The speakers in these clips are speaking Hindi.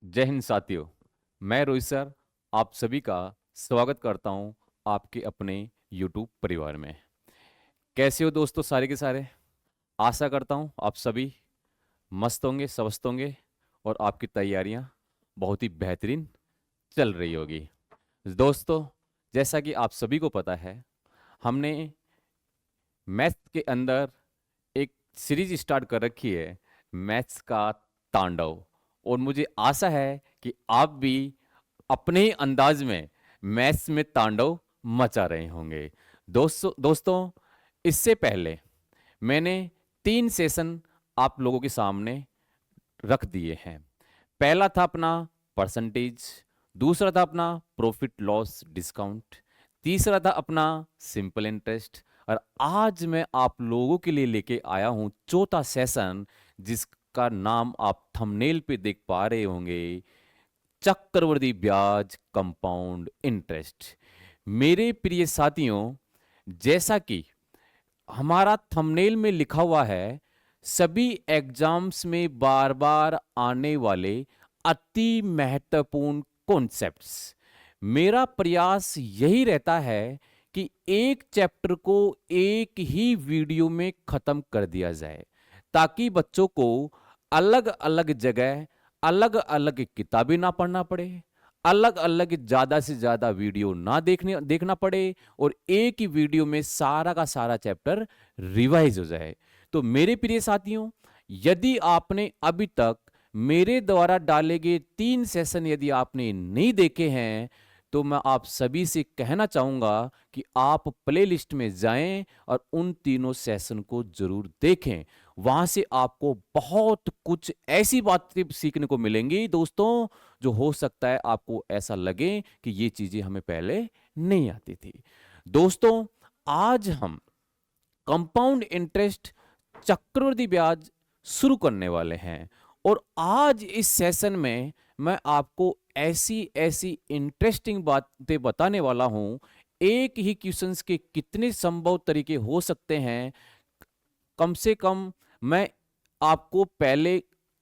जय हिंद साथियों। मैं रोहित सर आप सभी का स्वागत करता हूं आपके अपने YouTube परिवार में। कैसे हो दोस्तों सारे के सारे। आशा करता हूं आप सभी मस्त होंगे, स्वस्थ होंगे और आपकी तैयारियां बहुत ही बेहतरीन चल रही होगी। दोस्तों, जैसा कि आप सभी को पता है, हमने मैथ्स के अंदर एक सीरीज स्टार्ट कर रखी है, मैथ्स का तांडव। और मुझे आशा है कि आप भी अपने ही अंदाज में मैथ्स में तांडव मचा रहे होंगे। दोस्तों, इससे पहले मैंने 3 सेशन आप लोगों के सामने रख दिए हैं। पहला था अपना परसेंटेज, दूसरा था अपना प्रॉफिट लॉस डिस्काउंट, तीसरा था अपना सिंपल इंटरेस्ट, और आज मैं आप लोगों के लिए लेके आया हूं चौथा सेशन, जिसका नाम आप थंबनेल पे देख पा रहे होंगे, चक्रवृद्धि ब्याज कंपाउंड इंटरेस्ट। मेरे प्रिय साथियों, जैसा कि हमारा थंबनेल में लिखा हुआ है, सभी एग्जाम्स में बार बार आने वाले अति महत्वपूर्ण कॉन्सेप्ट्स। मेरा प्रयास यही रहता है कि एक चैप्टर को एक ही वीडियो में खत्म कर दिया जाए, ताकि बच्चों को अलग अलग जगह अलग अलग किताबें ना पढ़ना पड़े, अलग अलग ज्यादा से ज्यादा वीडियो ना देखना पड़े, और एक ही वीडियो में सारा का सारा चैप्टर रिवाइज हो जाए। तो मेरे प्रिय साथियों, यदि आपने अभी तक मेरे द्वारा डाले गए 3 सेशन यदि आपने नहीं देखे हैं, तो मैं आप सभी से कहना चाहूंगा कि आप प्लेलिस्ट में जाएं और उन तीनों सेशन को जरूर देखें। वहां से आपको बहुत कुछ ऐसी बातें सीखने को मिलेंगी दोस्तों, जो हो सकता है आपको ऐसा लगे कि ये चीजें हमें पहले नहीं आती थी। दोस्तों, आज हम कंपाउंड इंटरेस्ट, चक्रवृद्धि ब्याज शुरू करने वाले हैं। और आज इस सेशन में मैं आपको ऐसी ऐसी इंटरेस्टिंग बातें बताने वाला हूं, एक ही क्वेश्चंस के कितने संभव तरीके हो सकते हैं। कम से कम मैं आपको पहले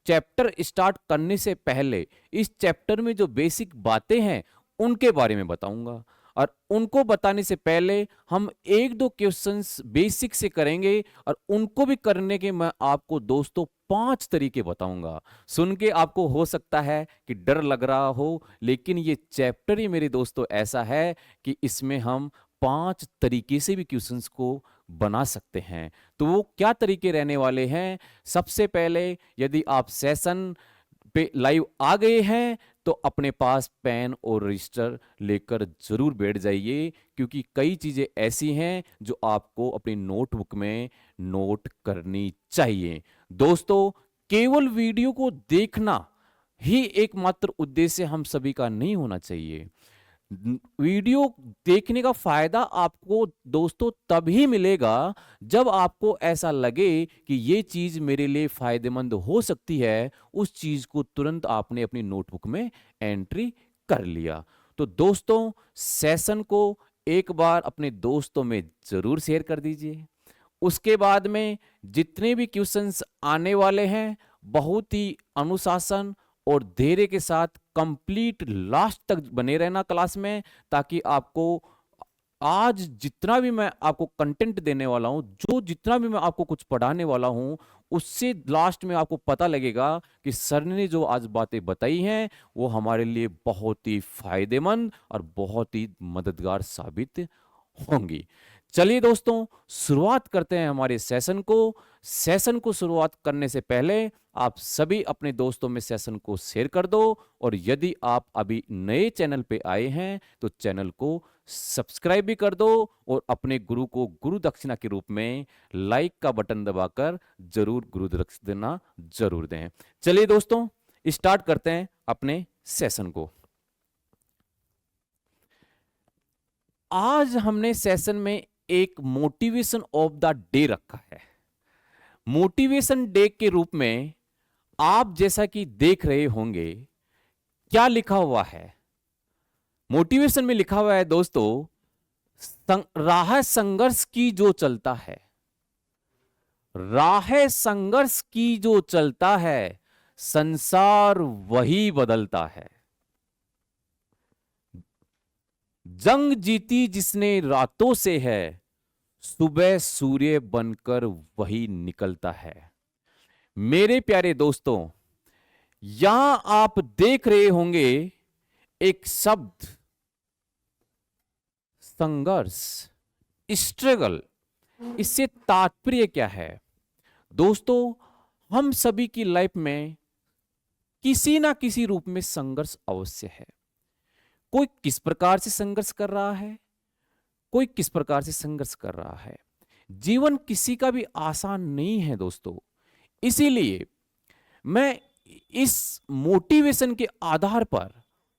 चैप्टर स्टार्ट करने से पहले इस चैप्टर में जो बेसिक बातें हैं उनके बारे में बताऊंगा, और उनको बताने से पहले हम एक दो क्वेश्चंस बेसिक से करेंगे, और उनको भी करने के मैं आपको दोस्तों 5 तरीके बताऊंगा। सुन के आपको हो सकता है कि डर लग रहा हो, लेकिन ये चैप्टर ही मेरे दोस्तों ऐसा है कि इसमें हम 5 तरीके से भी क्वेश्चंस को बना सकते हैं। तो वो क्या तरीके रहने वाले हैं? सबसे पहले, यदि आप सेशन पे लाइव आ गए हैं तो अपने पास पेन और रजिस्टर लेकर जरूर बैठ जाइए, क्योंकि कई चीजें ऐसी हैं जो आपको अपनी नोटबुक में नोट करनी चाहिए। दोस्तों, केवल वीडियो को देखना ही एकमात्र उद्देश्य हम सभी का नहीं होना चाहिए। वीडियो देखने का फायदा आपको दोस्तों तभी मिलेगा जब आपको ऐसा लगे कि ये चीज मेरे लिए फायदेमंद हो सकती है। उस चीज को तुरंत आपने अपनी नोटबुक में एंट्री कर लिया। तो दोस्तों, सेशन को एक बार अपने दोस्तों में जरूर शेयर कर दीजिए। उसके बाद में जितने भी क्वेश्चंस आने वाले हैं, बहुत ही अनुशासन और धैर्य के साथ कंप्लीट लास्ट तक बने रहना क्लास में, ताकि आपको आज जितना भी मैं आपको कंटेंट देने वाला हूं, जो जितना भी मैं आपको कुछ पढ़ाने वाला हूं, उससे लास्ट में आपको पता लगेगा कि सर ने जो आज बातें बताई हैं वो हमारे लिए बहुत ही फायदेमंद और बहुत ही मददगार साबित होंगी। चलिए दोस्तों, शुरुआत करते हैं हमारे सेशन को। सेशन को शुरुआत करने से पहले आप सभी अपने दोस्तों में सेशन को शेयर कर दो, और यदि आप अभी नए चैनल पे आए हैं तो चैनल को सब्सक्राइब भी कर दो, और अपने गुरु को गुरु दक्षिणा के रूप में लाइक का बटन दबाकर जरूर गुरु दक्षिणा जरूर दें। चलिए दोस्तों, स्टार्ट करते हैं अपने सेशन को। आज हमने सेशन में एक मोटिवेशन ऑफ द डे रखा है। मोटिवेशन डे के रूप में आप जैसा कि देख रहे होंगे, क्या लिखा हुआ है मोटिवेशन में? लिखा हुआ है दोस्तों, राह संघर्ष की जो चलता है, राह संघर्ष की जो चलता है, संसार वही बदलता है। जंग जीती जिसने रातों से है, सुबह सूर्य बनकर वही निकलता है। मेरे प्यारे दोस्तों, यहां आप देख रहे होंगे एक शब्द संघर्ष, स्ट्रगल। इससे तात्पर्य क्या है दोस्तों? हम सभी की लाइफ में किसी ना किसी रूप में संघर्ष अवश्य है। कोई किस प्रकार से संघर्ष कर रहा है, कोई किस प्रकार से संघर्ष कर रहा है। जीवन किसी का भी आसान नहीं है दोस्तों। इसीलिए मैं इस मोटिवेशन के आधार पर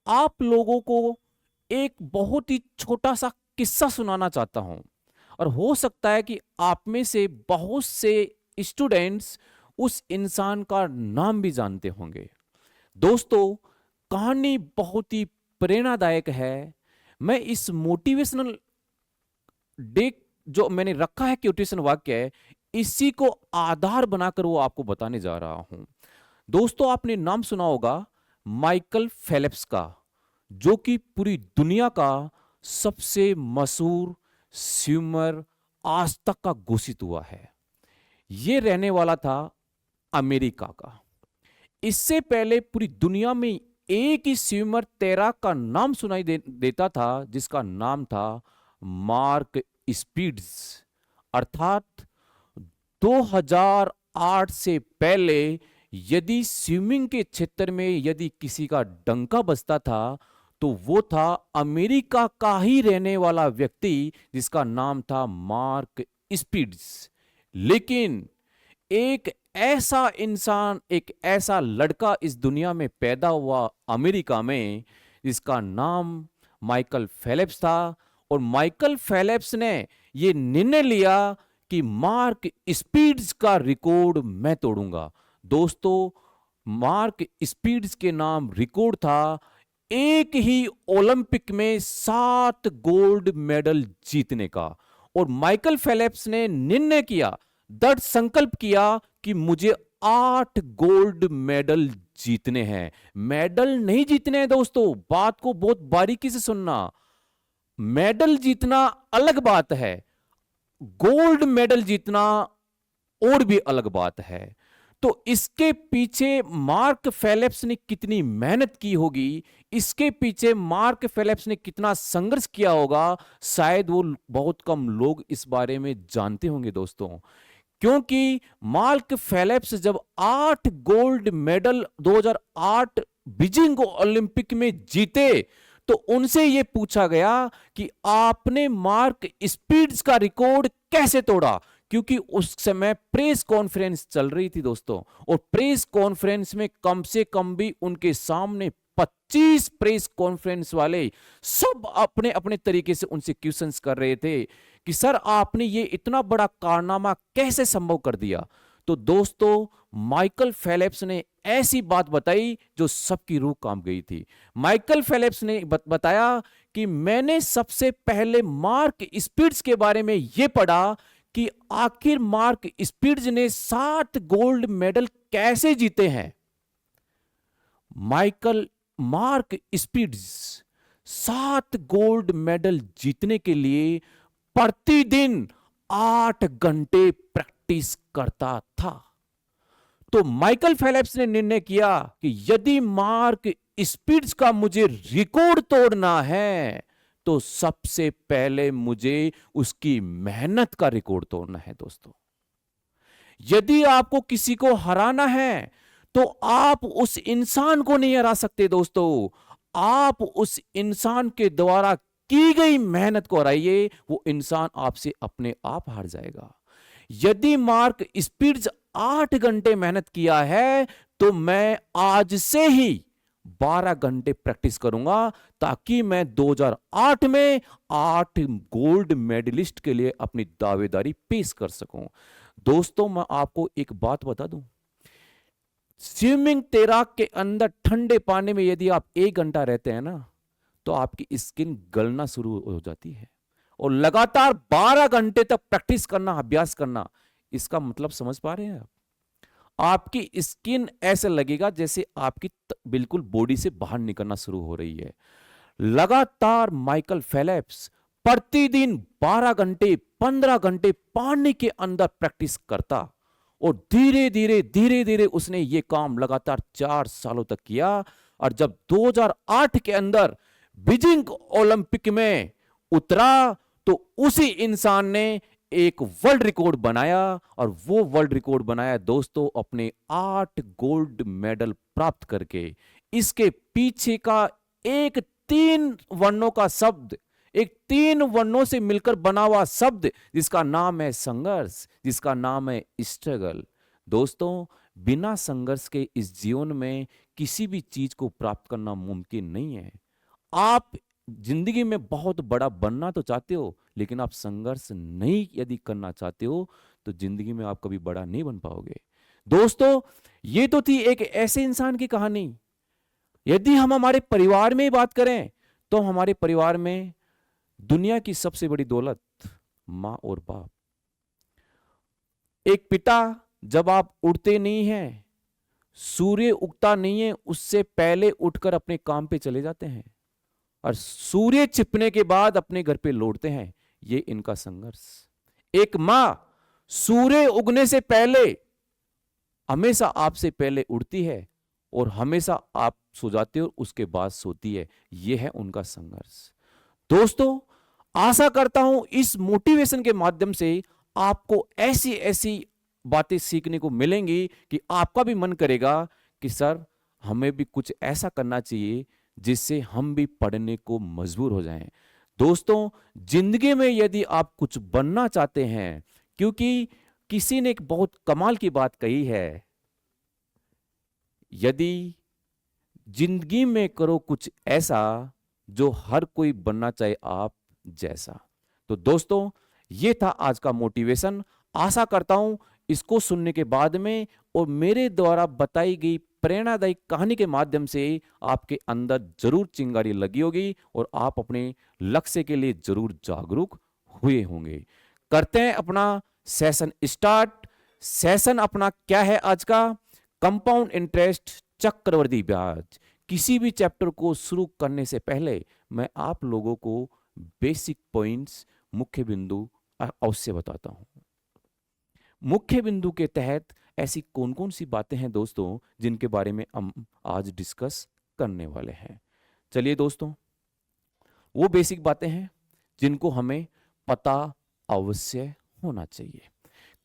आप लोगों को एक बहुत ही छोटा सा किस्सा सुनाना चाहता हूं, और हो सकता है कि आप में से बहुत से स्टूडेंट्स उस इंसान का नाम भी जानते होंगे। दोस्तों, कहानी बहुत ही प्रेरणादायक है। मैं इस मोटिवेशनल डे जो मैंने रखा है, क्योटेशन वाक्य है, इसी को आधार बनाकर वो आपको बताने जा रहा हूं। दोस्तों, आपने नाम सुना होगा माइकल फेलिप्स का, जो कि पूरी दुनिया का सबसे मशहूर स्विमर आज तक का घोषित हुआ है। ये रहने वाला था अमेरिका का। इससे पहले पूरी दुनिया में एक ही स्विमर तैराक का नाम सुनाई देता था, जिसका नाम था मार्क स्पीड्स। अर्थात 2008 से पहले यदि स्विमिंग के क्षेत्र में यदि किसी का डंका बजता था, तो वो था अमेरिका का ही रहने वाला व्यक्ति, जिसका नाम था मार्क स्पीड्स। लेकिन एक ऐसा इंसान, एक ऐसा लड़का इस दुनिया में पैदा हुआ अमेरिका में, जिसका नाम माइकल फेलिप्स था। और माइकल फेलिप्स ने ये निर्णय लिया कि मार्क स्पीड्स का रिकॉर्ड मैं तोड़ूंगा। दोस्तों, मार्क स्पीड्स के नाम रिकॉर्ड था एक ही ओलंपिक में 7 गोल्ड मेडल जीतने का। और माइकल फेलिप्स ने निर्णय किया, दृढ़ संकल्प किया कि मुझे 8 गोल्ड मेडल जीतने हैं। मेडल नहीं जीतने हैं दोस्तों, बात को बहुत बारीकी से सुनना। मेडल जीतना अलग बात है, गोल्ड मेडल जीतना और भी अलग बात है। तो इसके पीछे मार्क फेलिप्स ने कितनी मेहनत की होगी, इसके पीछे मार्क फेलिप्स ने कितना संघर्ष किया होगा, शायद वो बहुत कम लोग इस बारे में जानते होंगे दोस्तों। क्योंकि मार्क फेलिप्स जब 8 गोल्ड मेडल 2008 बीजिंग ओलंपिक में जीते, तो उनसे यह पूछा गया कि आपने मार्क स्पीड्स का रिकॉर्ड कैसे तोड़ा। क्योंकि उस समय प्रेस कॉन्फ्रेंस चल रही थी दोस्तों, और प्रेस कॉन्फ्रेंस में कम से कम भी उनके सामने 25 प्रेस कॉन्फ्रेंस वाले सब अपने अपने तरीके से उनसे क्वेश्चंस कर रहे थे कि सर, आपने ये इतना बड़ा कारनामा कैसे संभव कर दिया। तो दोस्तों, माइकल फेलिप्स ने ऐसी बात बताई जो सबकी रूह कांप गई थी। माइकल फेलिप्स ने बताया कि मैंने सबसे पहले मार्क स्पीड्स के बारे में यह पढ़ा कि आखिर मार्क स्पीड्स ने 7 गोल्ड मेडल कैसे जीते हैं। मार्क स्पीड्स 7 गोल्ड मेडल जीतने के लिए प्रतिदिन 8 घंटे प्रैक्टिस करता था। तो माइकल फेलिप्स ने निर्णय किया कि यदि मार्क स्पीड्स का मुझे रिकॉर्ड तोड़ना है, तो सबसे पहले मुझे उसकी मेहनत का रिकॉर्ड तोड़ना है दोस्तों। यदि आपको किसी को हराना है, तो आप उस इंसान को नहीं हरा सकते दोस्तों, आप उस इंसान के द्वारा की गई मेहनत को हराइए, वो इंसान आपसे अपने आप हार जाएगा। यदि मार्क स्पीड्स 8 घंटे मेहनत किया है, तो मैं आज से ही 12 घंटे प्रैक्टिस करूंगा, ताकि मैं 2008 में 8 गोल्ड मेडलिस्ट के लिए अपनी दावेदारी पेश कर सकूं। दोस्तों, मैं आपको एक बात बता दूं, स्विमिंग तैराक के अंदर ठंडे पानी में यदि आप 1 घंटा रहते हैं ना, तो आपकी स्किन गलना शुरू हो जाती है। और लगातार 12 घंटे तक प्रैक्टिस करना, अभ्यास करना, इसका मतलब समझ पा रहे हैं आप? आपकी स्किन ऐसे लगेगा जैसे आपकी बिल्कुल बॉडी से बाहर निकलना शुरू हो रही है। लगातार माइकल फेलेप्स प्रतिदिन 12 घंटे 15 घंटे पानी के अंदर प्रैक्टिस करता और धीरे धीरे उसने ये काम लगातार 4 सालों तक किया। और जब 2008 के अंदर बीजिंग ओलंपिक में उतरा तो उसी इंसान ने एक वर्ल्ड रिकॉर्ड बनाया। और वो वर्ल्ड रिकॉर्ड बनाया दोस्तों अपने 8 गोल्ड मेडल प्राप्त करके। इसके पीछे का एक 3 वर्णों का शब्द, एक 3 वर्णों से मिलकर बना हुआ शब्द जिसका नाम है संघर्ष, जिसका नाम है स्ट्रगल। दोस्तों बिना संघर्ष के इस जीवन में किसी भी चीज को प्राप्त करना मुमकिन नहीं है। आप जिंदगी में बहुत बड़ा बनना तो चाहते हो, लेकिन आप संघर्ष नहीं यदि करना चाहते हो तो जिंदगी में आप कभी बड़ा नहीं बन पाओगे। दोस्तों ये तो थी एक ऐसे इंसान की कहानी। यदि हम हमारे परिवार में ही बात करें तो हमारे परिवार में दुनिया की सबसे बड़ी दौलत मां और बाप। एक पिता जब आप उठते नहीं हैं, सूर्य उगता नहीं है उससे पहले उठकर अपने काम पे चले जाते हैं और सूर्य छिपने के बाद अपने घर पे लौटते हैं, ये इनका संघर्ष। एक मां सूर्य उगने से पहले हमेशा आपसे पहले उठती है और हमेशा आप सो जाते हो उसके बाद सोती है, ये है उनका संघर्ष। दोस्तों आशा करता हूं इस मोटिवेशन के माध्यम से आपको ऐसी ऐसी बातें सीखने को मिलेंगी कि आपका भी मन करेगा कि सर हमें भी कुछ ऐसा करना चाहिए जिससे हम भी पढ़ने को मजबूर हो जाएं। दोस्तों जिंदगी में यदि आप कुछ बनना चाहते हैं, क्योंकि किसी ने एक बहुत कमाल की बात कही है, यदि जिंदगी में करो कुछ ऐसा जो हर कोई बनना चाहे आप जैसा। तो दोस्तों ये था आज का मोटिवेशन। आशा करता हूं इसको सुनने के बाद में और मेरे द्वारा बताई गई प्रेरणादायी कहानी के माध्यम से आपके अंदर जरूर चिंगारी लगी होगी और आप अपने लक्ष्य के लिए जरूर जागरूक हुए होंगे। करते हैं अपना सेशन स्टार्ट। सेशन अपना क्या है आज का? कंपाउंड इंटरेस्ट, चक्रवृद्धि ब्याज। किसी भी चैप्टर को शुरू करने से पहले मैं आप लोगों को बेसिक पॉइंट्स, मुख्य बिंदु अवश्य बताता हूं। मुख्य बिंदु के तहत ऐसी कौन कौन सी बातें हैं दोस्तों जिनके बारे में हम आज डिस्कस करने वाले हैं। चलिए दोस्तों वो बेसिक बातें हैं जिनको हमें पता अवश्य होना चाहिए।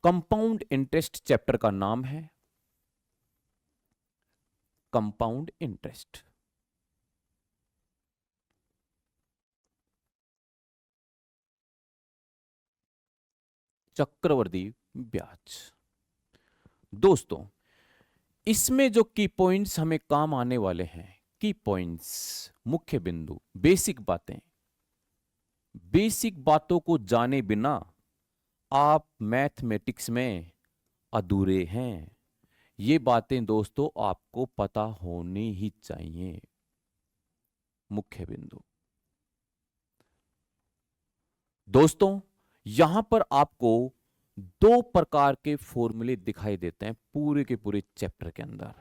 कंपाउंड इंटरेस्ट चैप्टर का नाम है कंपाउंड इंटरेस्ट। चक्रवृद्धि ब्याज। दोस्तों इसमें जो की पॉइंट्स हमें काम आने वाले हैं, की पॉइंट्स, मुख्य बिंदु, बेसिक बातें, बेसिक बातों को जाने बिना आप मैथमेटिक्स में अधूरे हैं। ये बातें दोस्तों आपको पता होनी ही चाहिए। मुख्य बिंदु दोस्तों यहां पर आपको 2 प्रकार के फॉर्मूले दिखाई देते हैं पूरे के पूरे चैप्टर के अंदर,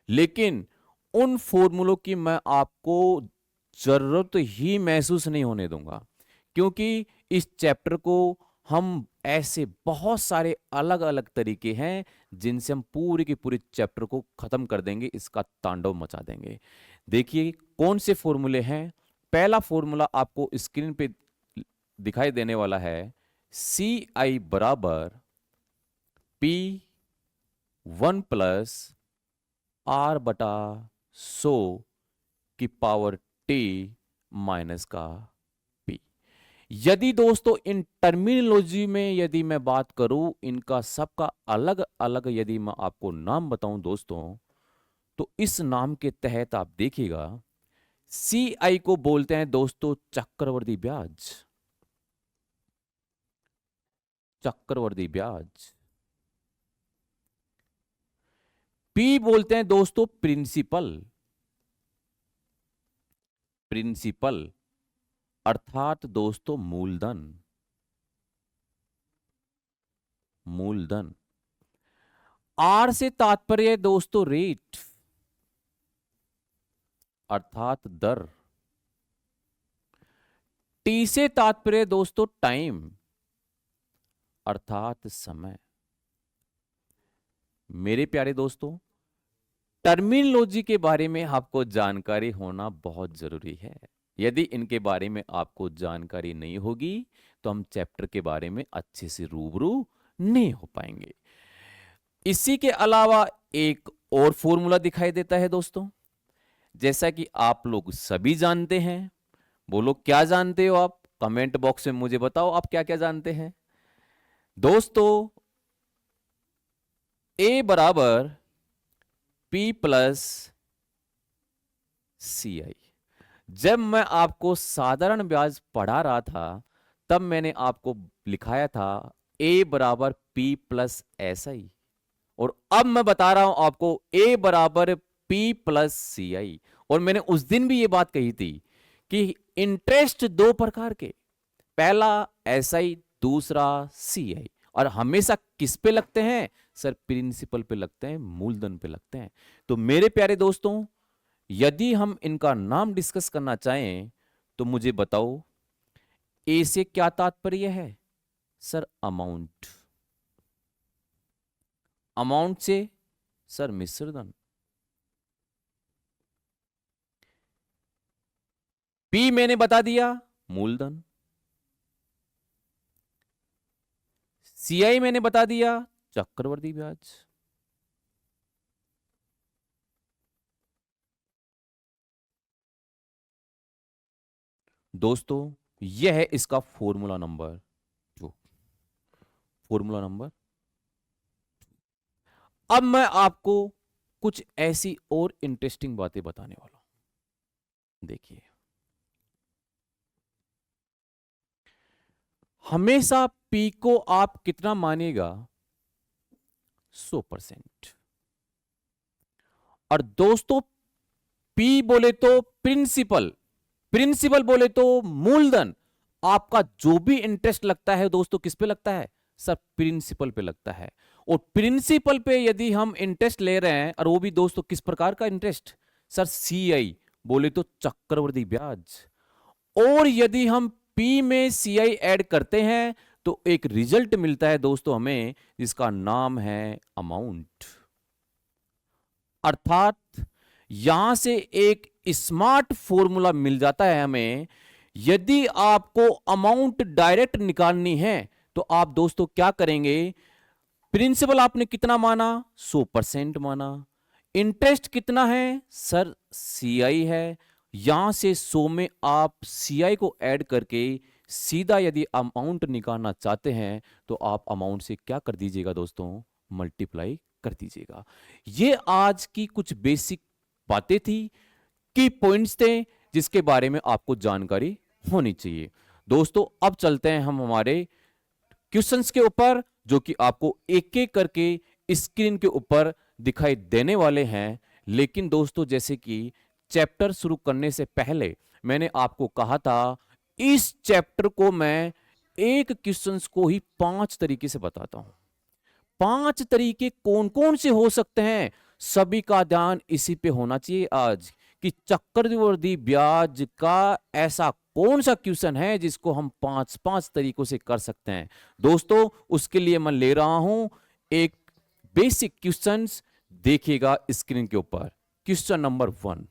लेकिन उन फॉर्मूलों की मैं आपको जरूरत ही महसूस नहीं होने दूंगा, क्योंकि इस चैप्टर को हम ऐसे बहुत सारे अलग अलग तरीके हैं जिनसे हम पूरे के पूरे चैप्टर को खत्म कर देंगे, इसका तांडव मचा देंगे। देखिए कौन से फॉर्मूले हैं। पहला फॉर्मूला आपको स्क्रीन पे दिखाई देने वाला है, सी आई बराबर पी 1 प्लस आर बटा 100 की पावर टी माइनस का पी। यदि दोस्तों इन टर्मिनोलॉजी में यदि मैं बात करूं, इनका सबका अलग अलग यदि मैं आपको नाम बताऊं दोस्तों, तो इस नाम के तहत आप देखिएगा सी आई को बोलते हैं दोस्तों चक्रवृद्धि ब्याज। चक्रवृद्धि ब्याज। पी बोलते हैं दोस्तों प्रिंसिपल। प्रिंसिपल अर्थात दोस्तों मूलधन। मूलधन। आर से तात्पर्य दोस्तों रेट अर्थात दर। टी से तात्पर्य दोस्तों टाइम अर्थात समय। मेरे प्यारे दोस्तों, टर्मिनोलॉजी के बारे में आपको जानकारी होना बहुत जरूरी है। यदि इनके बारे में आपको जानकारी नहीं होगी तो हम चैप्टर के बारे में अच्छे से रूबरू नहीं हो पाएंगे। इसी के अलावा एक और फॉर्मूला दिखाई देता है दोस्तों, जैसा कि आप लोग सभी जानते हैं। बोलो क्या जानते हो आप? कमेंट बॉक्स में मुझे बताओ आप क्या क्या जानते हैं। दोस्तों, ए बराबर पी प्लस सी आई। जब मैं आपको साधारण ब्याज पढ़ा रहा था तब मैंने आपको लिखाया था ए बराबर पी प्लस एस आई, और अब मैं बता रहा हूं आपको ए बराबर पी प्लस सी आई। और मैंने उस दिन भी ये बात कही थी कि इंटरेस्ट दो प्रकार के, पहला एस आई, दूसरा सी आई, और हमेशा किस पे लगते हैं सर? प्रिंसिपल पे लगते हैं, मूलधन पे लगते हैं। तो मेरे प्यारे दोस्तों, यदि हम इनका नाम डिस्कस करना चाहें तो मुझे बताओ ए से क्या तात्पर्य है सर? अमाउंट। अमाउंट से सर मिश्रधन। पी मैंने बता दिया मूलधन। सीआई मैंने बता दिया चक्रवर्ती ब्याज। दोस्तों, यह है इसका फॉर्मूला नंबर 2। Formula number. अब मैं आपको कुछ ऐसी और इंटरेस्टिंग बातें बताने वाला हूं। देखिए, हमेशा पी को आप कितना मानिएगा? 100%। और दोस्तों, पी बोले तो प्रिंसिपल, प्रिंसिपल बोले तो मूलधन। आपका जो भी इंटरेस्ट लगता है दोस्तों किस पे लगता है सर? प्रिंसिपल पे लगता है। और प्रिंसिपल पे यदि हम इंटरेस्ट ले रहे हैं, और वो भी दोस्तों किस प्रकार का इंटरेस्ट सर? सीआई बोले तो चक्रवर्ती ब्याज। और यदि हम पी में सीआई ऐड करते हैं तो एक रिजल्ट मिलता है दोस्तों हमें, जिसका नाम है अमाउंट। अर्थात यहां से एक स्मार्ट फॉर्मूला मिल जाता है हमें। यदि आपको अमाउंट डायरेक्ट निकालनी है तो आप दोस्तों क्या करेंगे? प्रिंसिपल आपने कितना माना? 100% माना। इंटरेस्ट कितना है सर? सीआई है। यहां से 100 में आप सीआई को ऐड करके सीधा यदि अमाउंट निकालना चाहते हैं तो आप अमाउंट से क्या कर दीजिएगा दोस्तों? मल्टीप्लाई कर दीजिएगा। ये आज की कुछ बेसिक बातें थी, की पॉइंट्स थे जिसके बारे में आपको जानकारी होनी चाहिए। दोस्तों, अब चलते हैं हम हमारे क्वेश्चंस के ऊपर, जो कि आपको एक एक करके स्क्रीन के ऊपर दिखाई देने वाले हैं। लेकिन दोस्तों, जैसे कि चैप्टर शुरू करने से पहले मैंने आपको कहा था, इस चैप्टर को मैं एक क्वेश्चंस को ही 5 तरीके से बताता हूं। 5 तरीके कौन कौन से हो सकते हैं? सभी का ध्यान इसी पे होना चाहिए आज, कि चक्रवर्ती ब्याज का ऐसा कौन सा क्वेश्चन है जिसको हम 5 तरीकों से कर सकते हैं। दोस्तों, उसके लिए मैं ले रहा हूं एक बेसिक क्वेश्चंस। देखिएगा स्क्रीन के ऊपर। क्वेश्चन नंबर 1,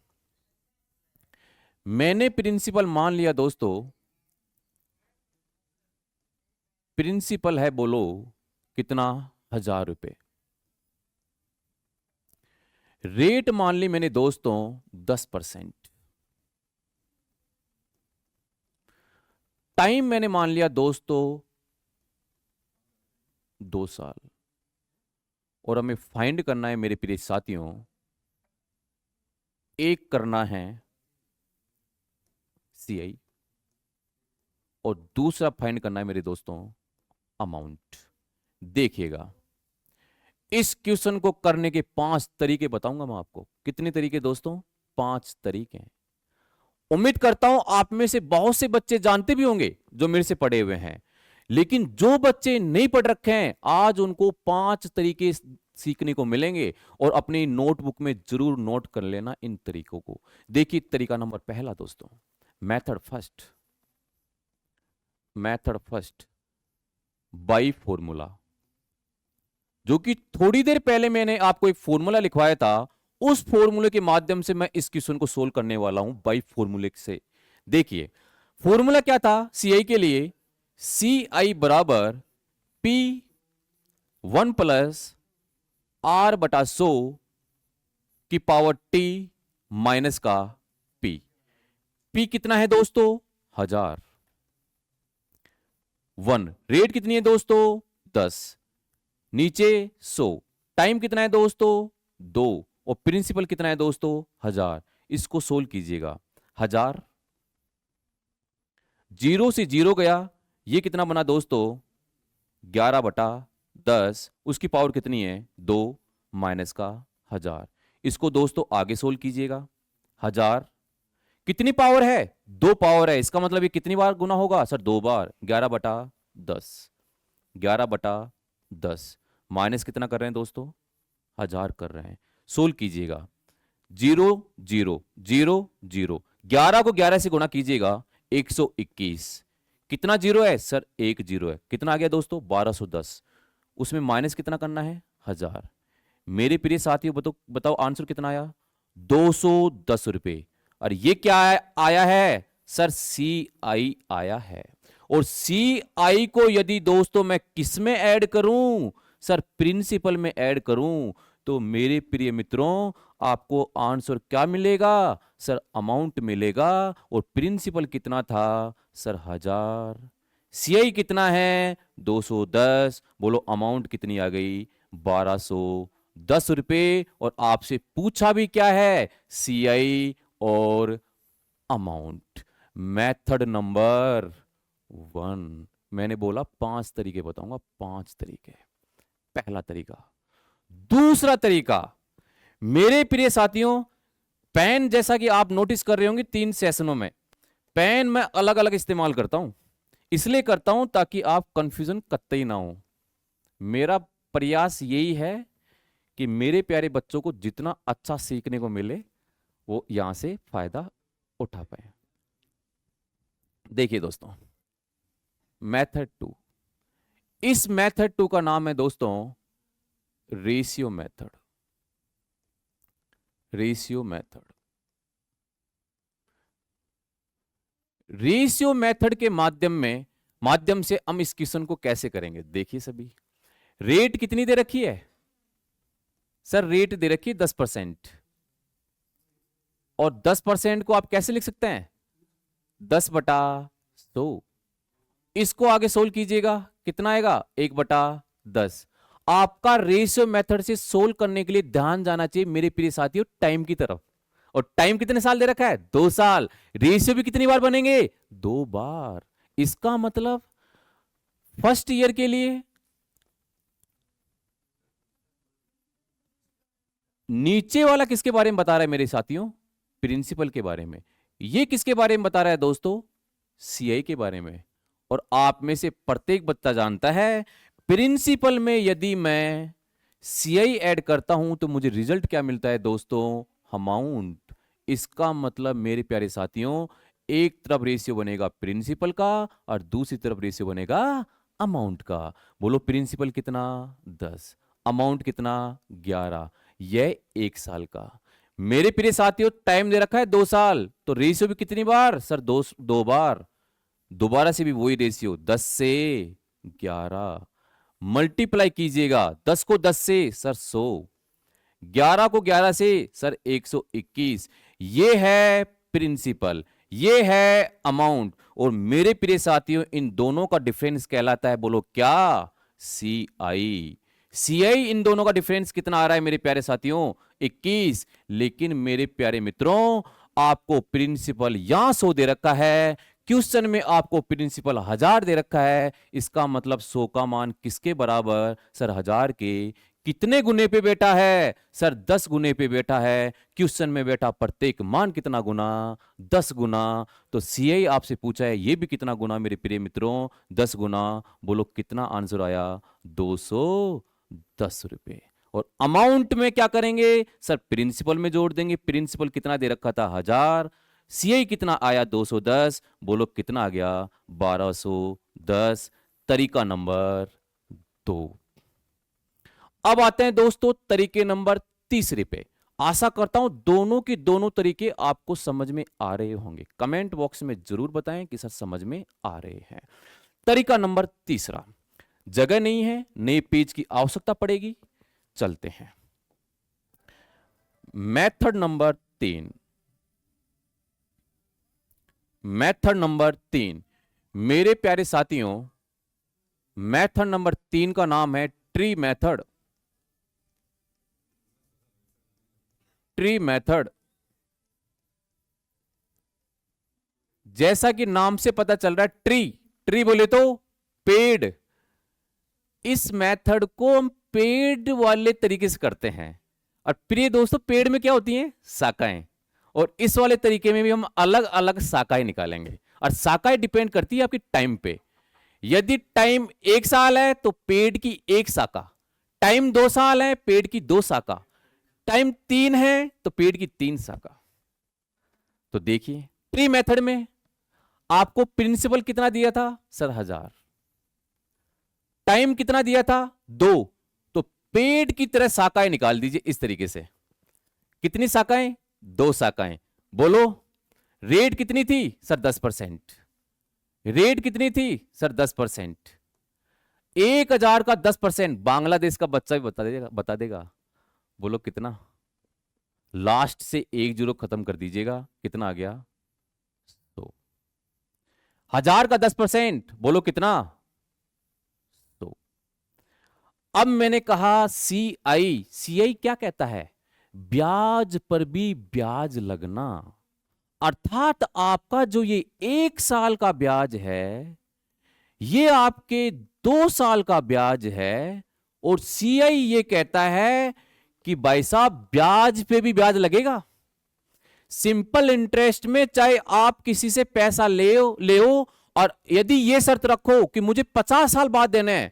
मैंने प्रिंसिपल मान लिया दोस्तों, प्रिंसिपल है बोलो कितना? 1000 रुपए। रेट मान ली मैंने दोस्तों 10%। टाइम मैंने मान लिया दोस्तों 2 साल। और हमें फाइंड करना है मेरे प्रिय साथियों, एक करना है सीआई और दूसरा फाइंड करना है मेरे दोस्तों अमाउंट। देखिएगा, इस क्वेश्चन को करने के 5 तरीके बताऊंगा मैं आपको। कितने तरीके दोस्तों? 5 तरीके हैं। उम्मीद करता हूं आप में से बहुत से बच्चे जानते भी होंगे जो मेरे से पढ़े हुए हैं, लेकिन जो बच्चे नहीं पढ़ रखे हैं आज उनको 5 तरीके सीखने को मिलेंगे और अपनी नोटबुक में जरूर नोट कर लेना इन तरीकों को। देखिए तरीका नंबर पहला दोस्तों, method first, method first by formula, जो कि थोड़ी देर पहले मैंने आपको एक फॉर्मूला लिखवाया था, उस फॉर्मूले के माध्यम से मैं इस क्वेश्चन को सोल्व करने वाला हूं बाई फॉर्मूले से। देखिए फॉर्मूला क्या था सीआई के लिए, सी आई बराबर पी 1 प्लस आर बटा 100 की पावर टी माइनस का पी। पी कितना है दोस्तों 1000, 1 रेट कितनी है दोस्तों 10, नीचे 100, टाइम कितना है दोस्तों 2 और प्रिंसिपल कितना है दोस्तों 1000। इसको सोल्व कीजिएगा, 1000 जीरो से जीरो गया, ये कितना बना दोस्तों 11 बटा 10, उसकी पावर कितनी है 2 माइनस का 1000। इसको दोस्तों आगे सोल्व कीजिएगा, 1000 कितनी पावर है 2 पावर है, इसका मतलब ये कितनी बार गुना होगा सर 2 बार, 11 बटा 10, 11 बटा 10 माइनस कितना कर रहे हैं दोस्तों 1000 कर रहे हैं। सोल्व कीजिएगा, 0 0 0 0, 11 को 11 से गुणा कीजिएगा 121, कितना जीरो है सर 1 जीरो है, कितना आ गया दोस्तों 1210, उसमें माइनस कितना करना है 1000। मेरे प्रिय साथियों बताओ आंसर कितना आया 210 रुपए। और ये क्या आया है सर सी आई आया है। और सी आई को यदि दोस्तों मैं किस में ऐड करूं सर प्रिंसिपल में ऐड करूं, तो मेरे प्रिय मित्रों आपको आंसर क्या मिलेगा सर अमाउंट मिलेगा। और प्रिंसिपल कितना था सर 1000, सीआई कितना है 210, बोलो अमाउंट कितनी आ गई 1210 रुपए। और आपसे पूछा भी क्या है सीआई और अमाउंट। मेथड नंबर 1, मैंने बोला 5 तरीके बताऊंगा, 5 तरीके। पहला तरीका, दूसरा तरीका मेरे प्रिय साथियों, पेन जैसा कि आप नोटिस कर रहे होंगे 3 सेशनों में पेन मैं अलग अलग इस्तेमाल करता हूं, इसलिए करता हूं ताकि आप कंफ्यूजन कतई ना हो। मेरा प्रयास यही है कि मेरे प्यारे बच्चों को जितना अच्छा सीखने को मिले वो यहां से फायदा उठा पाए। देखिए दोस्तों मेथड 2, इस मेथड 2 का नाम है दोस्तों ratio method. Ratio method, ratio method के माध्यम से हम इस क्वेश्चन को कैसे करेंगे। देखिए सभी, रेट कितनी दे रखी है सर, रेट दे रखी है 10%। और 10% को आप कैसे लिख सकते हैं 10 बटा 100। इसको आगे सोल्व कीजिएगा, कितना आएगा 1 बटा 10। आपका रेशियो मेथड से सोल्व करने के लिए ध्यान जाना चाहिए मेरे प्रिय साथियों टाइम की तरफ। और टाइम कितने साल दे रखा है 2 साल। रेशियो भी कितनी बार बनेंगे 2 बार। इसका मतलब फर्स्ट ईयर के लिए नीचे वाला किसके बारे में बता रहा है मेरे साथियों प्रिंसिपल के बारे में। ये किसके बारे में बता रहा है दोस्तों सीआई के बारे में। और आप में से प्रत्येक बच्चा जानता है प्रिंसिपल में यदि मैं सीआई ऐड करता हूं तो मुझे रिजल्ट क्या मिलता है दोस्तों अमाउंट। इसका मतलब मेरे प्यारे साथियों एक तरफ रेशियो बनेगा प्रिंसिपल का और दूसरी तरफ रेशियो बनेगा अमाउंट का। बोलो प्रिंसिपल कितना 10, अमाउंट कितना 11, यह 1 साल का। मेरे प्रिय साथियों टाइम दे रखा है 2 साल, तो रेशियो भी कितनी बार सर 2 बार। दोबारा से भी वही रेशियो 10 से 11 मल्टीप्लाई कीजिएगा, 10 को 10 से सर 100, 11 को 11 से सर 121। ये है प्रिंसिपल, ये है अमाउंट। और मेरे प्रिय साथियों इन दोनों का डिफरेंस कहलाता है बोलो क्या सी आई। सीआई इन दोनों का डिफरेंस कितना आ रहा है मेरे प्यारे साथियों 21। लेकिन मेरे प्यारे मित्रों आपको प्रिंसिपल यहां 100 दे रखा है, क्वेश्चन में आपको प्रिंसिपल 1000 दे रखा है। इसका मतलब 100 का मान किसके बराबर सर 1000 के कितने गुने पे बेटा है सर 10 गुने पे बेटा है। क्वेश्चन में बेटा प्रत्येक मान कितना गुना 10 गुना। तो सीआई आपसे पूछा है ये भी कितना गुना मेरे प्रिय मित्रों 10 गुना। बोलो कितना आंसर आया 210 रुपए। और अमाउंट में क्या करेंगे सर, प्रिंसिपल में जोड़ देंगे। प्रिंसिपल कितना दे रखा था 1000, सीआई कितना आया 210, बोलो कितना आ गया 1210। तरीका नंबर 2। अब आते हैं दोस्तों तरीके नंबर तीसरे पे। आशा करता हूं दोनों के दोनों तरीके आपको समझ में आ रहे होंगे। कमेंट बॉक्स में जरूर बताएं कि सर समझ में आ रहे हैं। तरीका नंबर तीसरा, जगह नहीं है, नए पेज की आवश्यकता पड़ेगी, चलते हैं। Method number 3। मेथड नंबर 3 मेरे प्यारे साथियों, मेथड नंबर 3 का नाम है ट्री मेथड। ट्री मेथड, जैसा कि नाम से पता चल रहा है ट्री, ट्री बोले तो पेड़। इस मेथड को हम पेड़ वाले तरीके से करते हैं। और प्रिय दोस्तों, पेड़ में क्या होती हैं शाखाएं, और इस वाले तरीके में भी हम अलग अलग शाखाएं निकालेंगे। और शाखाएं डिपेंड करती है आपकी टाइम पे। यदि टाइम 1 साल है तो पेड़ की 1 शाखा, टाइम 2 साल है पेड़ की 2 शाखा, टाइम 3 है तो पेड़ की 3 शाखा। तो देखिए ट्री मेथड में आपको प्रिंसिपल कितना दिया था सर 1000, टाइम कितना दिया था 2, तो पेड़ की तरह शाखाएं निकाल दीजिए इस तरीके से। कितनी शाखाएं 2 शाखाएं। बोलो रेट कितनी थी सर 10%। रेट कितनी थी सर 10%। 1000 का 10%, बांग्लादेश का बच्चा भी बता देगा। बोलो कितना, लास्ट से 1 जीरो खत्म कर दीजिएगा, कितना आ गया 100। 1000 का 10% बोलो कितना 100। अब मैंने कहा सीआई, सीआई क्या कहता है, ब्याज पर भी ब्याज लगना। अर्थात आपका जो ये 1 साल का ब्याज है, ये आपके 2 साल का ब्याज है। और सीआई ये कहता है कि भाई साहब ब्याज पे भी ब्याज लगेगा। सिंपल इंटरेस्ट में चाहे आप किसी से पैसा ले और यदि ये शर्त रखो कि मुझे 50 साल बाद देना है,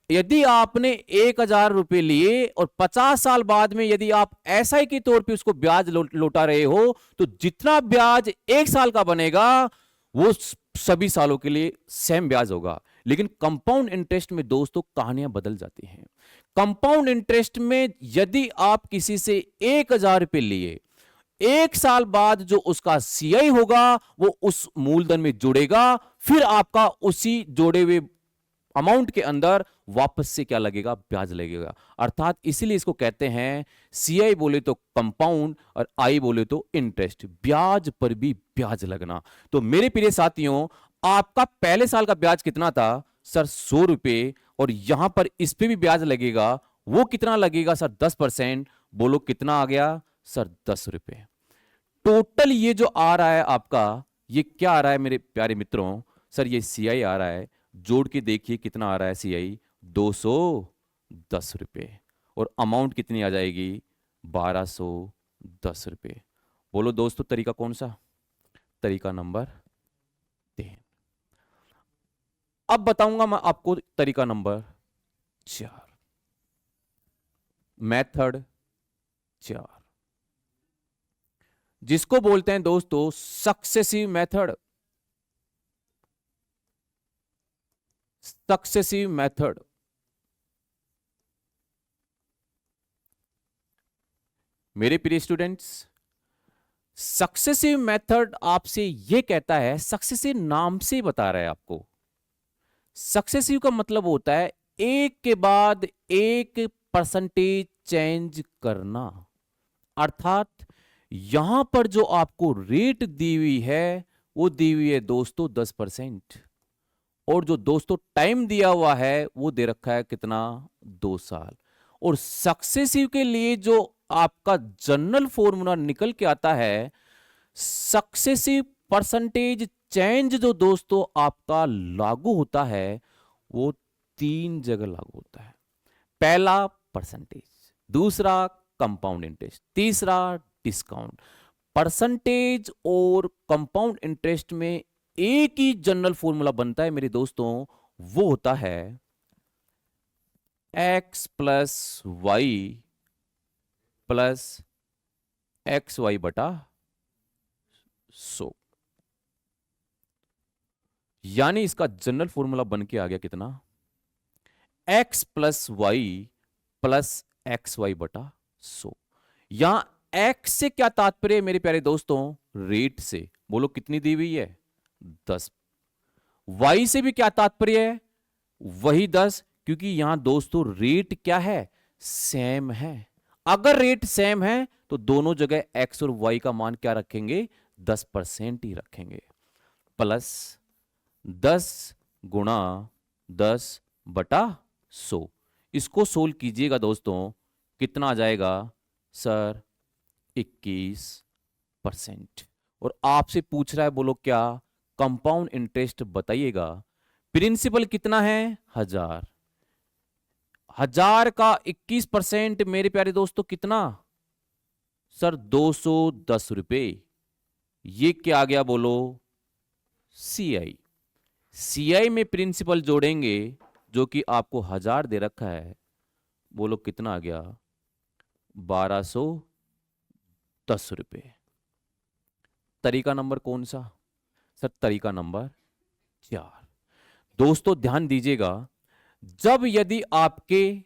यदि आपने 1000 रुपए लिए और 50 साल बाद में यदि आप एसआई के तौर पे उसको ब्याज लौटा रहे हो, तो जितना ब्याज 1 साल का बनेगा वो सभी सालों के लिए सेम ब्याज होगा। लेकिन कंपाउंड इंटरेस्ट में दोस्तों कहानियां बदल जाती हैं। कंपाउंड इंटरेस्ट में यदि आप किसी से 1000 रुपए लिए, 1 साल बाद जो उसका सीआई होगा वो उस मूलधन में जुड़ेगा, फिर आपका उसी जोड़े हुए अमाउंट के अंदर वापस से क्या लगेगा, ब्याज लगेगा। अर्थात इसीलिए इसको कहते हैं सीआई बोले तो कंपाउंड और आई बोले तो इंटरेस्ट, ब्याज पर भी ब्याज लगना। तो मेरे प्रिय साथियों, आपका पहले साल का ब्याज कितना था सर 100 रुपए, और यहां पर इस पे भी ब्याज लगेगा, वो कितना लगेगा सर 10%। बोलो कितना आ गया सर 10 रुपए। टोटल ये जो आ रहा है आपका, ये क्या आ रहा है मेरे प्यारे मित्रों, सर ये सीआई आ रहा है। जोड़ के देखिए कितना आ रहा है सीआई 210 रुपए, और अमाउंट कितनी आ जाएगी 1210 रुपए। बोलो दोस्तों तरीका कौन सा, तरीका नंबर 3। अब बताऊंगा मैं आपको तरीका नंबर 4, मेथड 4, जिसको बोलते हैं दोस्तों सक्सेसिव मेथड। सक्सेसिव मेथड, मेरे प्रिय स्टूडेंट्स, सक्सेसिव मेथड आपसे यह कहता है, सक्सेसिव नाम से बता रहा है आपको। सक्सेसिव का मतलब होता है एक के बाद एक परसेंटेज चेंज करना। अर्थात यहां पर जो आपको रेट दी हुई है वो दी हुई है दोस्तों 10%, और जो दोस्तों टाइम दिया हुआ है वो दे रखा है कितना 2 साल। और सक्सेसिव के लिए जो आपका जनरल फॉर्मूला निकल के आता है, सक्सेसिव परसेंटेज चेंज जो दोस्तों आपका लागू होता है वो 3 जगह लागू होता है। पहला परसेंटेज, दूसरा कंपाउंड इंटरेस्ट, तीसरा डिस्काउंट। परसेंटेज और कंपाउंड इंटरेस्ट में एक ही जनरल फॉर्मूला बनता है मेरे दोस्तों, वो होता है x + y plus X Y बटा 100, यानी इसका जनरल फॉर्मूला बन के आ गया कितना, x plus Y plus X Y बटा 100। यहां x से क्या तात्पर्य है मेरे प्यारे दोस्तों, रेट से। बोलो कितनी दी हुई है, 10। y से भी क्या तात्पर्य है, वही 10, क्योंकि यहां दोस्तों रेट क्या है, सेम है। अगर रेट सेम है तो दोनों जगह x और y का मान क्या रखेंगे, 10% ही रखेंगे। प्लस 10 गुणा 10 बटा 100, इसको सोल्व कीजिएगा दोस्तों, कितना आ जाएगा सर, 21%। और आपसे पूछ रहा है, बोलो क्या, कंपाउंड इंटरेस्ट बताइएगा। प्रिंसिपल कितना है, 1000। 1000 का 21% मेरे प्यारे दोस्तों कितना सर, 210 रुपए। ये क्या आ गया बोलो, CI। CI में प्रिंसिपल जोड़ेंगे जो कि आपको 1000 दे रखा है, बोलो कितना आ गया, 1210 रुपए। तरीका नंबर कौन सा सर, तरीका नंबर 4। दोस्तों ध्यान दीजिएगा, जब यदि आपके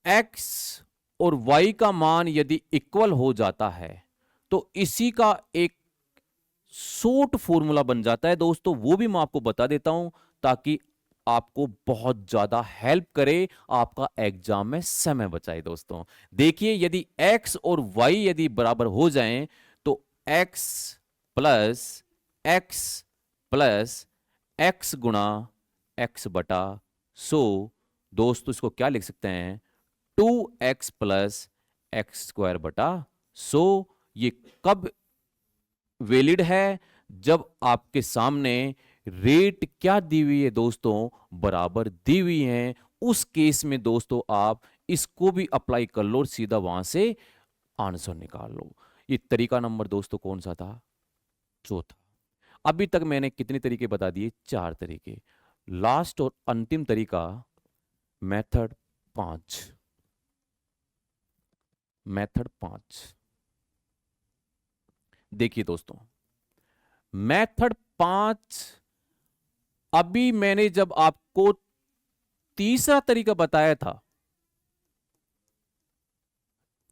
x और y का मान यदि इक्वल हो जाता है तो इसी का एक शॉर्ट फॉर्मूला बन जाता है दोस्तों, वो भी मैं आपको बता देता हूं ताकि आपको बहुत ज्यादा हेल्प करे, आपका एग्जाम में समय बचाए। दोस्तों देखिए, यदि x और y यदि बराबर हो जाएं तो x plus x plus x गुणा एक्स बटा 100, दोस्तों इसको क्या लिख सकते हैं, 2x प्लस एक्स स्क्वायर बटा 100। ये कब वैलिड है, जब आपके सामने रेट क्या दी हुई है दोस्तों, बराबर दी हुई है। उस केस में दोस्तों आप इसको भी अप्लाई कर लो और सीधा वहां से आंसर निकाल लो। ये तरीका नंबर दोस्तों कौन सा था, चौथा। अभी तक मैंने कितने तरीके बता दिए, 4 तरीके। लास्ट और अंतिम तरीका मेथड 5। मेथड 5 देखिए दोस्तों, मेथड 5, अभी मैंने जब आपको तीसरा तरीका बताया था,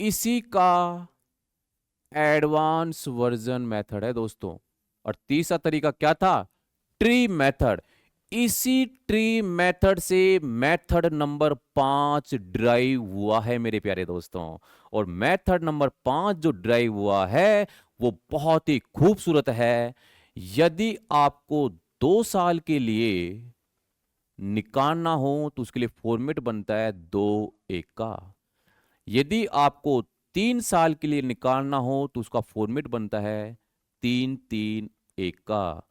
इसी का एडवांस वर्जन मेथड है दोस्तों। और तीसरा तरीका क्या था, ट्री मेथड। इसी ट्री मेथड से मेथड नंबर 5 ड्राइव हुआ है मेरे प्यारे दोस्तों। और मेथड नंबर 5 जो ड्राइव हुआ है वो बहुत ही खूबसूरत है। यदि आपको 2 साल के लिए निकालना हो तो उसके लिए फॉर्मेट बनता है 2-1 का। यदि आपको 3 साल के लिए निकालना हो तो उसका फॉर्मेट बनता है 3-3-1 का।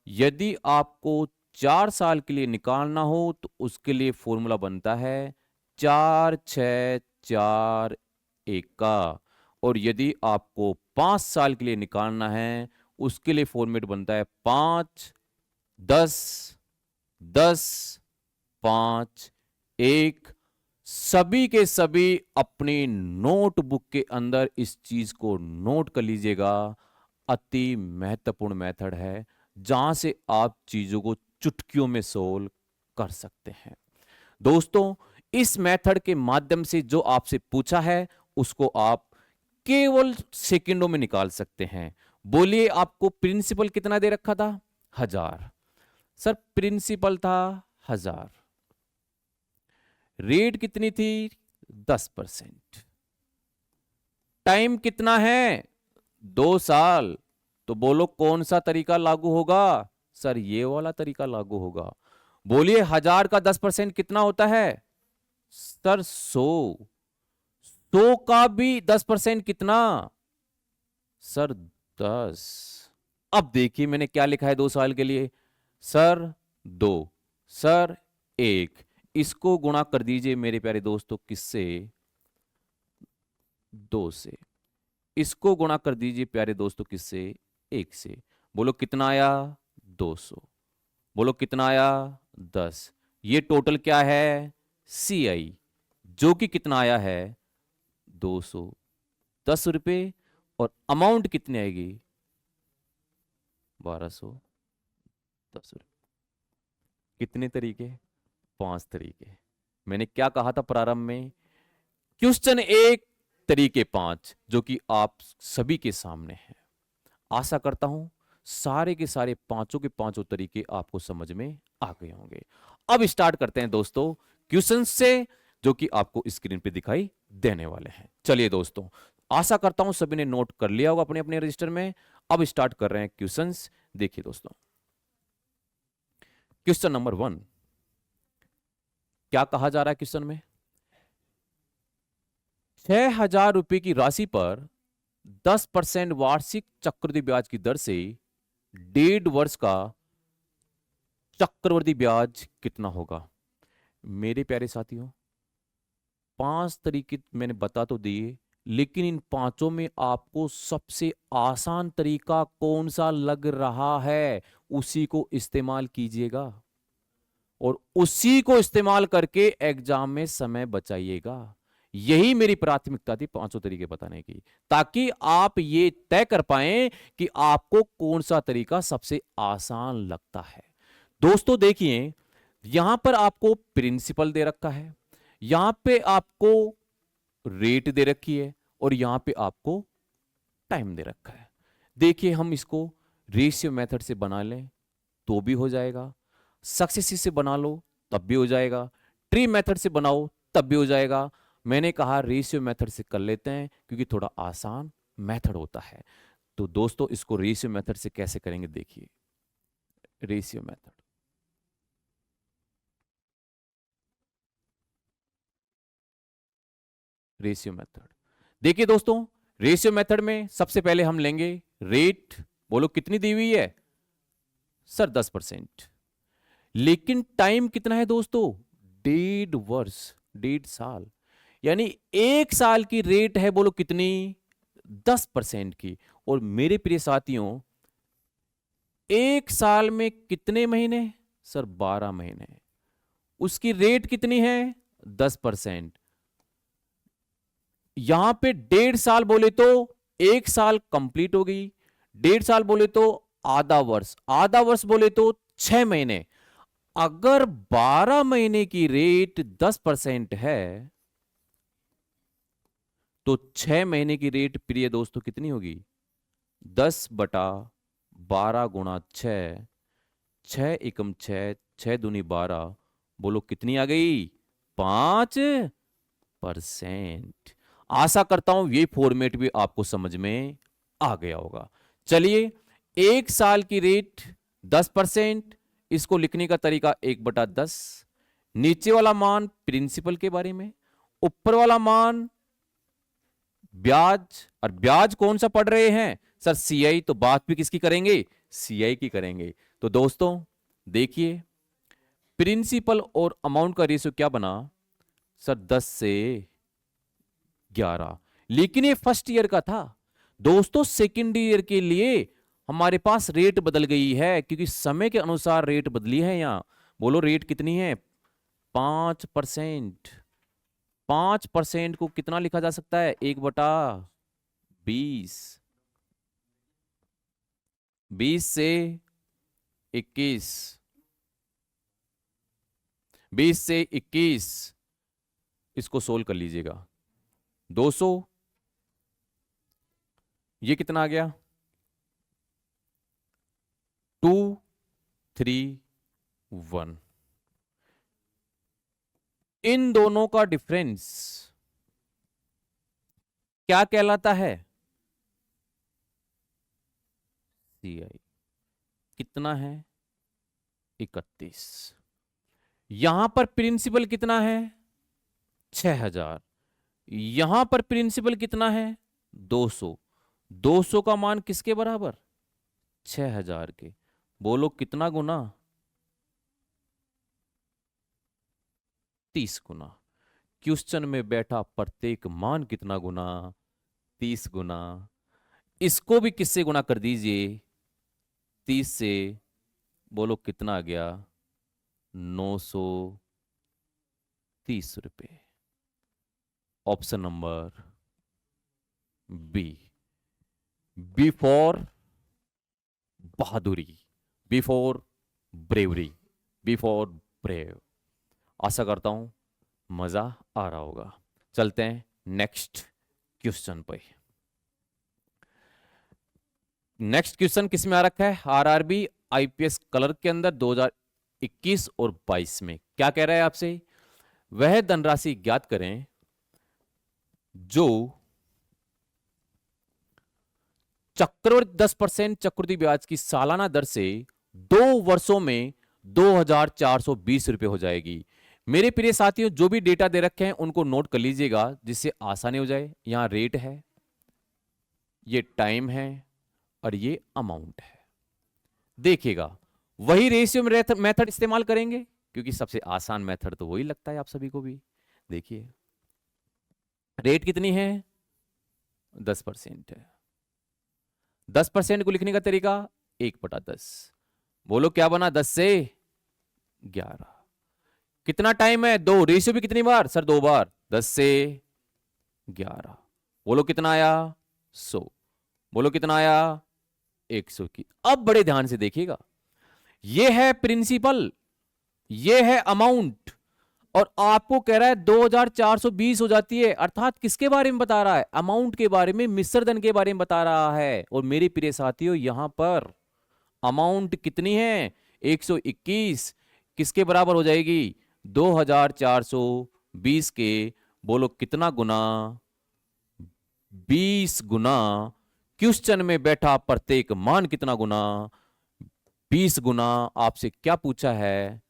यदि आपको 4 साल के लिए निकालना हो तो उसके लिए फॉर्मूला बनता है 4-6-4-1 का। और यदि आपको 5 साल के लिए निकालना है उसके लिए फॉर्मेट बनता है 5-10-10-5-1। सभी के सभी अपनी नोटबुक के अंदर इस चीज को नोट कर लीजिएगा। अति महत्वपूर्ण मेथड है जहां से आप चीजों को चुटकियों में सोल्व कर सकते हैं। दोस्तों इस मेथड के माध्यम से जो आपसे पूछा है उसको आप केवल सेकंडों में निकाल सकते हैं। बोलिए, आपको प्रिंसिपल कितना दे रखा था, 1000। सर प्रिंसिपल था 1000, रेट कितनी थी, 10%। टाइम कितना है, 2 साल। तो बोलो कौन सा तरीका लागू होगा, सर ये वाला तरीका लागू होगा। बोलिए 1000 का 10% कितना होता है, सर 100 का भी 10% कितना, सर 10। अब देखिए मैंने क्या लिखा है 2 साल के लिए, सर 2, सर 1। इसको गुणा कर दीजिए मेरे प्यारे दोस्तों, किससे, 2 से। इसको गुणा कर दीजिए प्यारे दोस्तों, किससे, 1 से। बोलो कितना आया, 200। बोलो कितना आया, 10। ये टोटल क्या है, CI, जो कि कितना आया है, 210। 10 रुपये, और अमाउंट कितनी आएगी? 1210 रुपये। कितने तरीके? 5 तरीके। मैंने क्या कहा था प्रारंभ में? क्वेश्चन एक, तरीके 5, जो कि आप सभी के सामने है। आशा करता हूं सारे के सारे पांचों के पांचों तरीके आपको समझ में आ गए होंगे। अब स्टार्ट करते हैं दोस्तों क्वेश्चन से, जो कि आपको स्क्रीन पे दिखाई देने वाले हैं। चलिए दोस्तों, आशा करता हूं सभी ने नोट कर लिया होगा अपने अपने रजिस्टर में। अब स्टार्ट कर रहे हैं क्वेश्चंस। देखिए दोस्तों, क्वेश्चन नंबर 1, क्या कहा जा रहा है क्वेश्चन में? 6,000 रुपए की राशि पर 10% वार्षिक चक्रवृद्धि ब्याज की दर से 1.5 वर्ष का चक्रवृद्धि ब्याज कितना होगा? मेरे प्यारे साथियों, 5 तरीके मैंने बता तो दिए, लेकिन इन पांचों में आपको सबसे आसान तरीका कौन सा लग रहा है, उसी को इस्तेमाल कीजिएगा और उसी को इस्तेमाल करके एग्जाम में समय बचाइएगा। यही मेरी प्राथमिकता थी पांचों तरीके बताने की, ताकि आप ये तय कर पाएं कि आपको कौन सा तरीका सबसे आसान लगता है। दोस्तों देखिए, यहां पर आपको प्रिंसिपल दे रखा है, यहां पे आपको रेट दे रखी है, और यहां पे आपको टाइम दे रखा है। देखिए, हम इसको रेशियो मेथड से बना लें तो भी हो जाएगा, सक्सेसिव से बना लो तब भी हो जाएगा, ट्री मेथड से बनाओ तब भी हो जाएगा। मैंने कहा रेशियो मेथड से कर लेते हैं क्योंकि थोड़ा आसान मेथड होता है। तो दोस्तों, इसको रेशियो मेथड से कैसे करेंगे, देखिए। रेशियो मेथड, रेशियो मेथड देखिए दोस्तों, रेशियो मेथड में सबसे पहले हम लेंगे रेट। बोलो कितनी दी हुई है? सर 10%। लेकिन टाइम कितना है दोस्तों? 1.5 वर्ष, 1.5 साल। यानी 1 साल की रेट है, बोलो कितनी? 10% की। और मेरे प्रिय साथियों, 1 साल में कितने महीने? सर 12 महीने। उसकी रेट कितनी है? 10%। यहां पे 1.5 साल बोले तो 1 साल कंप्लीट हो गई, 1.5 साल बोले तो आधा वर्ष, आधा वर्ष बोले तो 6 महीने। अगर 12 महीने की रेट 10% है, तो 6 महीने की रेट प्रिय दोस्तों कितनी होगी? 10/12 × 6, 6 × 6 = 6, 6×2 = 12। बोलो कितनी आ गई? 5%। आशा करता हूं ये फॉर्मेट भी आपको समझ में आ गया होगा। चलिए, 1 साल की रेट 10%, इसको लिखने का तरीका 1/10। नीचे वाला मान प्रिंसिपल के बारे में, ऊपर वाला मान ब्याज। और ब्याज कौन सा पढ़ रहे हैं? Sir CI. तो बात भी किसकी करेंगे? सीआई की करेंगे। तो दोस्तों देखिए, प्रिंसिपल और अमाउंट का रेशियो क्या बना? सर 10/11। लेकिन ये फर्स्ट ईयर का था दोस्तों। सेकेंड ईयर के लिए हमारे पास रेट बदल गई है, क्योंकि समय के अनुसार रेट बदली है। यहां बोलो रेट कितनी है? 5%। 5% को कितना लिखा जा सकता है? 1/20। 20 से 21, 20 से 21, इसको सोल्व कर लीजिएगा। 200, ये कितना आ गया? 231। इन दोनों का डिफरेंस क्या कहलाता है? सीआई। कितना है? 31। यहां पर प्रिंसिपल कितना है? 6,000। यहां पर प्रिंसिपल कितना है? 200। 200 का मान किसके बराबर? 6,000 के। बोलो कितना गुना? 30 गुना। क्वेश्चन में बैठा प्रत्येक मान कितना गुना? 30 गुना। इसको भी किससे गुना कर दीजिए? 30 से। बोलो कितना आ गया? 930 रुपए। Option number B, B for बहादुरी, B for bravery, B for brave. आशा करता हूं मजा आ रहा होगा। चलते हैं नेक्स्ट क्वेश्चन पे। नेक्स्ट क्वेश्चन किस में आ रखा है? आरआरबी आईपीएस कलर के अंदर 2021 और 22 में क्या कह रहा है आपसे? वह धनराशि ज्ञात करें जो चक्रवृद्धि 10% चक्रवृद्धि ब्याज की सालाना दर से 2 वर्षों में 2,420 रुपए हो जाएगी। मेरे प्रिय साथियों, जो भी डेटा दे रखे हैं उनको नोट कर लीजिएगा जिससे आसानी हो जाए। यहां रेट है, ये टाइम है और ये अमाउंट है। देखिएगा, वही रेशियो मेथड इस्तेमाल करेंगे क्योंकि सबसे आसान मेथड तो वही लगता है आप सभी को भी। देखिए, रेट कितनी है? 10% है। 10% को लिखने का तरीका 1/10। बोलो क्या बना? 10 से 11। कितना टाइम है? 2। रेशियो भी कितनी बार सर? 2 बार। 10 से 11। बोलो कितना आया? 100। बोलो कितना आया? 100 की। अब बड़े ध्यान से देखिएगा, ये है प्रिंसिपल, ये है अमाउंट, और आपको कह रहा है 2,420 हो जाती है। अर्थात किसके बारे में बता रहा है? अमाउंट के बारे में, मिश्रधन के बारे में बता रहा है। और मेरे प्रिय साथियों, यहां पर अमाउंट कितनी है? 121। किसके बराबर हो जाएगी? 2,420 के। बोलो कितना गुना? 20 गुना। क्वेश्चन में बैठा प्रत्येक मान कितना गुना? 20 गुना। आपसे क्या पूछा है?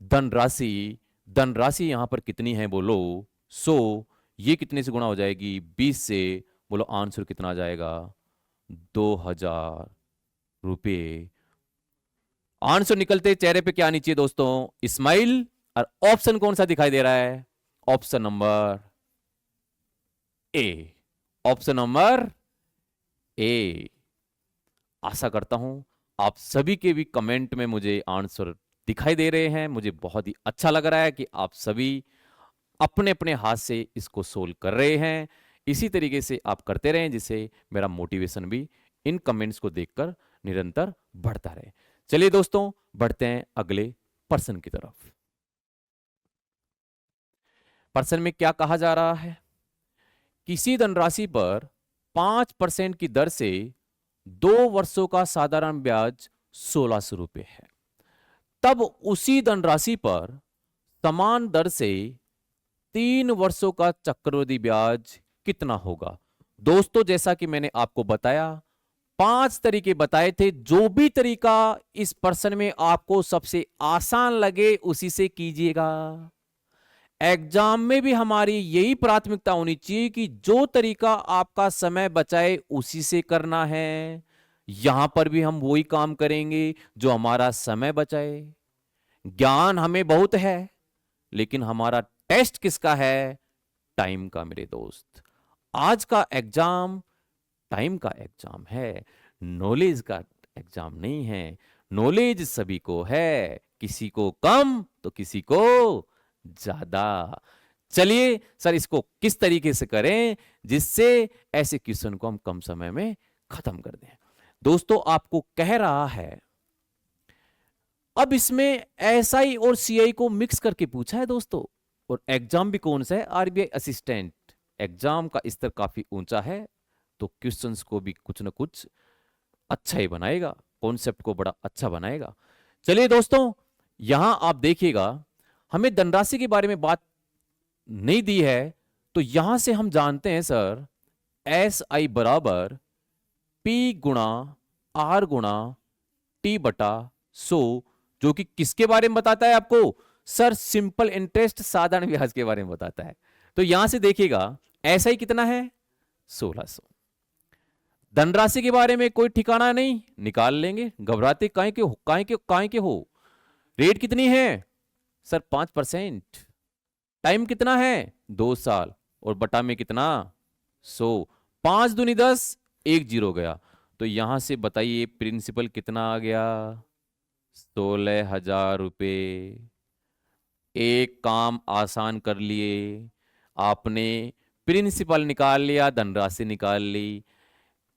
धनराशि। धनराशि यहां पर कितनी है? बोलो 100। ये कितने से गुणा हो जाएगी? 20 से। बोलो आंसर कितना आ जाएगा? 2,000 रुपये। आंसर निकलते चेहरे पे क्या आनी चाहिए दोस्तों? स्माइल। और ऑप्शन कौन सा दिखाई दे रहा है? Option number A. Option number A. आशा करता हूं आप सभी के भी कमेंट में मुझे आंसर दिखाई दे रहे हैं। मुझे बहुत ही अच्छा लग रहा है कि आप सभी अपने अपने हाथ से इसको सोल्व कर रहे हैं। इसी तरीके से आप करते रहें जिससे मेरा मोटिवेशन भी इन कमेंट्स को देखकर निरंतर बढ़ता रहे। चलिए दोस्तों, बढ़ते हैं अगले प्रश्न की तरफ। प्रश्न में क्या कहा जा रहा है? किसी धनराशि पर 5% की दर से 2 वर्षों का साधारण ब्याज 1,600 रुपये है। तब उसी धनराशि पर समान दर से 3 वर्षों का चक्रवृद्धि ब्याज कितना होगा? दोस्तों, जैसा कि मैंने आपको बताया, 5 तरीके बताए थे। जो भी तरीका इस प्रश्न में आपको सबसे आसान लगे उसी से कीजिएगा। एग्जाम में भी हमारी यही प्राथमिकता होनी चाहिए कि जो तरीका आपका समय बचाए उसी से करना है। यहां पर भी हम वही काम करेंगे जो हमारा समय बचाए। ज्ञान हमें बहुत है, लेकिन हमारा टेस्ट किसका है? टाइम का मेरे दोस्त। आज का एग्जाम टाइम का एग्जाम है, नॉलेज का एग्जाम नहीं है। नॉलेज सभी को है, किसी को कम तो किसी को ज्यादा। चलिए सर, इसको किस तरीके से करें जिससे ऐसे क्वेश्चन को हम कम समय में खत्म कर दें। दोस्तों, आपको कह रहा है, अब इसमें एसआई और सीआई को मिक्स करके पूछा है दोस्तों। और एग्जाम भी कौन सा है? RBI assistant. एग्जाम का स्तर काफी ऊंचा है, तो क्वेश्चंस को भी कुछ ना कुछ अच्छा ही बनाएगा, कॉन्सेप्ट को बड़ा अच्छा बनाएगा। चलिए दोस्तों, यहां आप देखिएगा, हमें धनराशि के बारे में बात नहीं दी है, तो यहां से हम जानते हैं सर, एस आई बराबर पी गुणा आर गुणा टी बटा 100, जो कि किसके बारे में बताता है आपको? सर, सिंपल इंटरेस्ट, साधारण ब्याज के बारे में बताता है। तो यहां से देखिएगा, ऐसा ही कितना है? 1,600। धनराशि के बारे में कोई ठिकाना नहीं, निकाल लेंगे, घबराते काहे के हो? काहे के हो? रेट कितनी है? सर 5%। टाइम कितना है? 2 साल। और बटा में कितना? 100। 5 दूनी 10, 1 जीरो गया। तो यहां से बताइए प्रिंसिपल कितना आ गया? 16,000 रुपये। एक काम आसान कर लिए आपने। प्रिंसिपल निकाल लिया, धनराशि निकाल ली।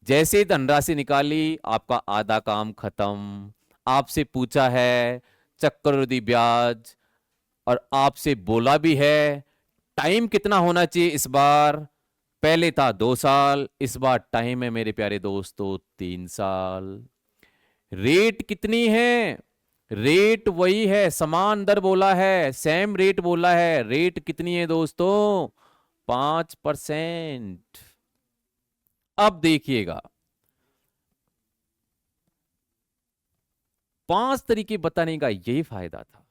जैसे ही धनराशि निकाली, आपका आधा काम खत्म। आपसे पूछा है चक्रवृद्धि ब्याज, और आपसे बोला भी है टाइम कितना होना चाहिए इस बार। पहले था 2 साल, इस बार टाइम है मेरे प्यारे दोस्तों 3 साल। रेट कितनी है? रेट वही है, समान दर बोला है, सेम रेट बोला है। रेट कितनी है दोस्तों? 5%। अब देखिएगा, 5 तरीके बताने का यही फायदा था।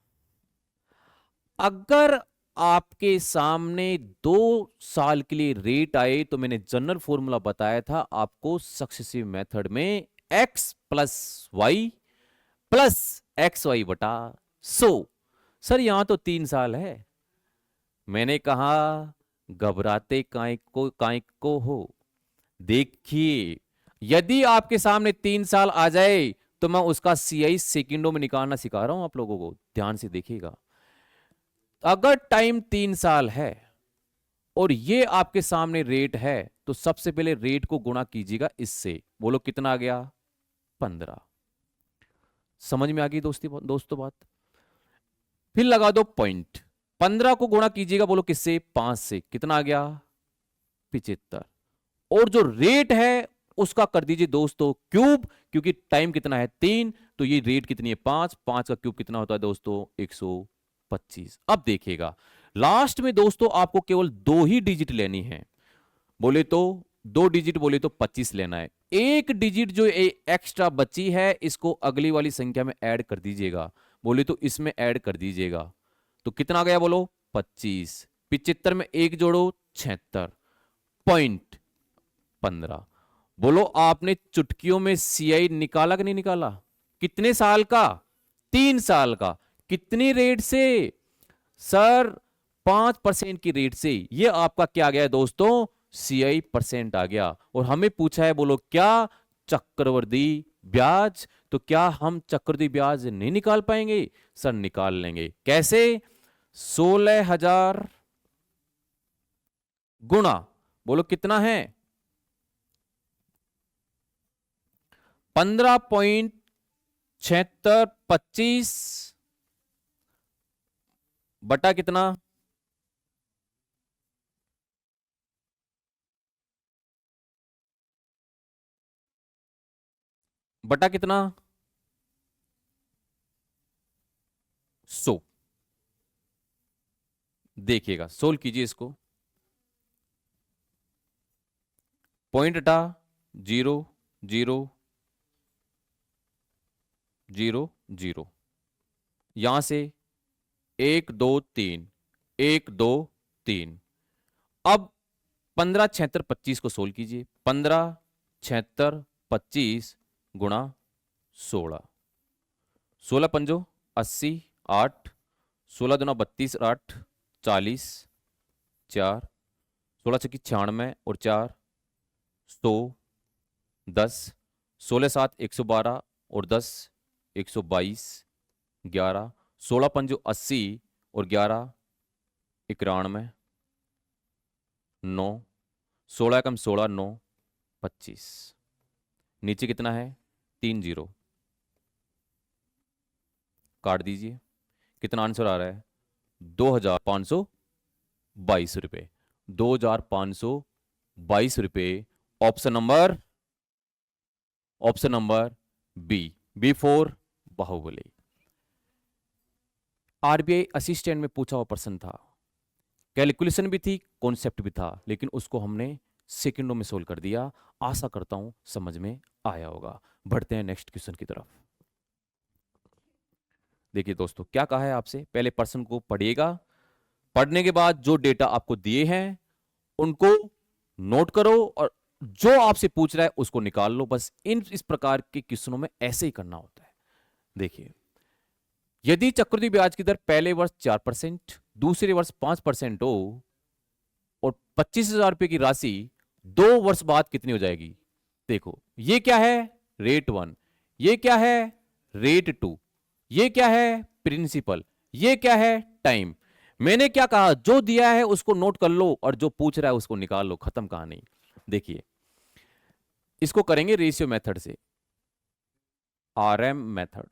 अगर आपके सामने 2 साल के लिए रेट आए, तो मैंने जनरल फॉर्मूला बताया था आपको सक्सेसिव मेथड में, x plus Y plus X Y बटा 100। सर यहां तो 3 साल है। मैंने कहा घबराते काय को हो। देखिए, यदि आपके सामने 3 साल आ जाए, तो मैं उसका सीआई सेकंडों में निकालना सिखा रहा हूं आप लोगों को, ध्यान से देखिएगा। अगर टाइम 3 साल है और ये आपके सामने रेट है, तो सबसे पहले रेट को गुणा कीजिएगा इससे। बोलो कितना आ गया? 15। समझ में आ गई दोस्तों बात? फिर लगा दो पॉइंट। 15 को गुणा कीजिएगा, बोलो किससे? 5 से। कितना आ गया? 75। और जो रेट है उसका कर दीजिए दोस्तों क्यूब, क्योंकि टाइम कितना है? 3, तो ये रेट कितनी है? 5। 5 का क्यूब कितना होता है दोस्तों? 125। अब देखिएगा, लास्ट में दोस्तों आपको केवल 2 ही डिजिट लेनी है। बोले तो 2 डिजिट, बोले तो 25 लेना है। एक डिजिट जो एक्स्ट्रा बची है, इसको अगली वाली संख्या में ऐड कर दीजिएगा। बोले तो इसमें ऐड कर दीजिएगा। तो कितना आ गया? बोलो 25। 75 में 1 जोड़ो 76 पॉइंट 15। बोलो आपने चुटकियों में सीआई निकाला कि नहीं निकाला? कितने साल का? 3 साल का। कितनी रेट से? सर 5% की रेट से। ये आपका क्या आ गया दोस्तों? सीआई परसेंट आ गया। और हमें पूछा है, बोलो क्या? चक्रवृद्धि ब्याज। तो क्या हम चक्रवृद्धि ब्याज नहीं निकाल पाएंगे? सर निकाल लेंगे। कैसे? 16,000 गुणा, बोलो कितना है? 15.7625 बटा कितना? बटा कितना? 100। देखिएगा, सोल्व कीजिए इसको। पॉइंट हटा, 0 0 0 0, यहां से 1 2 3 1 2 3। अब 15 76 25 को सोल्व कीजिए। 15 76 25 गुणा 16। 16 पंजो 80, 8 16 दुना 32, 8 40, 4 16 छक्की 96 और 4 100, 10 16 7 112 और 10 122, 11 16 पंजो 80 और 11 91, 9 16 कम 16 9 25। नीचे कितना है? 3 0। काट दीजिए। कितना आंसर आ रहा है? 2,522 रुपए। 2,522 रुपए। Option number B for Baahubali. RBI assistant में पूछा हुआ प्रश्न था। कैलकुलेशन भी थी, कॉन्सेप्ट भी था, लेकिन उसको हमने सेकंडों में सोल्व कर दिया। आशा करता हूं समझ में आया होगा। बढ़ते हैं नेक्स्ट क्वेश्चन की तरफ। देखिए दोस्तों, क्या कहा है आपसे? पहले प्रश्न को पढ़िएगा। पढ़ने के बाद जो डेटा आपको दिए हैं उनको नोट करो, और जो आपसे पूछ रहा है उसको निकाल लो। बस इस प्रकार के क्वेश्चनों में ऐसे ही करना होता है। देखिए, यदि चक्रवृद्धि ब्याज की दर पहले वर्ष 4%, दूसरे वर्ष 5% हो, और 25,000 रुपए की राशि 2 वर्ष बाद कितनी हो जाएगी? देखो, ये क्या है? रेट 1। ये क्या है? रेट 2। ये क्या है? प्रिंसिपल। ये क्या है? टाइम। मैंने क्या कहा, जो दिया है उसको नोट कर लो और जो पूछ रहा है उसको निकाल लो, खत्म कहानी। देखिए इसको करेंगे रेशियो मेथड से, आरएम मेथड।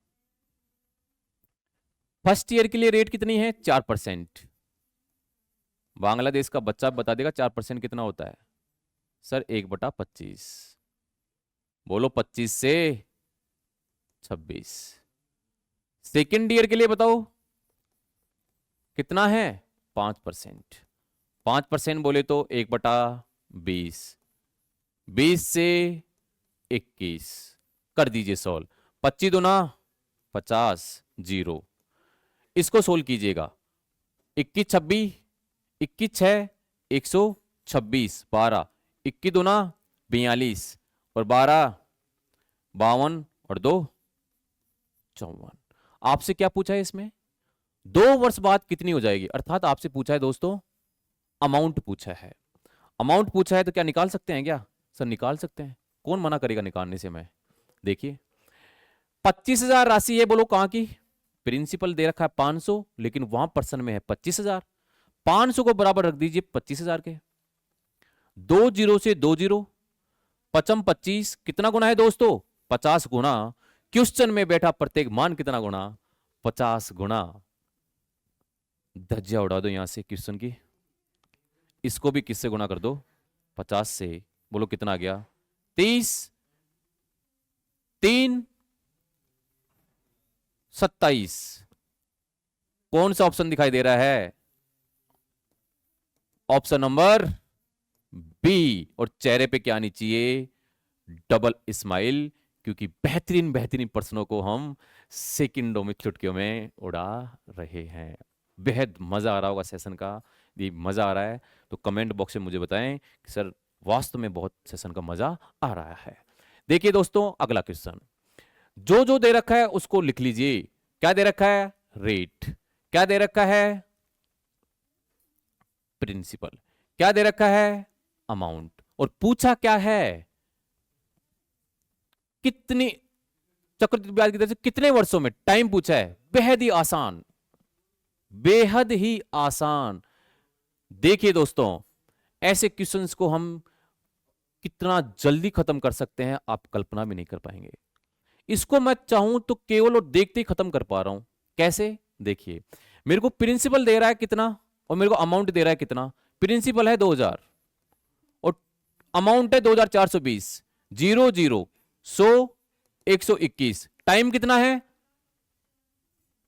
फर्स्ट ईयर के लिए रेट कितनी है, 4%। बांग्लादेश का बच्चा बता देगा 4% कितना होता है। सर 1/25। बोलो 25 से 26। सेकेंड ईयर के लिए बताओ कितना है, 5%। 5% बोले तो 1/20। 20 से 21 कर दीजिए सोल्व। 25 दूना 50, जीरो। इसको सोल्व कीजिएगा, 21 26, 21 6 126, 12, 21 दूना 42 और 12 52 और 2 54। आपसे क्या पूछा है इसमें, 2 वर्ष बाद कितनी हो जाएगी, अर्थात आपसे पूछा है दोस्तों अमाउंट पूछा है। अमाउंट पूछा है तो क्या निकाल सकते हैं क्या, सर निकाल सकते हैं, कौन मना करेगा निकालने से। मैं देखिए 25,000 राशि है, बोलो कहां की, प्रिंसिपल दे रखा है 500, लेकिन वहां पर्सन में है 25,000। 500 को बराबर रख दीजिए 25,000 के, 2 जीरो से 2 जीरो, 55 25 कितना गुना है दोस्तों, 50 गुना। क्वेश्चन में बैठा प्रत्येक मान कितना गुना, 50 गुना। धज्जियां उड़ा दो यहां से क्वेश्चन की। इसको भी किससे गुना कर दो, 50 से। बोलो कितना आ गया, 30 3 27। कौन सा ऑप्शन दिखाई दे रहा है, ऑप्शन नंबर बी। और चेहरे पे क्या आनी चाहिए, डबल स्माइल, क्योंकि बेहतरीन बेहतरीन प्रश्नों को हम सेकंडों में चुटकियों में उड़ा रहे हैं। बेहद मजा आ रहा होगा सेशन का। यदि मजा आ रहा है तो कमेंट बॉक्स में मुझे बताएं कि सर वास्तव में बहुत सेशन का मजा आ रहा है। देखिए दोस्तों अगला क्वेश्चन, जो जो दे रखा है उसको लिख लीजिए। क्या दे रखा है, रेट। क्या दे रखा है, प्रिंसिपल। क्या दे रखा है, अमाउंट। और पूछा क्या है, कितनी चक्रवृद्धि ब्याज की दर से कितने वर्षों में, टाइम पूछा है। बेहद ही आसान, बेहद ही आसान। देखिए दोस्तों ऐसे क्वेश्चंस को हम कितना जल्दी खत्म कर सकते हैं आप कल्पना भी नहीं कर पाएंगे। इसको मैं चाहूं तो केवल और देखते ही खत्म कर पा रहा हूं। कैसे, देखिए मेरे को प्रिंसिपल दे रहा है कितना और मेरे को अमाउंट दे रहा है कितना। प्रिंसिपल है 2000 और अमाउंट है 2420। 0 0 100 121। टाइम कितना है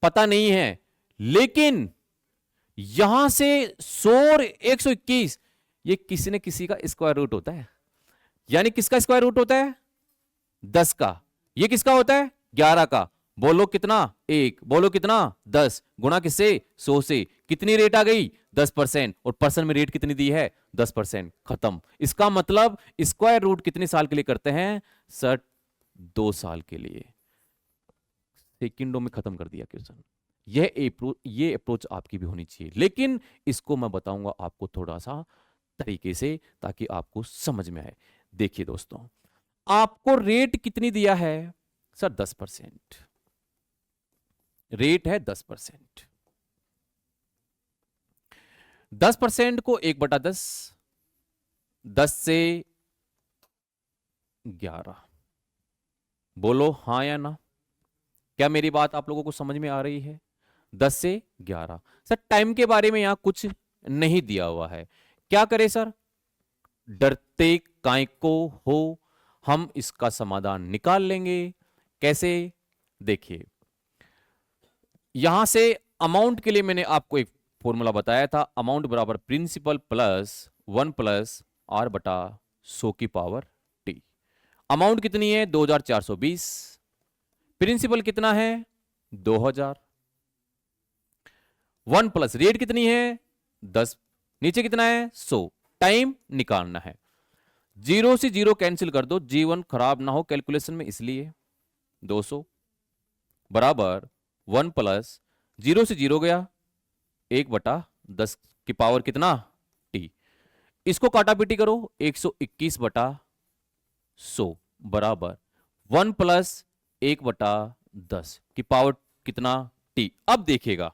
पता नहीं है, लेकिन यहां से 100 और 121 ये किसी न किसी का स्क्वायर रूट होता है। यानी किसका स्क्वायर रूट होता है, 10 का। ये किसका होता है, 11 का। बोलो कितना, 1। बोलो कितना, 10। गुणा किससे, 100 से। कितनी रेट आ गई, 10%। और परसेंट में रेट कितनी दी है, 10%। खत्म। इसका मतलब स्क्वायर रूट कितने साल के लिए करते हैं सर, 2 साल के लिए। सेकंडों में खत्म कर दिया क्वेश्चन। ये अप्रोच आपकी भी होनी चाहिए, लेकिन इसको मैं बताऊंगा आपको थोड़ा सा तरीके से ताकि आपको समझ में आए। देखिए दोस्तों आपको रेट कितनी दिया है सर, 10%। रेट है 10%। 10% को 1/10, 10 से 11। बोलो हां या ना, क्या मेरी बात आप लोगों को समझ में आ रही है। 10 से 11। सर टाइम के बारे में यहां कुछ नहीं दिया हुआ है, क्या करें सर, डरते काय को हो, हम इसका समाधान निकाल लेंगे। कैसे, देखिए यहां से अमाउंट के लिए मैंने आपको एक फॉर्मूला बताया था, अमाउंट बराबर प्रिंसिपल प्लस 1 प्लस आर बटा 100 की पावर टी। अमाउंट कितनी है 2420, प्रिंसिपल कितना है 2000, 1 प्लस रेट कितनी है 10, नीचे कितना है 100। टाइम निकालना है, 0 से 0 कैंसिल कर दो, जीवन खराब ना हो कैलकुलेशन में, इसलिए 200 बराबर 1 प्लस 0 से 0 गया 1/10 की पावर कितना टी। इसको काटा पीटी करो, 121/100 बराबर 1 प्लस 1/10 की पावर कितना टी। अब देखिएगा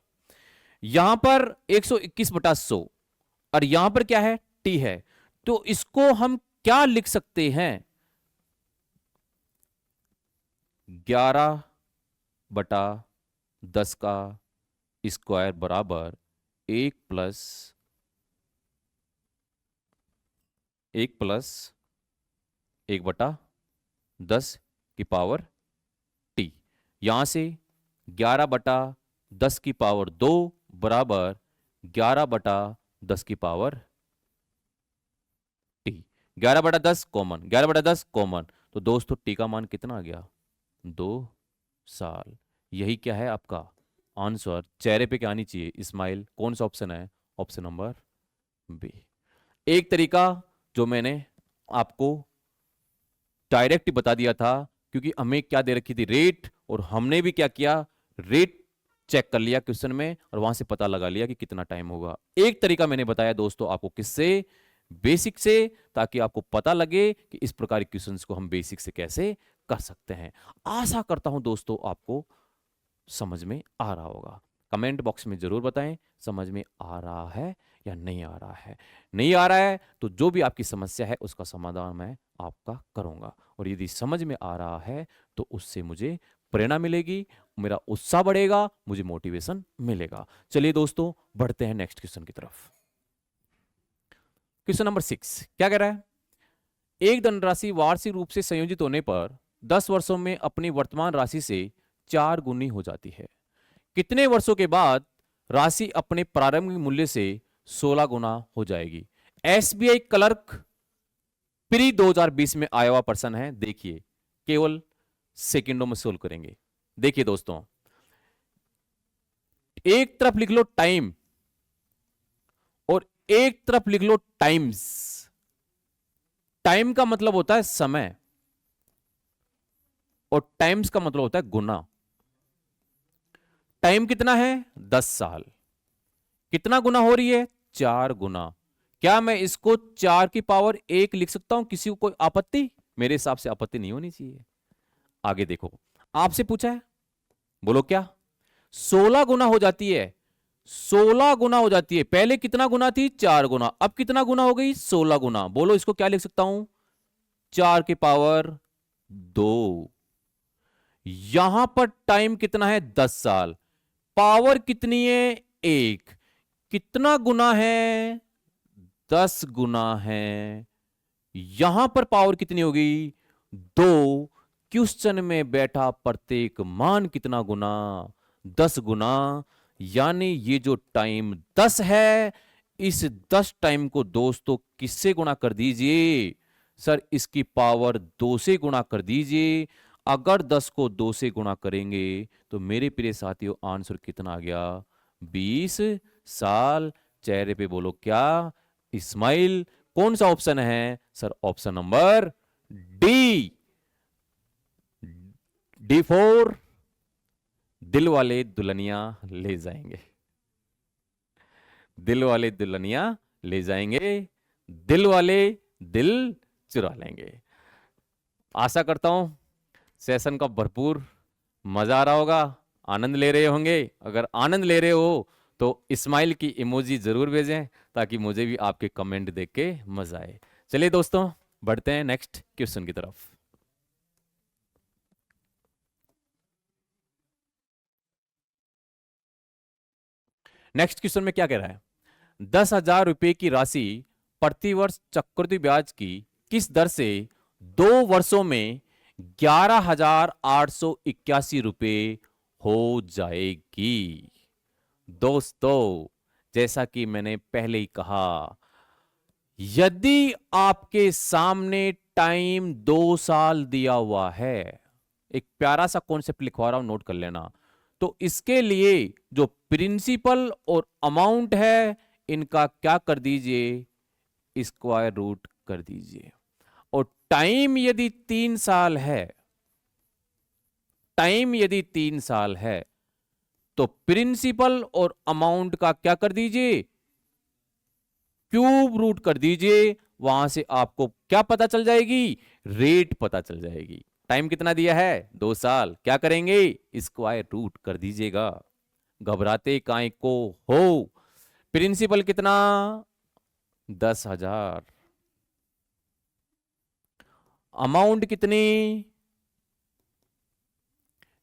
यहां पर 121/100 और यहां पर क्या है, टी है। तो इसको हम क्या लिख सकते हैं, 11/10 का स्क्वायर बराबर 1+1/10 की पावर टी। यहां से 11/10 की पावर 2 बराबर 11/10 की पावर टी। 11/10 कॉमन, 11/10 कॉमन, तो दोस्तों टी का मान कितना आ गया, 2 साल। यही क्या है आपका आंसर, चेहरे पे क्या आनी चाहिए, स्माइल। कौन सा ऑप्शन है, ऑप्शन नंबर बी। एक तरीका जो मैंने आपको डायरेक्ट बता दिया था, क्योंकि हमें क्या दे रखी थी, रेट, और हमने भी क्या किया, रेट चेक कर लिया क्वेश्चन में और वहां से पता लगा लिया कि कितना टाइम होगा। एक तरीका मैंने बताया दोस्तों आपको, किससे, बेसिक से, ताकि आपको पता लगे कि इस प्रकार के क्वेश्चंस को हम बेसिक से कैसे कर सकते हैं। आशा करता हूं दोस्तों आपको समझ में आ रहा होगा। कमेंट बॉक्स में जरूर बताएं समझ में आ रहा है या नहीं आ रहा है। नहीं आ रहा है तो जो भी आपकी समस्या है उसका समाधान मैं आपका करूंगा, और यदि समझ में आ रहा है तो उससे मुझे प्रेरणा मिलेगी, मेरा उत्साह बढ़ेगा, मुझे मोटिवेशन मिलेगा। चलिए दोस्तों बढ़ते हैं नेक्स्ट क्वेश्चन की तरफ। क्वेश्चन नंबर 6 क्या कह रहा है, एक धनराशि वार्षिक रूप से संयोजित होने पर 10 वर्षों में अपनी वर्तमान राशि से 4 गुनी हो जाती है। कितने वर्षों के बाद राशि अपने प्रारंभिक मूल्य से 16 गुना हो जाएगी। एसबीआई क्लर्क प्री 2020 में आया हुआ पर्सन है। देखिए केवल सेकंडों में सोल्व करेंगे। देखिए दोस्तों, एक तरफ लिख लो टाइम और एक तरफ लिख लो टाइम्स। टाइम का मतलब होता है समय और टाइम्स का मतलब होता है गुना। टाइम कितना है, 10 साल। कितना गुना हो रही है, 4 गुना। क्या मैं इसको 4 की पावर 1 लिख सकता हूं, किसी को कोई आपत्ति, मेरे हिसाब से आपत्ति नहीं होनी चाहिए। आगे देखो, आपसे पूछा है, बोलो क्या, 16 गुना हो जाती है। 16 गुना हो जाती है। पहले कितना गुना थी, 4 गुना। अब कितना गुना हो गई, 16 गुना। बोलो इसको क्या लिख सकता हूं, 4 की पावर 2। यहां पर टाइम कितना है, 10 साल। पावर कितनी है, 1। कितना गुना है, 10 गुना है। यहां पर पावर कितनी होगी, 2। क्वेश्चन में बैठा प्रत्येक मान कितना गुना, 10 गुना। यानी ये जो टाइम 10 है, इस 10 टाइम को दोस्तों किससे गुणा कर दीजिए, सर इसकी पावर 2 से गुणा कर दीजिए। अगर 10 को 2 से गुणा करेंगे तो मेरे प्रिय साथियों आंसर कितना आ गया, 20 साल। चेहरे पे बोलो क्या, इस्माइल। कौन सा ऑप्शन है, sir option number D. D4 दिल वाले दुल्हनिया ले जाएंगे, दिल वाले दुल्हनिया ले जाएंगे, दिल वाले दिल चुरा लेंगे। आशा करता हूं सेशन का भरपूर मजा आ रहा होगा, आनंद ले रहे होंगे। अगर आनंद ले रहे हो तो इस्माइल की इमोजी जरूर भेजें ताकि मुझे भी आपके कमेंट देख के मजा आए। चलिए दोस्तों बढ़ते हैं नेक्स्ट क्वेश्चन की तरफ। नेक्स्ट क्वेश्चन में क्या कह रहा है, 10,000 रुपए की राशि प्रतिवर्ष चक्रवृद्धि ब्याज की किस दर से 2 वर्षों में 11,881 रुपए हो जाएगी। दोस्तों जैसा कि मैंने पहले ही कहा, यदि आपके सामने टाइम 2 साल दिया हुआ है, एक प्यारा सा कॉन्सेप्ट लिखवा रहा हूं, नोट कर लेना। तो इसके लिए जो प्रिंसिपल और अमाउंट है इनका क्या कर दीजिए, स्क्वायर रूट कर दीजिए। और टाइम यदि 3 साल है, टाइम यदि 3 साल है तो प्रिंसिपल और अमाउंट का क्या कर दीजिए, क्यूब रूट कर दीजिए। वहां से आपको क्या पता चल जाएगी, रेट पता चल जाएगी। टाइम कितना दिया है, 2 साल, क्या करेंगे, स्क्वायर रूट कर दीजिएगा। घबराते काहे को हो। प्रिंसिपल कितना? 10,000। अमाउंट कितनी?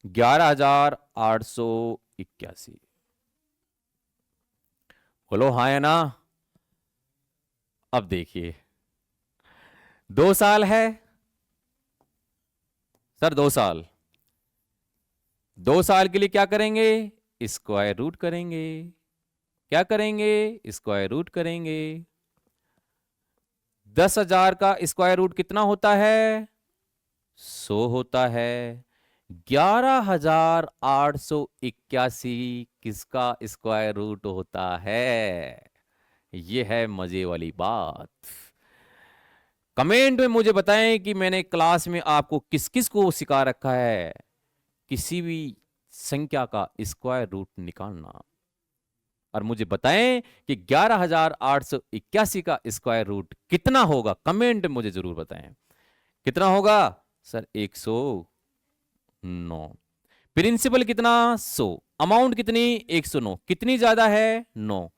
11,881। बोलो हाँ है ना? अब देखिए 2 साल है सर, 2 साल। 2 साल के लिए क्या करेंगे? स्क्वायर रूट करेंगे। क्या करेंगे? स्क्वायर रूट करेंगे। 10,000 का स्क्वायर रूट कितना होता है? 100 होता है। 11,881 किसका स्क्वायर रूट होता है? ये है मजे वाली बात। कमेंट में मुझे बताएं कि मैंने क्लास में आपको किस किस को सिखा रखा है किसी भी संख्या का स्क्वायर रूट निकालना। और मुझे बताएं कि 11,881 का स्क्वायर रूट कितना होगा। कमेंट में मुझे जरूर बताएं कितना होगा। सर 109। प्रिंसिपल कितना? 100। अमाउंट कितनी? 109। कितनी ज्यादा है? 9।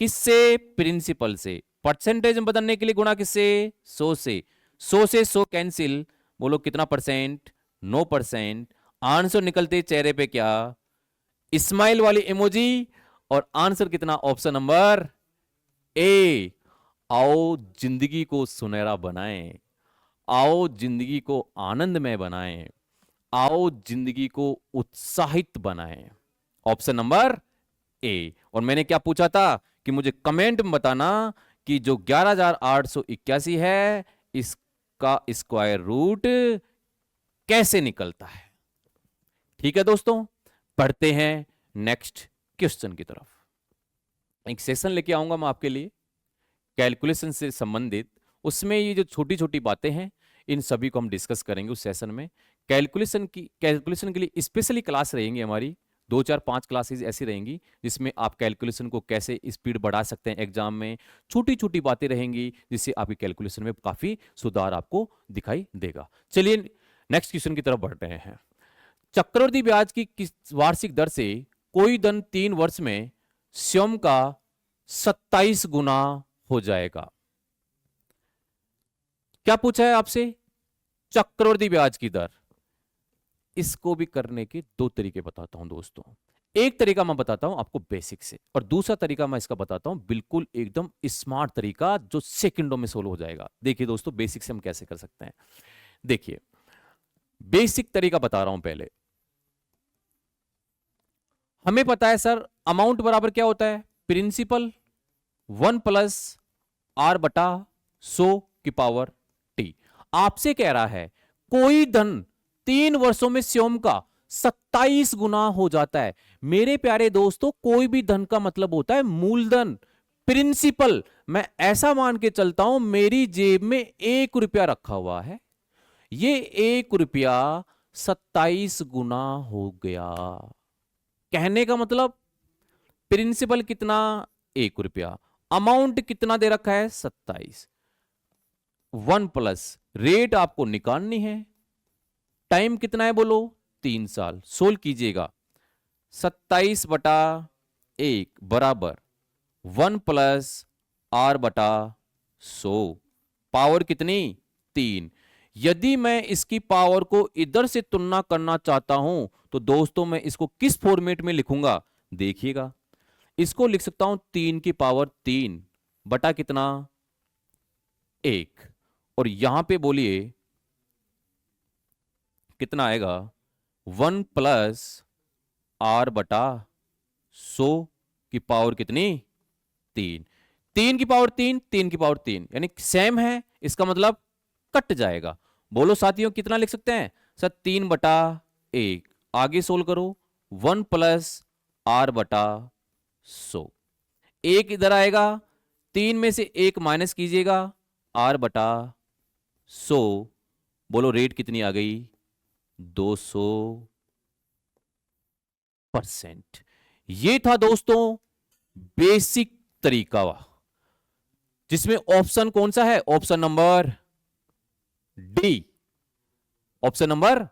किससे? प्रिंसिपल से। परसेंटेज में बदलने के लिए गुणा किससे? 100 से। 100 से 100 कैंसिल। बोलो कितना परसेंट? 9%। आंसर निकलते चेहरे पे क्या? स्माइल वाली इमोजी। और आंसर कितना? ऑप्शन नंबर ए। आओ जिंदगी को सुनहरा बनाएं, आओ जिंदगी को आनंदमय बनाएं, आओ जिंदगी को उत्साहित बनाएं। ऑप्शन नंबर ए। और मैंने क्या पूछा था कि मुझे कमेंट में बताना कि जो 11,881 है इसका स्क्वायर रूट कैसे निकलता है। ठीक है दोस्तों, पढ़ते हैं नेक्स्ट क्वेश्चन की तरफ। एक सेशन लेके आऊंगा मैं आपके लिए कैलकुलेशन से संबंधित। उसमें ये जो छोटी छोटी बातें हैं इन सभी को हम डिस्कस करेंगे उस सेशन में। कैलकुलेशन के लिए स्पेशली क्लास रहेंगी हमारी। 2 4 5 क्लासेस ऐसी रहेंगी जिसमें आप कैलकुलेशन को कैसे स्पीड बढ़ा सकते हैं एग्जाम में। छोटी छोटी बातें रहेंगी जिससे आपकी कैलकुलेशन में काफी सुधार आपको दिखाई देगा। चलिए नेक्स्ट क्वेश्चन की तरफ बढ़ रहे हैं। चक्रवृद्धि ब्याज की किस वार्षिक दर से कोई धन 3 वर्ष में स्वयं का 27 गुना हो जाएगा। क्या पूछा है आपसे? चक्रवृद्धि ब्याज की दर। इसको भी करने के 2 तरीके बताता हूं दोस्तों। एक तरीका मैं बताता हूं आपको बेसिक से, और दूसरा तरीका मैं इसका बताता हूं बिल्कुल एकदम स्मार्ट तरीका जो सेकंडों में सोल्व हो जाएगा। देखिए दोस्तों बेसिक से हम कैसे कर सकते हैं। देखिए बेसिक तरीका बता रहा हूं पहले। हमें पता है सर अमाउंट बराबर क्या होता है? प्रिंसिपल 1 प्लस आर बटा 100 की पावर टी। आपसे कह रहा है कोई धन 3 वर्षों में स्वयं का 27 गुना हो जाता है। मेरे प्यारे दोस्तों कोई भी धन का मतलब होता है मूलधन, प्रिंसिपल। मैं ऐसा मान के चलता हूं मेरी जेब में 1 रुपया रखा हुआ है, ये 1 रुपया 27 गुना हो गया। कहने का मतलब प्रिंसिपल कितना? 1 रुपया। अमाउंट कितना दे रखा है? 27। 1 प्लस रेट आपको निकालनी है। टाइम कितना है बोलो? 3 साल। सोल्व कीजिएगा। 27 बटा 1 बराबर 1 प्लस आर बटा 100। पावर कितनी? 3। यदि मैं इसकी पावर को इधर से तुलना करना चाहता हूं तो दोस्तों मैं इसको किस फॉर्मेट में लिखूंगा? देखिएगा इसको लिख सकता हूं 3 की पावर 3 बटा कितना? 1। और यहां पे बोलिए कितना आएगा? 1 प्लस आर बटा 100 की पावर कितनी? 3। 3 की पावर 3, 3 की पावर 3 यानी सेम है, इसका मतलब कट जाएगा। बोलो साथियों कितना लिख सकते हैं? सर 3 बटा 1। आगे सोल्व करो। 1 प्लस आर बटा 100। 1 इधर आएगा, 3 में से 1 माइनस कीजिएगा, आर बटा 100। बोलो रेट कितनी आ गई? 200%। ये था दोस्तों बेसिक तरीका जिसमें ऑप्शन कौन सा है? Option number D. Option number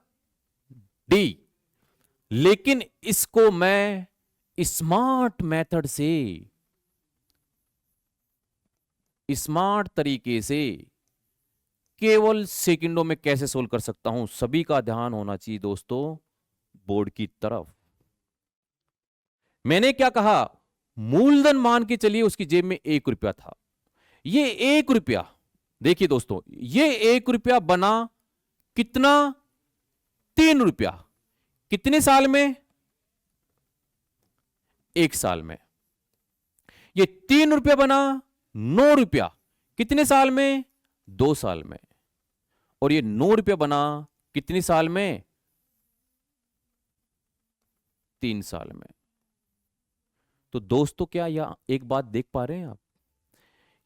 D. लेकिन इसको मैं स्मार्ट मेथड से, स्मार्ट तरीके से केवल सेकंडों में कैसे सोल्व कर सकता हूं। सभी का ध्यान होना चाहिए दोस्तों बोर्ड की तरफ। मैंने क्या कहा, मूलधन मान के चलिए उसकी जेब में 1 रुपया था। ये 1 रुपया, देखिए दोस्तों, ये 1 रुपया बना कितना, 3 रुपया। कितने साल में, 1 साल में। ये 3 रुपया बना 9 रुपया, कितने साल में, 2 साल में। और ये 9 रुपया बना कितने साल में, 3 साल में। तो दोस्तों क्या यहां एक बात देख पा रहे हैं आप,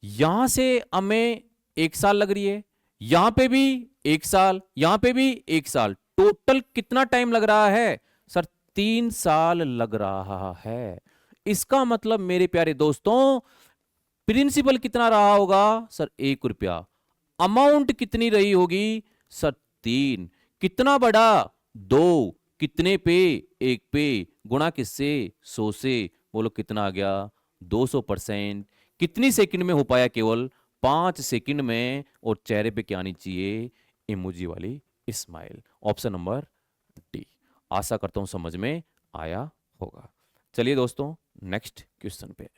यहां से हमें 1 साल लग रही है, यहां पे भी 1 साल, यहां पे भी 1 साल, टोटल कितना टाइम लग रहा है सर, 3 साल लग रहा है। इसका मतलब मेरे प्यारे दोस्तों प्रिंसिपल कितना रहा होगा सर, 1 रुपया। अमाउंट कितनी रही होगी सर, 3। कितना बढ़ा, 2। कितने पे, 1 पे। गुणा किससे, 100 से। बोलो कितना आ गया, 200%। कितनी सेकंड में हो पाया, केवल 5 सेकंड में। और चेहरे पे क्या आनी चाहिए, इमोजी वाली स्माइल। Option number D. आशा करता हूं समझ में आया होगा। चलिए दोस्तों नेक्स्ट क्वेश्चन पे।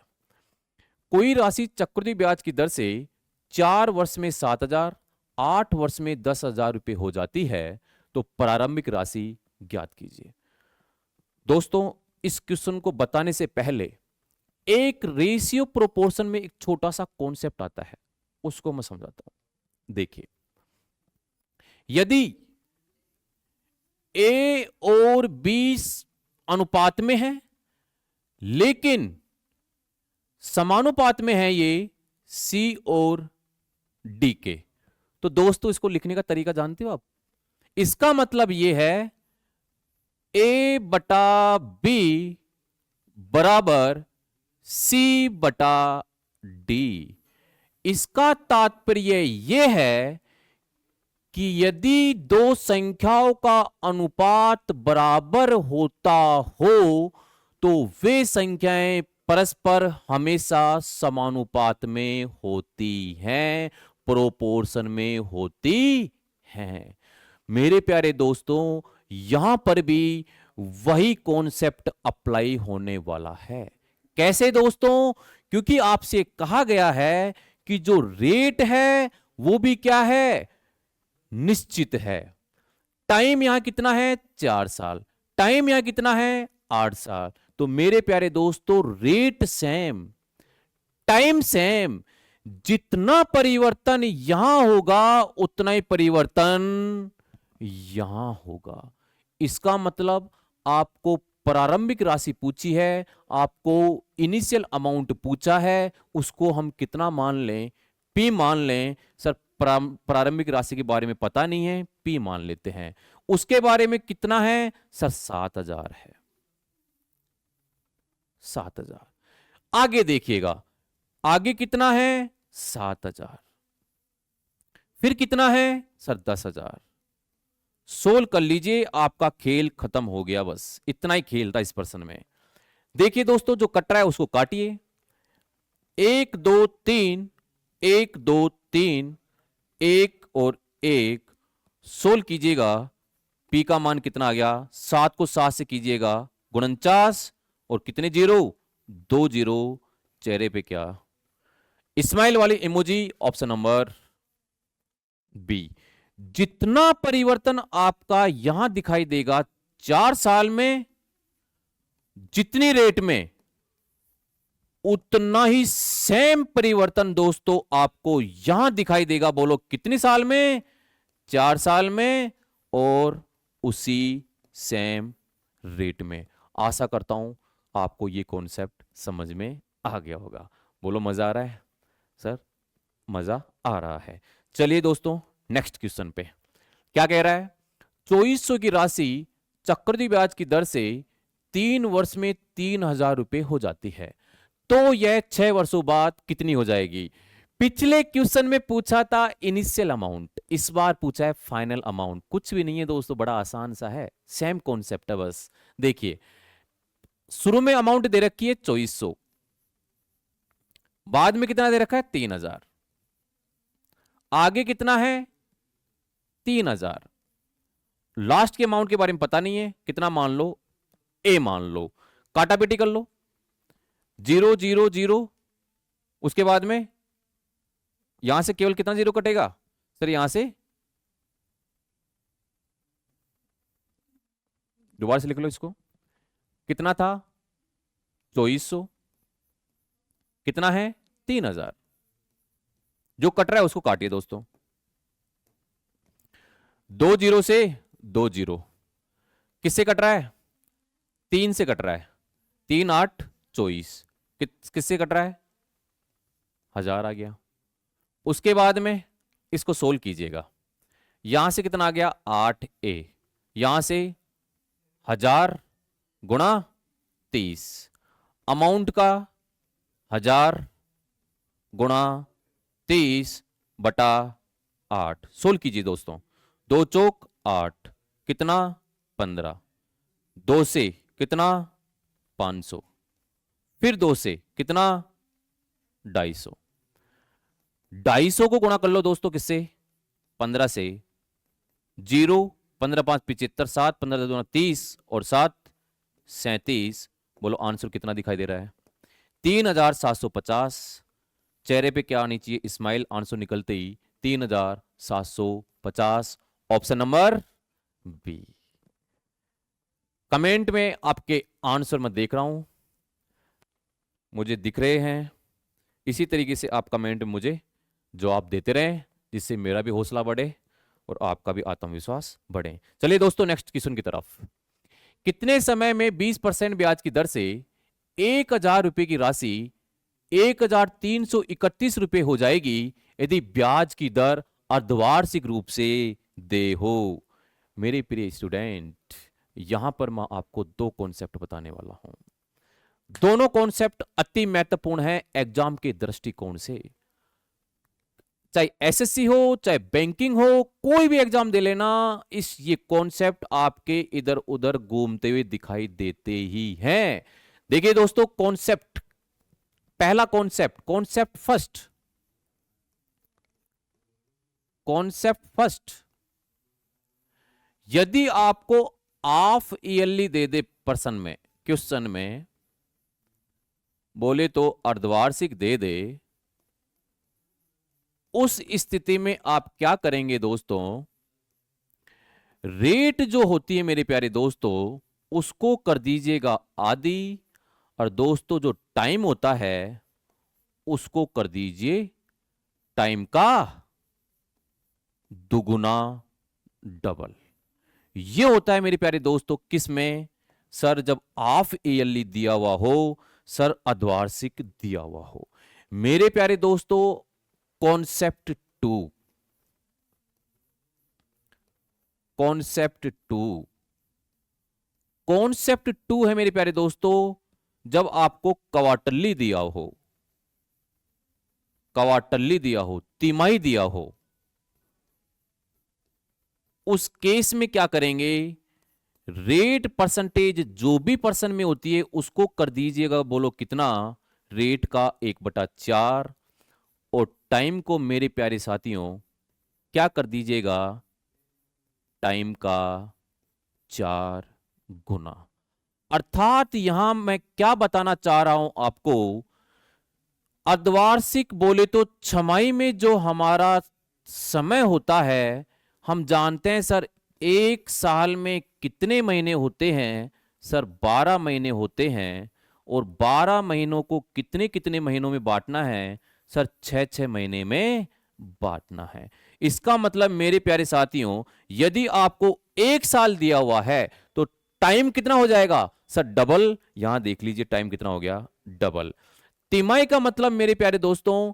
कोई राशि चक्रवृद्धि ब्याज की दर से 4 वर्ष में 7,000, 8 वर्ष में 10,000 रुपए हो जाती है, तो प्रारंभिक राशि ज्ञात कीजिए। दोस्तों इस क्वेश्चन को बताने से पहले एक रेशियो प्रोपोर्शन में एक छोटा सा कॉन्सेप्ट आता है, उसको मैं समझाता हूं। देखिए, यदि ए और 20 अनुपात में है, लेकिन समानुपात में है ये सी और डी के, तो दोस्तों इसको लिखने का तरीका जानते हो आप। इसका मतलब यह है ए बटा बी बराबर सी बटा डी। इसका तात्पर्य यह है कि यदि दो संख्याओं का अनुपात बराबर होता हो तो वे संख्याएं परस्पर हमेशा समानुपात में होती हैं, प्रोपोर्शन में होती हैं। मेरे प्यारे दोस्तों यहां पर भी वही कॉन्सेप्ट अप्लाई होने वाला है। कैसे दोस्तों, क्योंकि आपसे कहा गया है कि जो रेट है वो भी क्या है, निश्चित है। टाइम यहां कितना है, 4 साल। टाइम यहां कितना है, 8 साल। तो मेरे प्यारे दोस्तों रेट सेम, टाइम सेम, जितना परिवर्तन यहां होगा उतना ही परिवर्तन यहां होगा। इसका मतलब आपको प्रारंभिक राशि पूछी है, आपको इनिशियल अमाउंट पूछा है, उसको हम कितना मान लें, पी मान लें। सर प्रारंभिक राशि के बारे में पता नहीं है, पी मान लेते हैं। उसके बारे में कितना है सर, 7,000 है, 7,000। आगे देखिएगा, आगे कितना है, 7,000। फिर कितना है सर, 10,000। सोल्व कर लीजिए, आपका खेल खत्म हो गया। बस इतना ही खेल था इस प्रश्न में। देखिए दोस्तों जो कट रहा है उसको काटिए, 1 2 3, 1 2 3, 1 और 1। सोल्व कीजिएगा, पी का मान कितना आ गया, 7 को 7 से कीजिएगा 49, और कितने जीरो, 2 जीरो। चेहरे पे क्या, स्माइल वाली इमोजी। Option number B. जितना परिवर्तन आपका यहां दिखाई देगा 4 साल में, जितनी रेट में, उतना ही सेम परिवर्तन दोस्तों आपको यहां दिखाई देगा। बोलो कितने साल में, 4 साल में, और उसी सेम रेट में। आशा करता हूं आपको ये कॉन्सेप्ट समझ में आ गया होगा। बोलो मजा आ रहा है सर, मजा आ रहा है। चलिए दोस्तों नेक्स्ट क्वेश्चन पे क्या कह रहा है, 2400 की राशि चक्रवृद्धि ब्याज की दर से 3 वर्ष में 3,000 रुपए हो जाती है, तो यह 6 वर्षों बाद कितनी हो जाएगी। पिछले क्वेश्चन में पूछा था इनिशियल अमाउंट, इस बार पूछा है फाइनल अमाउंट। कुछ भी नहीं है दोस्तों, बड़ा आसान सा है, सेम कॉन्सेप्ट है। बस देखिए शुरू में अमाउंट दे रखी है 2400, बाद में कितना दे रखा है 3000, आगे कितना है 3000, लास्ट के अमाउंट के बारे में पता नहीं है, कितना मान लो, ए मान लो, काटा पेटी कर लो, 0 0 0, उसके बाद में यहां से केवल कितना जीरो कटेगा सर, यहां से दोबारा से लिख लो इसको, कितना था 2400, कितना है 3000, जो कट रहा है उसको काटिए दोस्तों, 2 0 से 2 0, किससे कट रहा है 3 से कट रहा है, 3 8 24, किससे कट रहा है 1000 आ गया। उसके बाद में इसको सोल्व कीजिएगा, यहां से कितना आ गया 8a, यहां से 1000 गुणा 30, अमाउंट का 1000 गुणा 30 बटा 8, सोल्व कीजिए दोस्तों, 2 चौक 8, कितना 15, 2 से कितना 500, फिर 2 से कितना 250, 250 को गुणा कर लो दोस्तों किससे 15 से, 0 15 5 75, 7 15 2 30 और 7 37, बोलो आंसर कितना दिखाई दे रहा है 3750, चेहरे पे क्या आनी चाहिए स्माइल, आंसर निकलते ही 3750, ऑप्शन नंबर बी। कमेंट में आपके आंसर मैं देख रहा हूं, मुझे दिख रहे हैं, इसी तरीके से आप कमेंट में मुझे जवाब देते रहें, जिससे मेरा भी हौसला बढ़े और आपका भी आत्मविश्वास बढ़े। चलिए दोस्तों नेक्स्ट क्वेश्चन की तरफ, कितने समय में 20% ब्याज की दर से 1000 रुपए की राशि 1331 रुपए हो जाएगी यदि ब्याज की दर अर्धवार्षिक रूप से दे हो। मेरे प्रिय स्टूडेंट, यहां पर मैं आपको 2 कॉन्सेप्ट बताने वाला हूं, दोनों कॉन्सेप्ट अति महत्वपूर्ण है एग्जाम के दृष्टिकोण से, चाहे एसएससी हो चाहे बैंकिंग हो, कोई भी एग्जाम दे लेना, ये कॉन्सेप्ट आपके इधर उधर घूमते हुए दिखाई देते ही हैं। देखिए दोस्तों, कॉन्सेप्ट, पहला कॉन्सेप्ट, कॉन्सेप्ट फर्स्ट, यदि आपको हाफ ईयरली दे दे पर्सन में, क्वेश्चन में बोले तो अर्धवार्षिक दे दे, उस स्थिति में आप क्या करेंगे दोस्तों, रेट जो होती है मेरे प्यारे दोस्तों उसको कर दीजिएगा आधी, और दोस्तों जो टाइम होता है उसको कर दीजिए टाइम का दुगुना, डबल। ये होता है मेरे प्यारे दोस्तों किस में सर, जब हाफ ईयरली दिया हुआ हो सर, अर्धवार्षिक दिया हुआ हो। मेरे प्यारे दोस्तों कॉन्सेप्ट टू, कॉन्सेप्ट टू है मेरे प्यारे दोस्तों, जब आपको क्वार्टरली दिया हो, तिमाही दिया हो, उस केस में क्या करेंगे, रेट परसेंटेज जो भी पर्सन में होती है उसको कर दीजिएगा, बोलो कितना, रेट का 1/4, और टाइम को मेरे प्यारे साथियों क्या कर दीजिएगा, टाइम का 4 गुना। अर्थात यहां मैं क्या बताना चाह रहा हूं आपको, अर्धवार्षिक बोले तो छमाही में जो हमारा समय होता है, हम जानते हैं सर एक साल में कितने महीने होते हैं सर, 12 महीने होते हैं, और 12 महीनों को कितने कितने महीनों में बांटना है सर, 6-6 महीने में बांटना है। इसका मतलब मेरे प्यारे साथियों, यदि आपको 1 साल दिया हुआ है तो टाइम कितना हो जाएगा सर, डबल। यहां देख लीजिए टाइम कितना हो गया, डबल। तिमाही का मतलब मेरे प्यारे दोस्तों,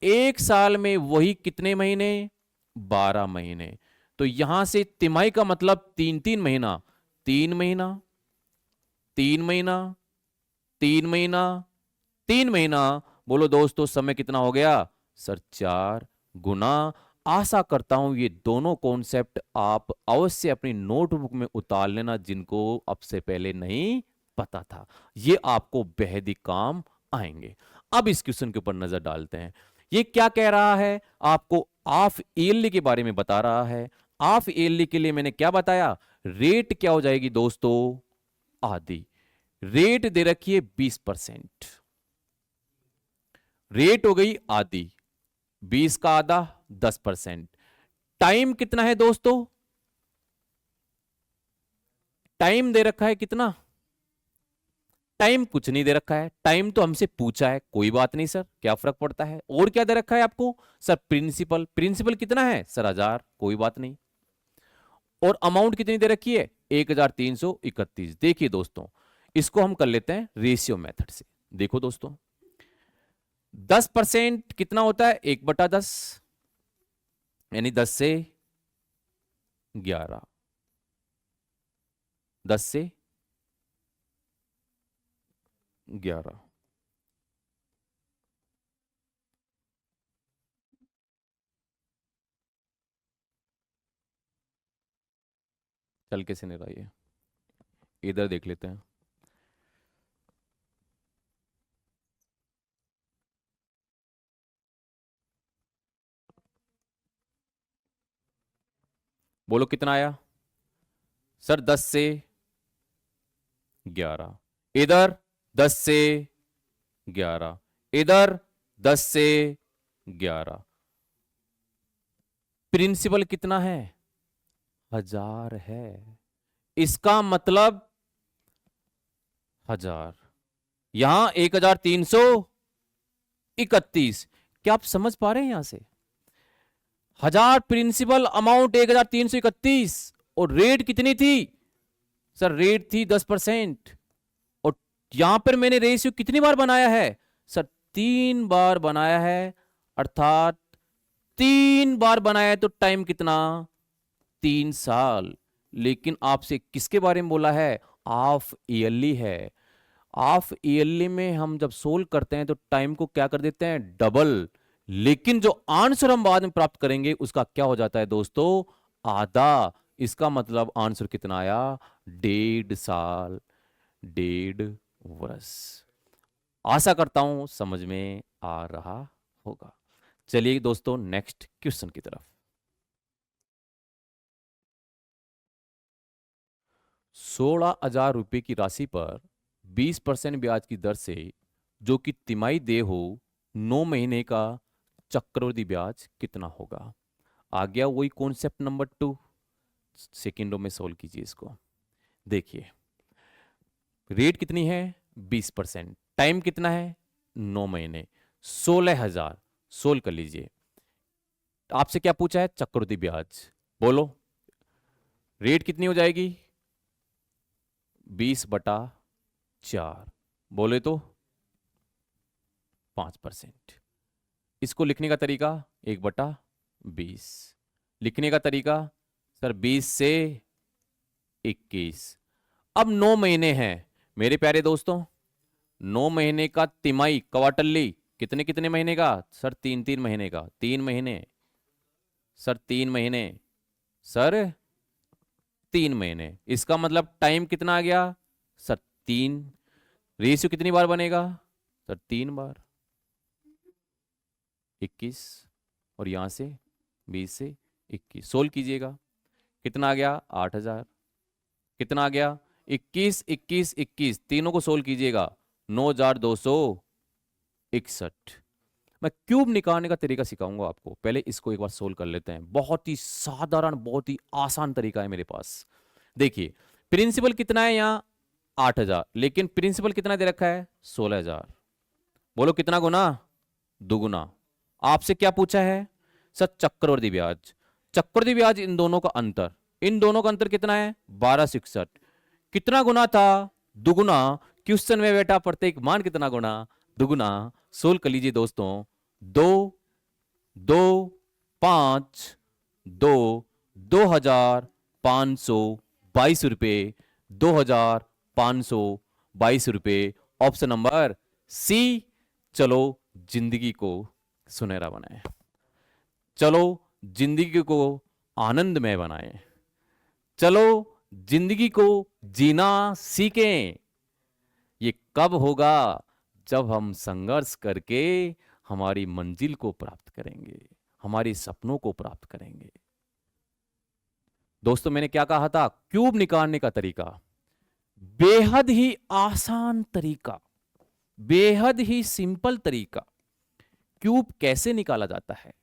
1 साल में वही कितने महीने, 12 महीने। तो यहां से तिमाही का मतलब 3-3 महीना, 3 महीना, 3 महीना, 3 महीना, 3 महीना, बोलो दोस्तों समय कितना हो गया सर, 4 गुना। आशा करता हूं ये दोनों कॉन्सेप्ट आप अवश्य अपनी नोटबुक में उतार लेना, जिनको अब से पहले नहीं पता था। ये आपको बेहद ही काम आएंगे। अब इस क्वेश्चन के ऊपर नजर डालते हैं। ये क्या कह रहा है? आपको हाफ ईयरली के बारे में बता रहा है। हाफ ईयरली के लिए मैंने क्या बताया? रेट क्या हो जाएगी दोस्तों? आधी। रेट दे रखी है 20%, रेट हो गई आधी, 20 का आधा 10%। टाइम कितना है दोस्तों? टाइम दे रखा है कितना? टाइम कुछ नहीं दे रखा है। टाइम तो हमसे पूछा है, कोई बात नहीं सर, क्या फर्क पड़ता है। और क्या दे रखा है आपको? Sir principal. प्रिंसिपल कितना है सर? 1000, कोई बात नहीं। और अमाउंट कितनी दे रखी है? 1331। देखिए दोस्तों, इसको हम कर लेते हैं रेशियो मेथड से। देखो दोस्तों, 10% कितना होता है? 1/10, यानी 10 से 11, 10 से 11। चल कैसे नहीं रहा ये, इधर देख लेते हैं। बोलो कितना आया सर? 10 से 11। इधर 10 से 11, इधर 10 से 11। प्रिंसिपल कितना है? 1000 है। इसका मतलब 1000, यहां 1331। क्या आप समझ पा रहे हैं? यहां से 1000 प्रिंसिपल, अमाउंट 1331, और रेट कितनी थी सर? रेट थी 10%। और यहां पर मैंने रेशियो कितनी बार बनाया है सर? 3 बार बनाया है। अर्थात 3 बार बनाया है तो टाइम कितना? 3 साल। लेकिन आपसे किसके बारे में बोला है? हाफ ईयरली है। हाफ ईयरली में हम जब सोल्व करते हैं तो टाइम को क्या कर देते हैं? डबल। लेकिन जो आंसर हम बाद में प्राप्त करेंगे उसका क्या हो जाता है दोस्तों? आधा। इसका मतलब आंसर कितना आया? 1.5 साल, 1.5 वर्ष। आशा करता हूं समझ में आ रहा होगा। चलिए दोस्तों नेक्स्ट क्वेश्चन की तरफ। 16,000 रुपए की राशि पर 20% ब्याज की दर से, जो कि तिमाही देय हो, 9 महीने का चक्रवृद्धि ब्याज कितना होगा? आ गया वही कॉन्सेप्ट नंबर 2। सेकेंडों में सोल्व कीजिए इसको। देखिए, रेट कितनी है? 20%। टाइम कितना है? 9 महीने। 16,000 सोल्व कर लीजिए। आपसे क्या पूछा है? चक्रवृद्धि ब्याज। बोलो रेट कितनी हो जाएगी? 20/4। बोले तो 5%। इसको लिखने का तरीका 1/20। लिखने का तरीका सर 20 से 21। अब 9 महीने हैं मेरे प्यारे दोस्तों। 9 महीने का तिमाही, क्वार्टरली, कितने कितने महीने का सर? 3-3 महीने का। 3 महीने सर, 3 महीने सर, 3 महीने। इसका मतलब टाइम कितना आ गया सर? 3। रेशियो कितनी बार बनेगा सर? 3 बार। 21, और यहां से 20 से 21 सोल्व कीजिएगा। कितना आ गया? 8,000। कितना आ गया? 21, 21, 21, तीनों को सोल्व कीजिएगा। 9,261। मैं क्यूब निकालने का तरीका सिखाऊंगा आपको, पहले इसको एक बार सोल्व कर लेते हैं। बहुत ही साधारण, बहुत ही आसान तरीका है मेरे पास। देखिए, प्रिंसिपल कितना है यहाँ? 8,000। लेकिन प्रिंसिपल कितना दे रखा है? 16,000। बोलो कितना गुना? दुगुना। आपसे क्या पूछा है सर? चक्रवृद्धि ब्याज। चक्रवृद्धि ब्याज, इन दोनों का अंतर, इन दोनों का अंतर कितना है? 1261। कितना गुना था? दुगुना। क्वेश्चन में बेटा प्रत्येक मान कितना गुना? दुगुना। सोल्व कर लीजिए दोस्तों। 2, 2, 5, 2, 2,522 रुपये। 2,522 रुपये। Option number C. चलो जिंदगी को सुनहरा बनाएं, चलो जिंदगी को आनंदमय बनाएं, चलो जिंदगी को जीना सीखें। ये कब होगा? जब हम संघर्ष करके हमारी मंजिल को प्राप्त करेंगे, हमारे सपनों को प्राप्त करेंगे। दोस्तों, मैंने क्या कहा था? क्यूब निकालने का तरीका बेहद ही आसान तरीका, बेहद ही सिंपल तरीका। क्यूब कैसे निकाला जाता है?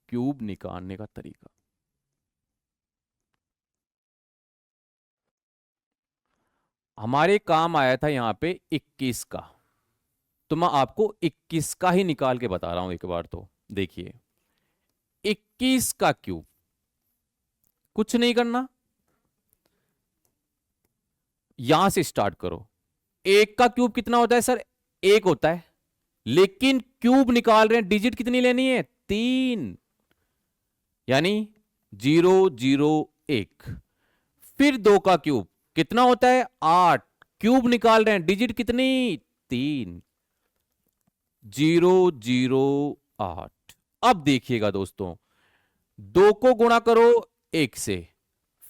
क्यूब निकालने का तरीका, हमारे काम आया था यहां पे 21 का, तो मैं आपको 21 का ही निकाल के बता रहा हूं एक बार। तो देखिए, 21 का क्यूब, कुछ नहीं करना, यहां से स्टार्ट करो। एक का क्यूब कितना होता है सर? एक होता है, लेकिन क्यूब निकाल रहे हैं, डिजिट कितनी लेनी है? 3, यानी 0 0 1। फिर 2 का क्यूब कितना होता है? 8। क्यूब निकाल रहे हैं, डिजिट कितनी? 3, 0 0 8। अब देखिएगा दोस्तों, 2 को गुणा करो 1 से,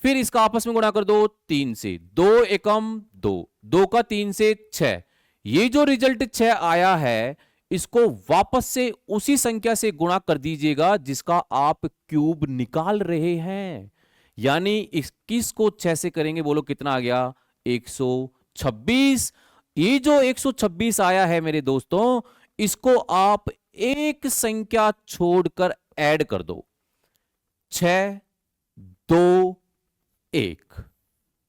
फिर इसका आपस में गुणा कर दो 3 से, 2 एकम 2, 2 का 3 से 6। ये जो रिजल्ट 6 आया है, इसको वापस से उसी संख्या से गुणा कर दीजिएगा जिसका आप क्यूब निकाल रहे हैं। यानी 21 को 6 से करेंगे, बोलो कितना आ गया? 126। ये जो 126 आया है मेरे दोस्तों, इसको आप एक संख्या छोड़कर ऐड कर दो, 6 2 1।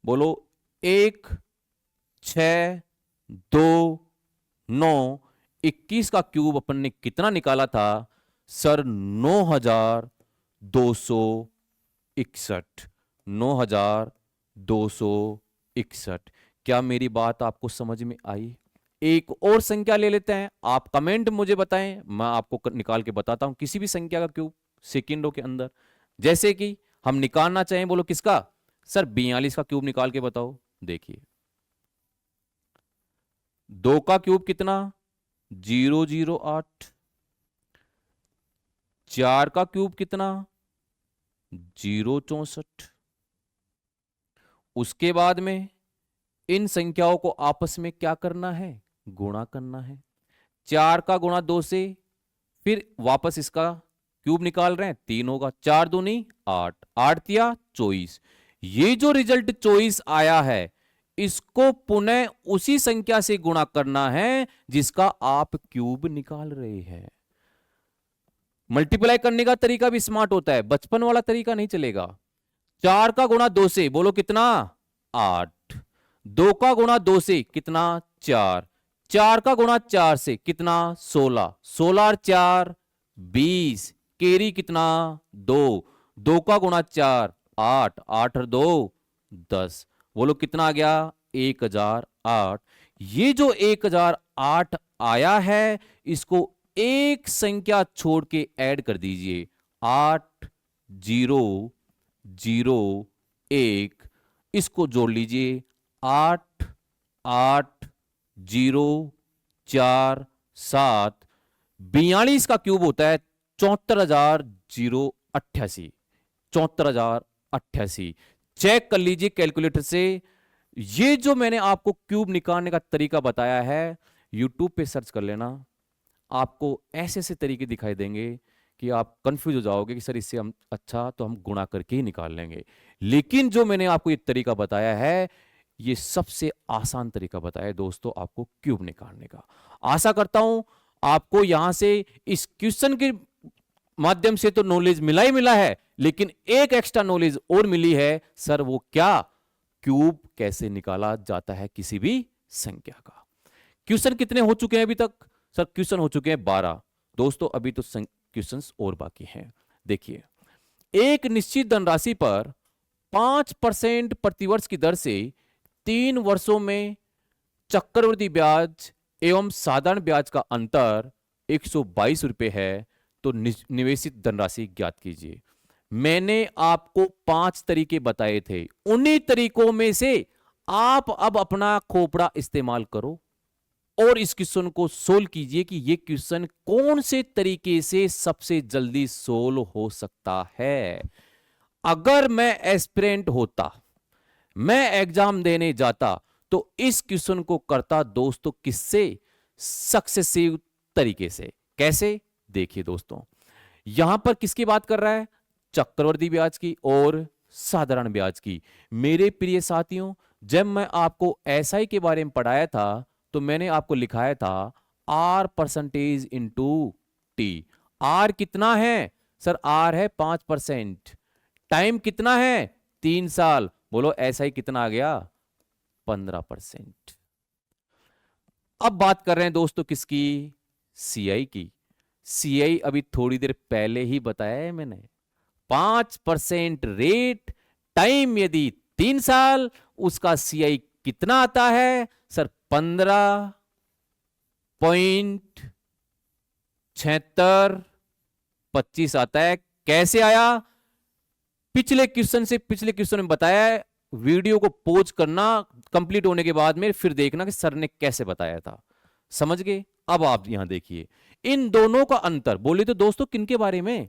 बोलो 1 6 2 9। 21 का क्यूब अपन ने कितना निकाला था सर? 9261। 9261। क्या मेरी बात आपको समझ में आई? एक और संख्या ले लेते हैं, आप कमेंट मुझे बताएं, मैं आपको निकाल के बताता हूं किसी भी संख्या का क्यूब सेकंडों के अंदर। जैसे कि हम निकालना चाहें, बोलो किसका? सर 42 का क्यूब निकाल के बताओ। देखिए, 2 का क्यूब कितना? 0 0 8। 4 का क्यूब कितना? 0 64। उसके बाद में इन संख्याओं को आपस में क्या करना है? गुणा करना है। 4 का गुणा 2 से, फिर वापस इसका क्यूब निकाल रहे हैं, 3 होगा। 4 दूनी 8, 8 तिया 24। ये जो रिजल्ट 24 आया है, इसको पुनः उसी संख्या से गुणा करना है जिसका आप क्यूब निकाल रहे हैं। मल्टीप्लाई करने का तरीका भी स्मार्ट होता है, बचपन वाला तरीका नहीं चलेगा। 4 का गुणा 2 से, बोलो कितना? 8। 2 का गुणा 2 से कितना? 4। 4 का गुणा 4 से कितना? 16। 16 और 4 20। केरी कितना? 2। 2 का गुणा 4 8। 8 और 2 10। बोलो कितना आ गया? 1008। ये जो 1008 आया है, इसको एक संख्या छोड़ के ऐड कर दीजिए, 8 0 0 1। इसको जोड़ लीजिए, 8 8 0 4 7। 42 का क्यूब होता है 74,088। 74,088। चेक कर लीजिए कैलकुलेटर से। ये जो मैंने आपको क्यूब निकालने का तरीका बताया है, यूट्यूब पे सर्च कर लेना, आपको ऐसे ऐसे तरीके दिखाई देंगे कि आप कंफ्यूज हो जाओगे कि सर इससे हम अच्छा तो हम गुणा करके ही निकाल लेंगे। लेकिन जो मैंने आपको ये तरीका बताया है, ये सबसे आसान तरीका बताया है दोस्तों आपको क्यूब निकालने का। आशा करता हूं आपको यहां से इस क्वेश्चन के माध्यम से तो नॉलेज मिला ही मिला है, लेकिन एक एक्स्ट्रा नॉलेज और मिली है। सर वो क्या? क्यूब कैसे निकाला जाता है किसी भी संख्या का। क्वेश्चन कितने हो चुके हैं अभी तक? सर क्वेश्चन हो चुके हैं 12। दोस्तों अभी तो क्वेश्चंस और बाकी हैं। देखिए, एक निश्चित धनराशि पर 5% प्रतिवर्ष की दर से 3 वर्षों में चक्रवृद्धि ब्याज एवं साधारण ब्याज का अंतर 122 रुपए है, तो निवेशित धनराशि ज्ञात कीजिए। मैंने आपको 5 तरीके बताए थे, उन्हीं तरीकों में से आप अब अपना खोपड़ा इस्तेमाल करो और इस क्वेश्चन को सोल्व कीजिए कि ये क्वेश्चन कौन से तरीके से सबसे जल्दी सोल्व हो सकता है। अगर मैं एस्पिरेंट होता, मैं एग्जाम देने जाता, तो इस क्वेश्चन को करता दोस्तों किससे? सक्सेसिव तरीके से। कैसे? देखिए दोस्तों, यहां पर किसकी बात कर रहा है? चक्रवृद्धि ब्याज की और साधारण ब्याज की। मेरे प्रिय साथियों, जब मैं आपको एसआई के बारे में पढ़ाया था तो मैंने आपको लिखाया था R percentage into T. R कितना है सर? आर है 5%। टाइम कितना है? 3 साल। बोलो एसआई कितना आ गया? 15%। अब बात कर रहे हैं दोस्तों किसकी? सीआई की। सीआई अभी थोड़ी देर पहले ही बताया है मैंने, 5% रेट, टाइम यदि 3 साल, उसका सीआई कितना आता है सर? 15.7625 आता है। कैसे आया? पिछले क्वेश्चन में बताया है। वीडियो को पॉज करना, कंप्लीट होने के बाद में फिर देखना कि सर ने कैसे बताया था। समझ गए? अब आप यहां देखिए इन दोनों का अंतर। बोले तो दोस्तों किनके बारे में?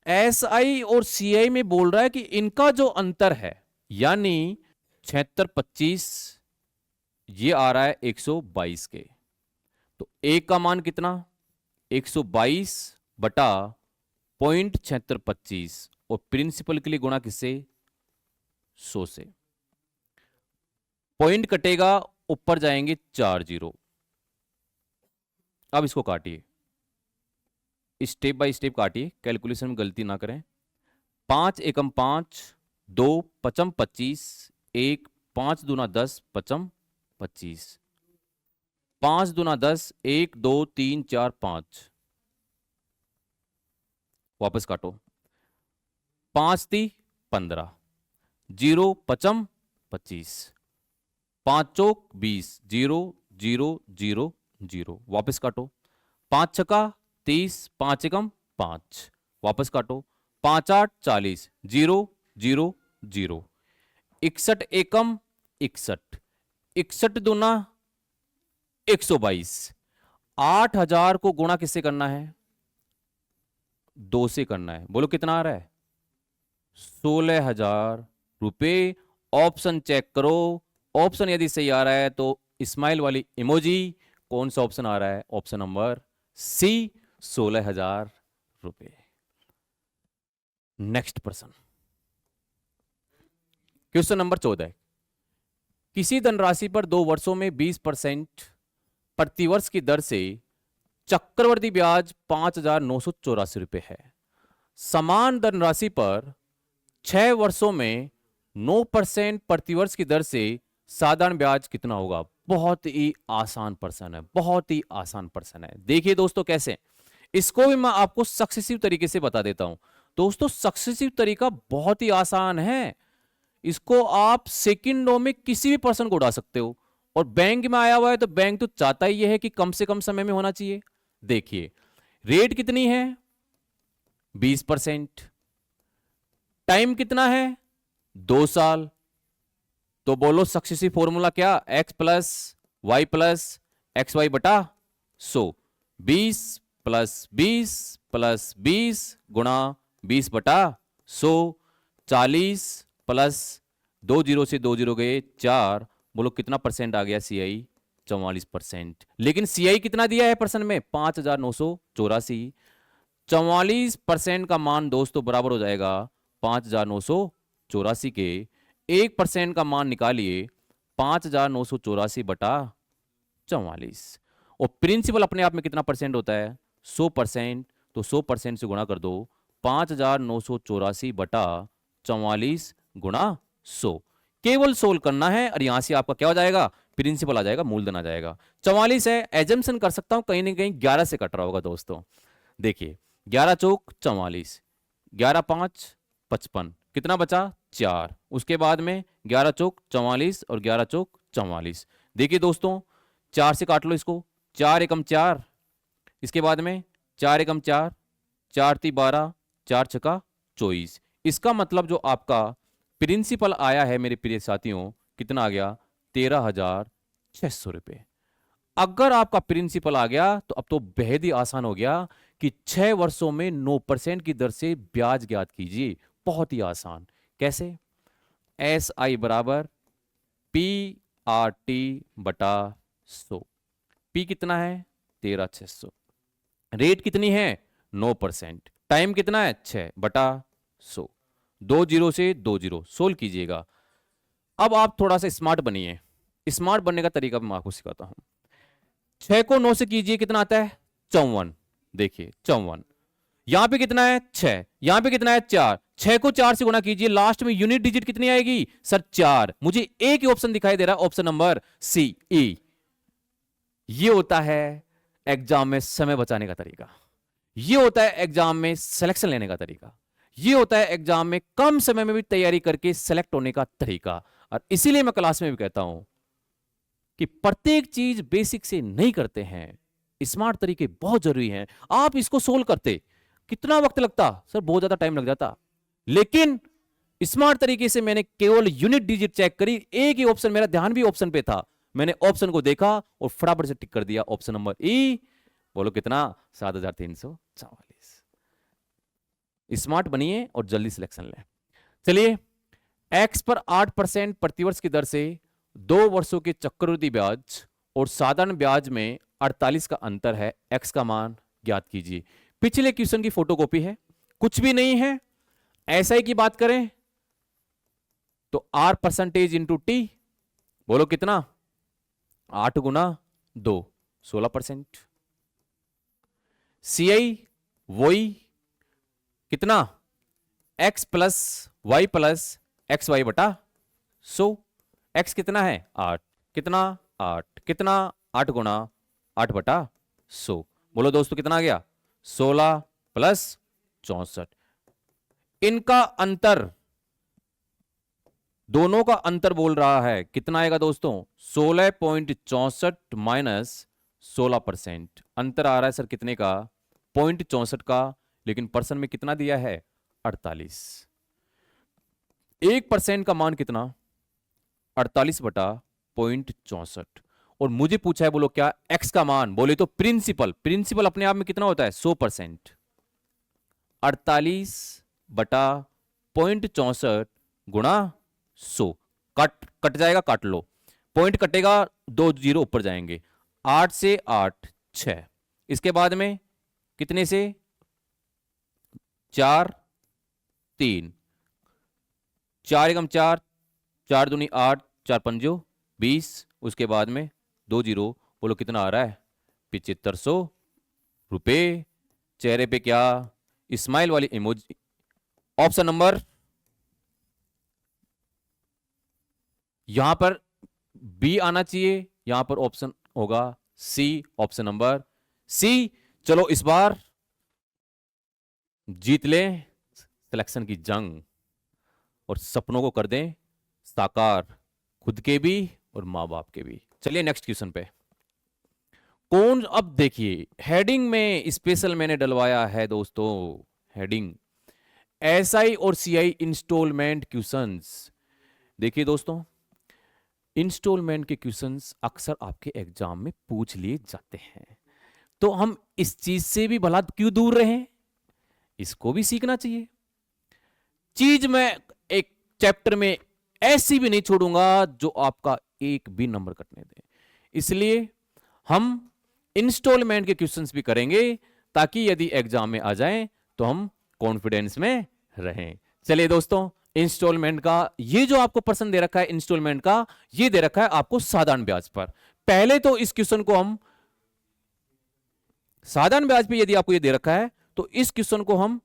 एसआई और सीआई में बोल रहा है कि इनका जो अंतर है, यानी 7625 ये आ रहा है 122 के। तो एक का मान कितना? 122 बटा 0.7625 और प्रिंसिपल के लिए गुणा किससे? 100 से। पॉइंट कटेगा, ऊपर जाएंगे 4 जीरो। अब इसको काटिए, स्टेप बाय स्टेप काटिए, कैलकुलेशन में गलती ना करें। 5 एकम 5, 2 पचम 25, 1 5 दूना 10 पचम 25, 5 दूना 10, 1 2 3 4 5। वापस काटो, 5 ती 15, 0 पचम 25, 5 चौक 20, 0 0 0 0। वापस काटो, 5 छका 30, 5 एकम 5। वापस काटो, 5 8 40, 0 0 0। 61 एकम 61, 61 दूना 122। 8000 को गुणा किससे करना है? 2 से करना है। बोलो कितना आ रहा है? 16,000 रुपए। ऑप्शन चेक करो, ऑप्शन यदि सही आ रहा है तो स्माइल वाली इमोजी। कौन सा ऑप्शन आ रहा है? ऑप्शन नंबर सी, 16,000 रुपए। नेक्स्ट प्रश्न, क्वेश्चन नंबर 14। किसी धनराशि पर 2 वर्षों में 20% प्रतिवर्ष की दर से चक्रवृद्धि ब्याज 5,984 रुपए है। समान धनराशि पर 6 वर्षों में 9% प्रतिवर्ष की दर से साधारण ब्याज कितना होगा? बहुत ही आसान प्रश्न है, बहुत ही आसान प्रश्न है। देखिए दोस्तों कैसे, इसको भी मैं आपको सक्सेसिव तरीके से बता देता हूं। दोस्तों सक्सेसिव तरीका बहुत ही आसान है, इसको आप सेकंडों में किसी भी पर्सन को उड़ा सकते हो। और बैंक में आया हुआ है तो बैंक तो चाहता ही है कि कम से कम समय में होना चाहिए। देखिए रेट कितनी है? 20%। टाइम कितना है? 2 साल। तो बोलो सक्सेसिव फॉर्मूला क्या? x plus Y plus X Y बटा 100। 20 प्लस 20 प्लस 20 गुणा 20 बटा 100। 40 प्लस 2 जीरो से 2 जीरो गए 4। बोलो कितना परसेंट आ गया सीआई? 44%। लेकिन सीआई कितना दिया है पर्सन में? 5,984। 44% का मान दोस्तों बराबर हो जाएगा 5,984 के। 1% का मान निकालिए, 5,984 बटा 44। और प्रिंसिपल अपने आप में कितना परसेंट होता है? 100%। तो 100% से गुणा कर दो, 5,984 बटा 44 गुणा 100। केवल सोल्व करना है और यहां से आपका क्या हो जाएगा? प्रिंसिपल आ जाएगा, मूलधन आ जाएगा। 44 है, एजम्पशन कर सकता हूं कहीं ना कहीं 11 से कट रहा होगा दोस्तों। देखिए 11 चौक 44, 11 5 55, कितना बचा? 4। उसके बाद में 11 चौक 44 और 11 चौक 44। देखिए दोस्तों 4 से काट लो इसको, 4 एकम 4। इसके बाद में 4 एकम 4, 4 ती 12, 4 छका 24। इसका मतलब जो आपका प्रिंसिपल आया है मेरे प्रिय साथियों, कितना आ गया? 13,600 रुपए। अगर आपका प्रिंसिपल आ गया तो अब तो बेहद ही आसान हो गया कि 6 वर्षों में 9% की दर से ब्याज ज्ञात कीजिए। बहुत ही आसान। कैसे? एस आई बराबर पी RT बटा 100। P कितना है 13,600। रेट कितनी है 9%। टाइम कितना है 6 बटा 100। 2 जीरो से 2 जीरो सोल्व कीजिएगा। अब आप थोड़ा सा स्मार्ट बनिए। स्मार्ट बनने का तरीका मैं आपको सिखाता हूं। 6 को 9 से कीजिए कितना आता है 54। देखिए 54। यहां पे कितना है 6, यहां पे कितना है 4। 6 को 4 से गुणा कीजिए, लास्ट में यूनिट डिजिट कितनी आएगी सर 4। मुझे एक ही ऑप्शन दिखाई दे रहा है, ऑप्शन नंबर सी ई। ये होता है एग्जाम में समय बचाने का तरीका। ये होता है एग्जाम में सिलेक्शन लेने का तरीका। ये होता है एग्जाम में कम समय में भी तैयारी करके सेलेक्ट होने का तरीका। और इसीलिए मैं क्लास में भी कहता हूं कि प्रत्येक चीज बेसिक से नहीं करते हैं, स्मार्ट तरीके बहुत जरूरी हैं। आप इसको सोल्व करते कितना वक्त लगता सर, बहुत ज्यादा टाइम लग जाता। लेकिन स्मार्ट तरीके से मैंने केवल यूनिट डिजिट चेक करी, एक ही ऑप्शन, मेरा ध्यान भी ऑप्शन पे था, मैंने ऑप्शन को देखा और फटाफट से टिक कर दिया ऑप्शन नंबर ई। बोलो कितना 7,344। स्मार्ट बनिए और जल्दी सिलेक्शन लें। चलिए, एक्स पर 8% प्रतिवर्ष की दर से 2 वर्षों के चक्रवृद्धि ब्याज और साधारण ब्याज में 48 का अंतर है, एक्स का मान ज्ञात कीजिए। पिछले क्वेश्चन की फोटोकॉपी है, कुछ भी नहीं है। एसआई की बात करें तो आर परसेंटेज इंटू टी, बोलो कितना 8 गुना 2 16%। सीआई वही कितना X plus Y plus X Y बटा 100। एक्स कितना है 8, कितना 8, कितना 8 गुना 8 बटा 100। बोलो दोस्तों कितना आ गया 16 प्लस 64। इनका अंतर, दोनों का अंतर बोल रहा है कितना आएगा दोस्तों 16.64 माइनस 16%। अंतर आ रहा है सर कितने का 0.64 का, लेकिन परसेंट में कितना दिया है 48। 1% का मान कितना 48 बटा 0.64। और मुझे पूछा है बोलो क्या एक्स का मान, बोले तो प्रिंसिपल, प्रिंसिपल अपने आप में कितना होता है 100%। 48 बटा 0.64 गुणा 100, कट जाएगा, काट लो, पॉइंट कटेगा, 2 जीरो ऊपर जाएंगे। 8 से 8 6, इसके बाद में कितने से 4 3, 4 एकम 4, 4 दूनी 8, 4 पंजो 20, उसके बाद में 2 जीरो, बोलो कितना आ रहा है 7500 रुपए। चेहरे पे क्या स्माइल वाली इमोजी। ऑप्शन नंबर यहां पर बी आना चाहिए, यहां पर ऑप्शन होगा सी, ऑप्शन नंबर सी। चलो इस बार जीत लें सिलेक्शन की जंग और सपनों को कर दें साकार, खुद के भी और मां बाप के भी। चलिए नेक्स्ट क्वेश्चन पे। कौन, अब देखिए हेडिंग में स्पेशल मैंने डलवाया है दोस्तों, हेडिंग एसआई और सीआई इंस्टॉलमेंट क्वेश्चंस। देखिए दोस्तों, इंस्टॉलमेंट के क्वेश्चंस अक्सर आपके एग्जाम में पूछ लिए जाते हैं, तो हम इस चीज से भी भला क्यों दूर रहें, इसको भी सीखना चाहिए। चीज मैं एक चैप्टर में ऐसी भी नहीं छोड़ूंगा जो आपका एक भी नंबर कटने दे, इसलिए हम इंस्टॉलमेंट के क्वेश्चंस भी करेंगे ताकि यदि एग्जाम में आ जाएं तो हम कॉन्फिडेंस में रहें। चलिए दोस्तों, इंस्टॉलमेंट का ये जो आपको प्रश्न दे रखा है इंस्टॉलमेंट का, ये दे रखा है आपको साधारण ब्याज पर। पहले तो इस क्वेश्चन को हम साधारण ब्याज पे यदि आपको ये दे रखा है तो इस क्वेश्चन को हम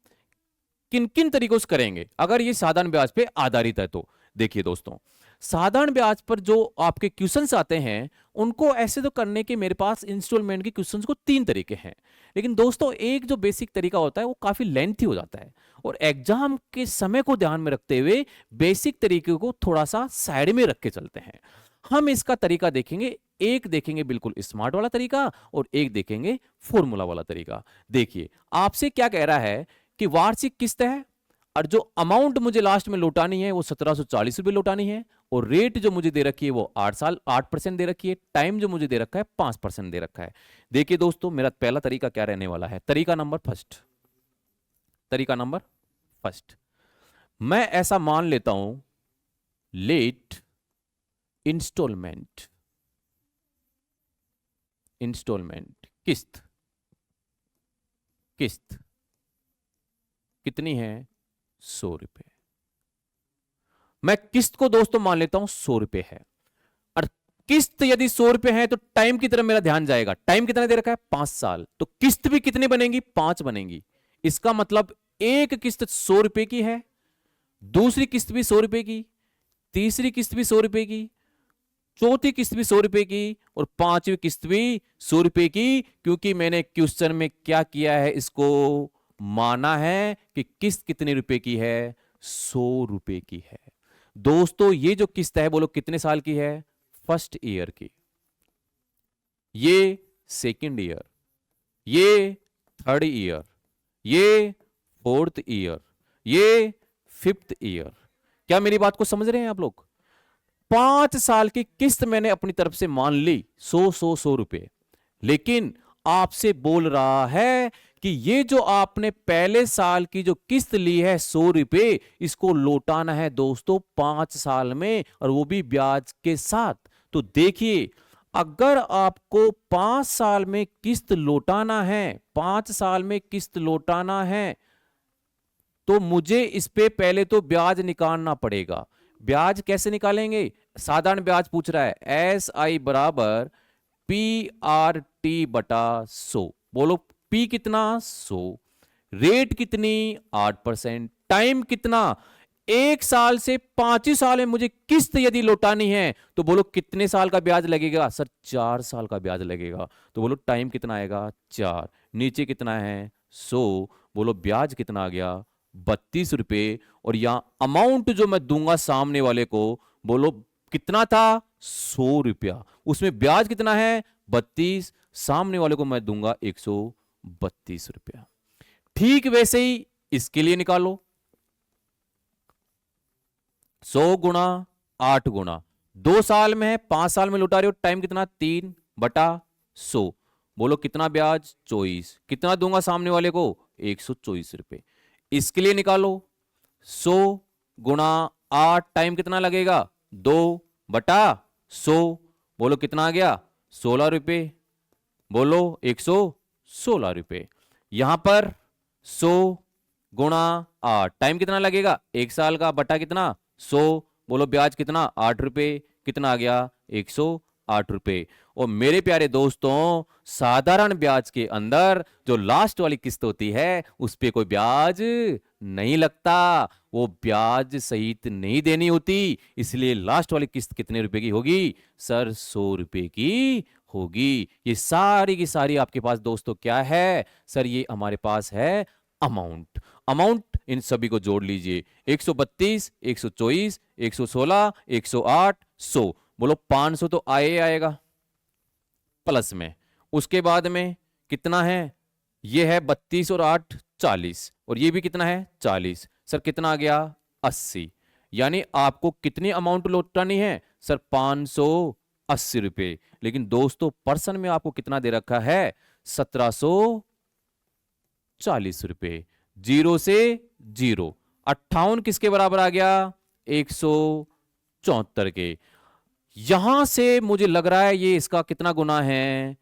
किन किन तरीकों से करेंगे अगर ये साधारण ब्याज पे आधारित है तो। देखिए दोस्तों, साधारण ब्याज पर जो आपके क्वेश्चंस आते हैं उनको ऐसे तो करने के मेरे पास इंस्टॉलमेंट के क्वेश्चंस को 3 तरीके हैं, लेकिन दोस्तों एक जो बेसिक तरीका होता है वो काफी लेंथी हो जाता है और एग्जाम के समय को ध्यान में रखते हुए बेसिक तरीके को थोड़ा सा साइड में रख के चलते हैं। हम इसका तरीका देखेंगे, एक देखेंगे बिल्कुल स्मार्ट वाला तरीका और एक देखेंगे फॉर्मूला वाला तरीका। देखिए आपसे क्या कह रहा है कि वार्षिक किस्त है और जो अमाउंट मुझे लास्ट में लौटानी है वो 1740 रुपए लौटानी है और रेट जो मुझे दे रखी है वो 8% दे रखी है, टाइम जो मुझे दे रखा है 5% दे रखा है। देखिए दोस्तों, मेरा पहला तरीका क्या रहने वाला है, तरीका नंबर फर्स्ट, मैं ऐसा मान लेता हूं लेट इंस्टॉलमेंट, इंस्टॉलमेंट किस्त, किस्त कितनी है? 100 रुपए। मैं किस्त को दोस्तों मान लेता हूं 100 रुपए है, और किस्त यदि 100 रुपए है तो टाइम की तरफ मेरा ध्यान जाएगा। टाइम कितना दे रखा है? 5 साल। तो किस्त भी कितनी बनेगी? 5 बनेगी। इसका मतलब एक किस्त 100 रुपए की है, दूसरी किस्त भी 100 रुपए की, तीसरी किस्त भी 100 रुपए की, चौथी किस्त भी 100 रुपए की, और पांचवी किस्त भी 100 रुपए की। क्योंकि मैंने क्वेश्चन में क्या किया है, इसको माना है कि किस्त कितने रुपए की है? 100 रुपए की है। दोस्तों ये जो किस्त है बोलो कितने साल की है? फर्स्ट ईयर की, ये सेकंड ईयर, ये थर्ड ईयर, ये फोर्थ ईयर, ये फिफ्थ ईयर। क्या मेरी बात को समझ रहे हैं आप लोग? 5 साल की किस्त मैंने अपनी तरफ से मान ली 100 रुपए, लेकिन आपसे बोल रहा है कि ये जो आपने पहले साल की जो किस्त ली है 100 रुपए, इसको लौटाना है दोस्तों 5 साल में, और वो भी ब्याज के साथ। तो देखिए, अगर आपको 5 साल में किस्त लौटाना है, 5 साल में किस्त लौटाना है, तो मुझे इस पे पहले तो ब्याज निकालना पड़ेगा। ब्याज कैसे निकालेंगे? साधारण ब्याज पूछ रहा है, SI बराबर PRT बटा 100। बोलो P कितना? 100। रेट कितनी? 8%। टाइम कितना? 1 साल से 5 ही साल में मुझे किस्त यदि लौटानी है, तो बोलो कितने साल का ब्याज लगेगा? सर 4 साल का ब्याज लगेगा। तो बोलो टाइम कितना आएगा? 4। नीचे कितना है? 100। बोलो ब्याज कितना आ गया? 32 रुपए। और यहां अमाउंट जो मैं दूंगा सामने वाले को, बोलो कितना था? 100 रुपया। उसमें ब्याज कितना है? 32। सामने वाले को मैं दूंगा 132 रुपया। ठीक वैसे ही इसके लिए निकालो, 100 गुणा 8 गुणा 2 साल में है, 5 साल में लौटा रहे हो, टाइम कितना? 3 बटा 100। बोलो कितना ब्याज? 24। कितना दूंगा सामने वाले को? 124 रुपए। इसके लिए निकालो, 100 गुणा 8, टाइम कितना लगेगा? 2 बटा 100। बोलो कितना आ गया? 16 रुपए। बोलो 116 रुपए। यहां पर 100 गुणा 8, टाइम कितना लगेगा? 1 साल का, बटा कितना? 100। बोलो ब्याज कितना? 8 रुपए। कितना आ गया? 108 रुपए। और मेरे प्यारे दोस्तों, साधारण ब्याज के अंदर जो लास्ट वाली किस्त होती है उस पे कोई ब्याज नहीं लगता, वो ब्याज सहित नहीं देनी होती। इसलिए लास्ट वाली किस्त कितने रुपए की होगी? सर 100 रुपए की होगी। ये सारी की सारी आपके पास दोस्तों क्या है? सर ये हमारे पास है अमाउंट। अमाउंट इन सभी को जोड़ लीजिए, 132, 124, 116, 108, 100। बोलो 500 तो आएगा प्लस में। उसके बाद में कितना है? ये है 32 और 8 40, और ये भी कितना है? 40। सर कितना आ गया? 80। यानी आपको कितनी अमाउंट लौटानी है? सर 580 रुपए। लेकिन दोस्तों पर्सन में आपको कितना दे रखा है? 1740 रुपए। 0 से 0, 58 किसके बराबर आ गया? 174 के। यहां से मुझे लग रहा है ये इसका कितना गुना है?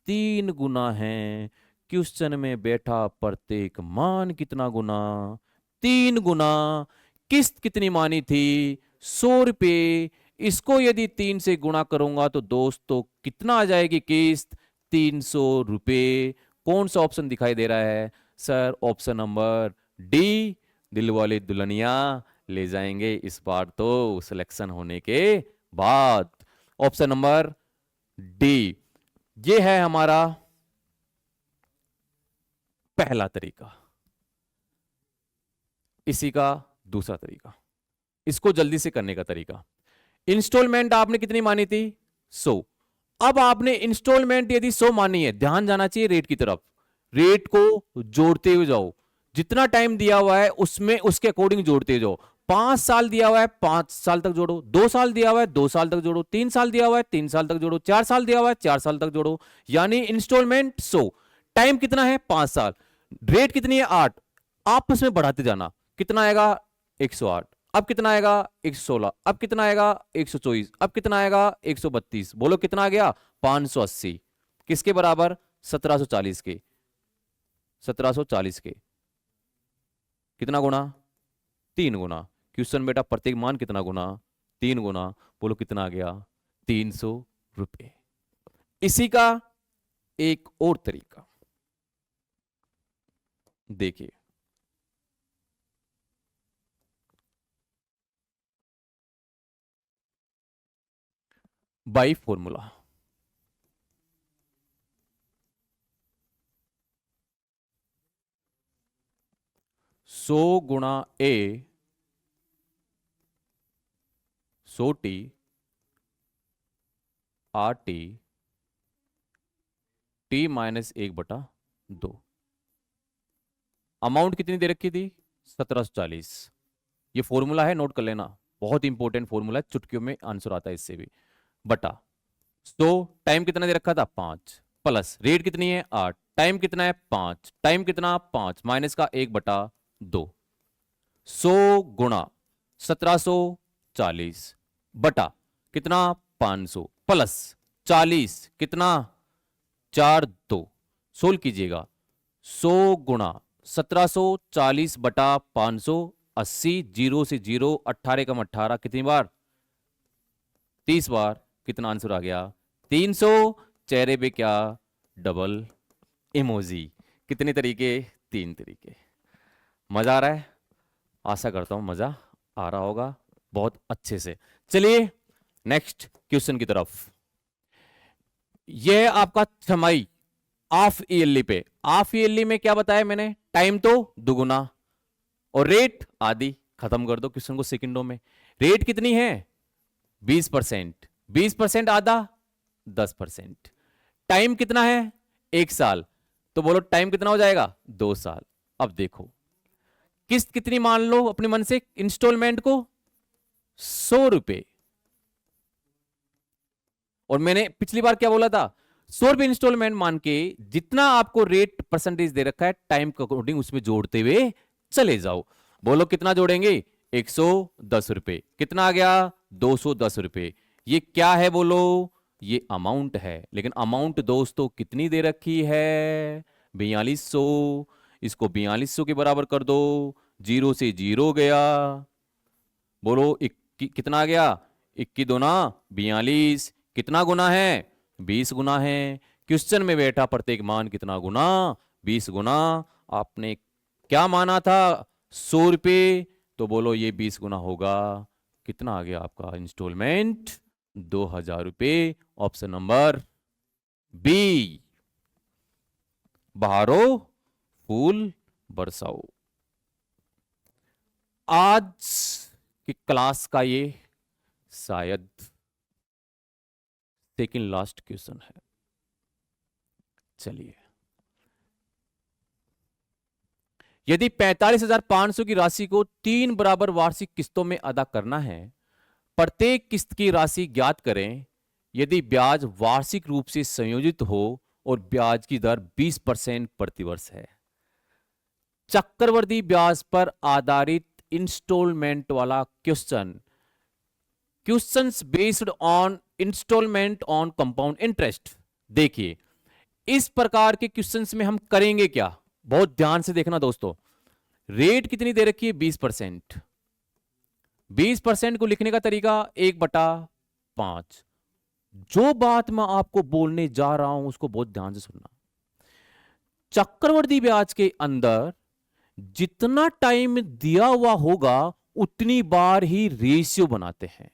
3 गुना है। क्वेश्चन में बैठा प्रत्येक मान कितना गुना? 3 गुना। किस्त कितनी मानी थी? 100 रुपए। इसको यदि 3 से गुणा करूंगा तो दोस्तों कितना आ जाएगी किस्त? 300 रुपए। कौन सा ऑप्शन दिखाई दे रहा है? Sir option number D, Dilwale Dulhania ले जाएंगे इस बार तो सिलेक्शन होने के बाद। ऑप्शन नंबर डी, ये है हमारा पहला तरीका। इसी का दूसरा तरीका, इसको जल्दी से करने का तरीका। इंस्टॉलमेंट आपने कितनी मानी थी? 100। अब आपने इंस्टॉलमेंट यदि 100 मानी है, ध्यान जाना चाहिए रेट की तरफ। रेट को जोड़ते हुए जाओ, जितना टाइम दिया हुआ है उसमें उसके अकॉर्डिंग जोड़ते जाओ। 5 साल दिया हुआ है 5 साल तक जोड़ो, 2 साल दिया हुआ है 2 साल तक जोड़ो, 3 साल दिया हुआ है 3 साल तक जोड़ो, 4 साल दिया हुआ है 4 साल तक जोड़ो। यानी इंस्टॉलमेंट 100, टाइम कितना है? 5 साल, रेट कितनी है? 8। आपस में बढ़ाते जाना, कितना आएगा? 108। अब कितना आएगा 116, अब कितना आएगा 124, अब कितना आएगा 132, बोलो कितना आ गया 580। किसके बराबर 1740 के, 1740 के कितना गुना 3 गुना। क्वेश्चन बेटा प्रत्येक मान कितना गुना 3 गुना, बोलो कितना आ गया 300 रुपए। इसी का एक और तरीका देखिए, बाई फॉर्मूला। 100 गुणा ए 100t RT t minus 1/2। Amount कितनी दे रखी थी 1740। ये फॉर्मूला है, नोट कर लेना, बहुत इंपॉर्टेंट फॉर्मूला है, चुटकियों में आंसर आता है इससे भी। बटा 100, टाइम कितना दे रखा था 5, प्लस रेट कितनी है 8, टाइम कितना है 5, टाइम कितना 5 माइनस का 1/2। 100 गुणा 1740 बटा कितना 500 प्लस 40 कितना 4 2, सोल्व कीजिएगा। 100 गुणा 1740 बटा 580, 0 से 0, 18 कम 18 कितनी बार 30 बार, कितना आंसर आ गया 300। चेहरे पे क्या डबल इमोजी। कितने तरीके 3 तरीके। मजा आ रहा है, आशा करता हूं मजा आ रहा होगा बहुत अच्छे से। चलिए नेक्स्ट क्वेश्चन की तरफ। यह आपका छमाई हाफ ईयरली पे, हाफ ईयरली में क्या बताया मैंने, टाइम तो दुगुना और रेट आधी। खत्म कर दो क्वेश्चन को सेकंडों में। रेट कितनी है 20%, 20% आधा 10%। टाइम कितना है 1 साल, तो बोलो टाइम कितना हो जाएगा 2 साल। अब देखो किस्त कितनी मान लो अपने मन से, इंस्टॉलमेंट को 100 रुपए, और मैंने पिछली बार क्या बोला था 100 रुपए इंस्टॉलमेंट मान के जितना आपको रेट परसेंटेज दे रखा है टाइम के अकॉर्डिंग उसमें जोड़ते हुए चले जाओ। बोलो कितना जोड़ेंगे 110 रुपए, कितना आ गया 210 रुपए। ये क्या है बोलो, ये अमाउंट है, लेकिन अमाउंट दोस्तों कितनी दे रखी है 4200। इसको 4200 के बराबर कर दो, 0 से 0 गया, बोलो कितना आ गया 21 दूना 42, कितना गुना है 20 गुना है। क्वेश्चन में बैठा प्रत्येक मान कितना गुना 20 गुना। आपने क्या माना था 100 रुपए, तो बोलो ये 20 गुना होगा, कितना आ गया आपका इंस्टॉलमेंट 2000 रुपए। ऑप्शन नंबर बी, बहारो फूल बरसाओ। आज की क्लास का ये शायद सेकंड लास्ट क्वेश्चन है। चलिए, यदि 45,500 की राशि को 3 बराबर वार्षिक किस्तों में अदा करना है, प्रत्येक किस्त की राशि ज्ञात करें। यदि ब्याज वार्षिक रूप से संयोजित हो और ब्याज की दर 20% प्रतिवर्ष है। चक्रवर्ती ब्याज पर आधारित इंस्टॉलमेंट वाला question, questions based on installment on compound interest. देखिए इस प्रकार के क्वेश्चंस में हम करेंगे क्या, बहुत ध्यान से देखना दोस्तों। रेट कितनी दे रखी है 20%, 20% को लिखने का तरीका 1/5। जो बात मैं आपको बोलने जा रहा हूं उसको बहुत ध्यान से सुनना। चक्रवर्ती ब्याज के अंदर जितना टाइम दिया हुआ होगा उतनी बार ही रेशियो बनाते हैं।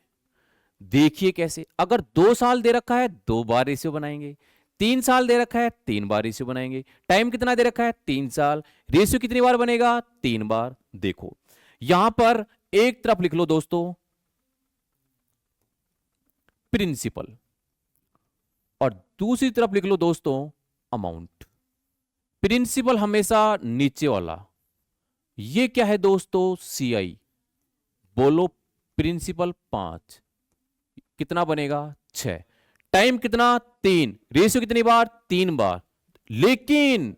देखिए कैसे, अगर 2 साल दे रखा है 2 बार रेशियो बनाएंगे, 3 साल दे रखा है 3 बार रेशियो बनाएंगे। टाइम कितना दे रखा है 3 साल, रेशियो कितनी बार बनेगा 3 बार। देखो यहां पर एक तरफ लिख लो दोस्तों प्रिंसिपल, और दूसरी तरफ लिख लो दोस्तों अमाउंट। प्रिंसिपल हमेशा नीचे वाला, ये क्या है दोस्तों CI। बोलो प्रिंसिपल 5, कितना बनेगा 6, टाइम कितना 3, रेशियो कितनी बार 3 बार। लेकिन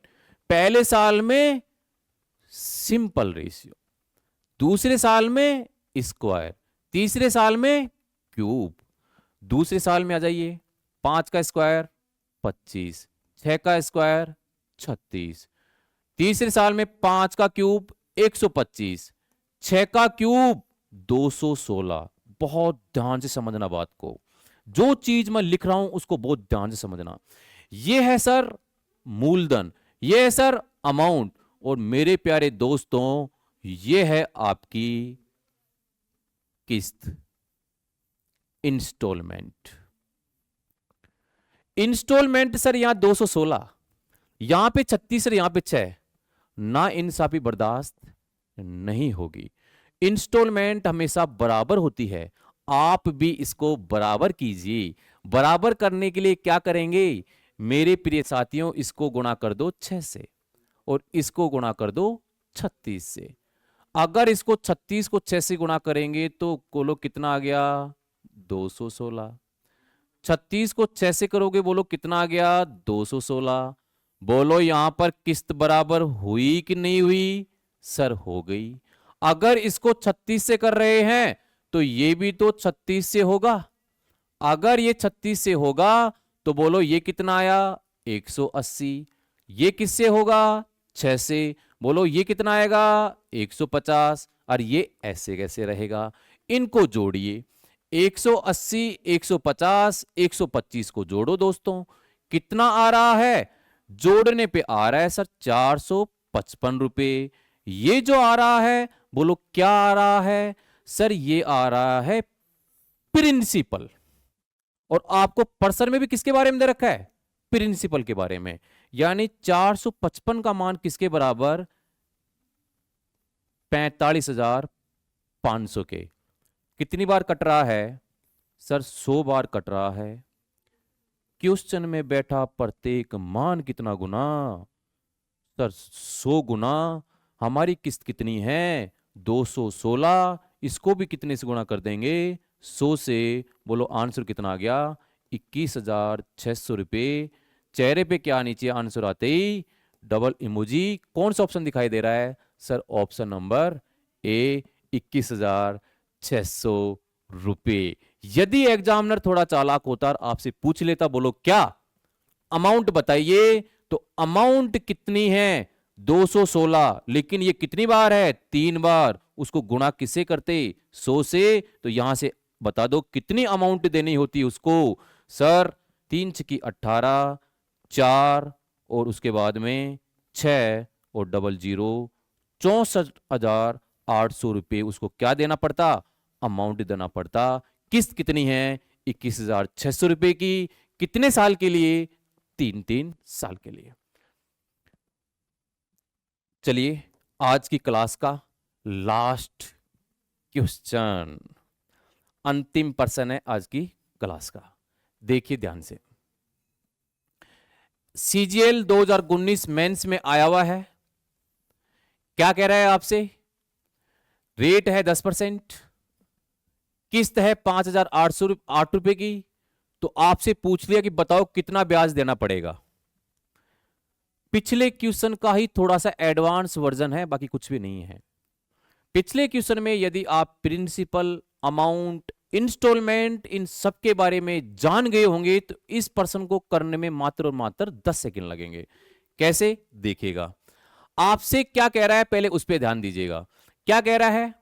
पहले साल में सिंपल रेशियो, दूसरे साल में स्क्वायर, तीसरे साल में क्यूब, दूसरे साल में आ जाइए 5 का स्क्वायर 25, 6 का स्क्वायर 36, तीसरे साल में 5 का क्यूब 125, 6 का क्यूब 216। बहुत ध्यान से समझना बात को, जो चीज मैं लिख रहा हूं उसको बहुत ध्यान से समझना। यह है सर मूलधन, यह है सर अमाउंट, और मेरे प्यारे दोस्तों यह है आपकी किस्त, इंस्टॉलमेंट। इंस्टॉलमेंट सर यहां 216, यहां पे 36 और यहां पे 6, ना इंसाफी बर्दाश्त नहीं होगी। इंस्टॉलमेंट हमेशा बराबर होती है, आप भी इसको बराबर कीजिए। बराबर करने के लिए क्या करेंगे मेरे प्रिय साथियों, इसको गुणा कर दो 6 से और इसको गुणा कर दो 36 से। अगर इसको 36 को 6 से गुणा करेंगे तो बोलो कितना आ गया 216। 36 को 6 से करोगे बोलो कितना आ गया 216। बोलो यहां पर किस्त बराबर हुई कि नहीं हुई? सर हो गई। अगर इसको 36 से कर रहे हैं तो ये भी तो 36 से होगा। अगर ये 36 से होगा तो बोलो ये कितना आया 180। ये किससे होगा 6 से, बोलो ये कितना आएगा 150। और ये ऐसे कैसे रहेगा, इनको जोड़िए 180 150 125 को जोड़ो दोस्तों, कितना आ रहा है? जोड़ने पे आ रहा है सर 455 रुपए। ये जो आ रहा है बोलो क्या आ रहा है? सर ये आ रहा है प्रिंसिपल। और आपको पर्सन में भी किसके बारे में दे रखा है? प्रिंसिपल के बारे में। यानी 455 का मान किसके बराबर? 45,500 के। कितनी बार कट रहा है? सर 100 बार कट रहा है। क्वेश्चन में बैठा प्रत्येक मान कितना गुना? सर 100 गुना। हमारी किस्त कितनी है 216, इसको भी कितने से गुणा कर देंगे 100 से। बोलो आंसर कितना आ गया 21,600 रुपये। चेहरे पे क्या नीचे आंसर आते ही डबल इमोजी। कौन सा ऑप्शन दिखाई दे रहा है? सर ऑप्शन नंबर ए 21,600 रुपये। यदि एग्जामिनर थोड़ा चालाक होता और आपसे पूछ लेता बोलो क्या अमाउंट बताइए, तो अमाउंट कितनी है 216, लेकिन ये कितनी बार है 3 बार। उसको गुणा किससे करते 100 से, तो यहां से बता दो कितनी अमाउंट देनी होती है उसको। सर 3 छकी 18, 4 और उसके बाद में 6 और डबल 0, 64,800 रुपये उसको क्या देना पड़ता? अमाउंट देना पड़ता। किस्त कितनी है 21,600 रुपये की। कितने साल के लिए? 3 साल के लिए। चलिए आज की क्लास का लास्ट क्वेश्चन, अंतिम प्रश्न है आज की क्लास का। देखिए ध्यान से, सीजीएल 2019 मेंस में आया हुआ है। क्या कह रहा है आपसे? रेट है 10%, किस्त है 5,808 रुपए की। तो आपसे पूछ लिया कि बताओ कितना ब्याज देना पड़ेगा। पिछले क्वेश्चन का ही थोड़ा सा एडवांस वर्जन है, बाकी कुछ भी नहीं है। पिछले क्वेश्चन में यदि आप प्रिंसिपल, अमाउंट, इंस्टॉलमेंट इन सब के बारे में जान गए होंगे तो इस प्रश्न को करने में मात्र और मात्र 10 सेकंड लगेंगे। कैसे? देखिएगा। आपसे क्या कह रहा है पहले उस पर ध्यान दीजिएगा। क्या कह रहा है?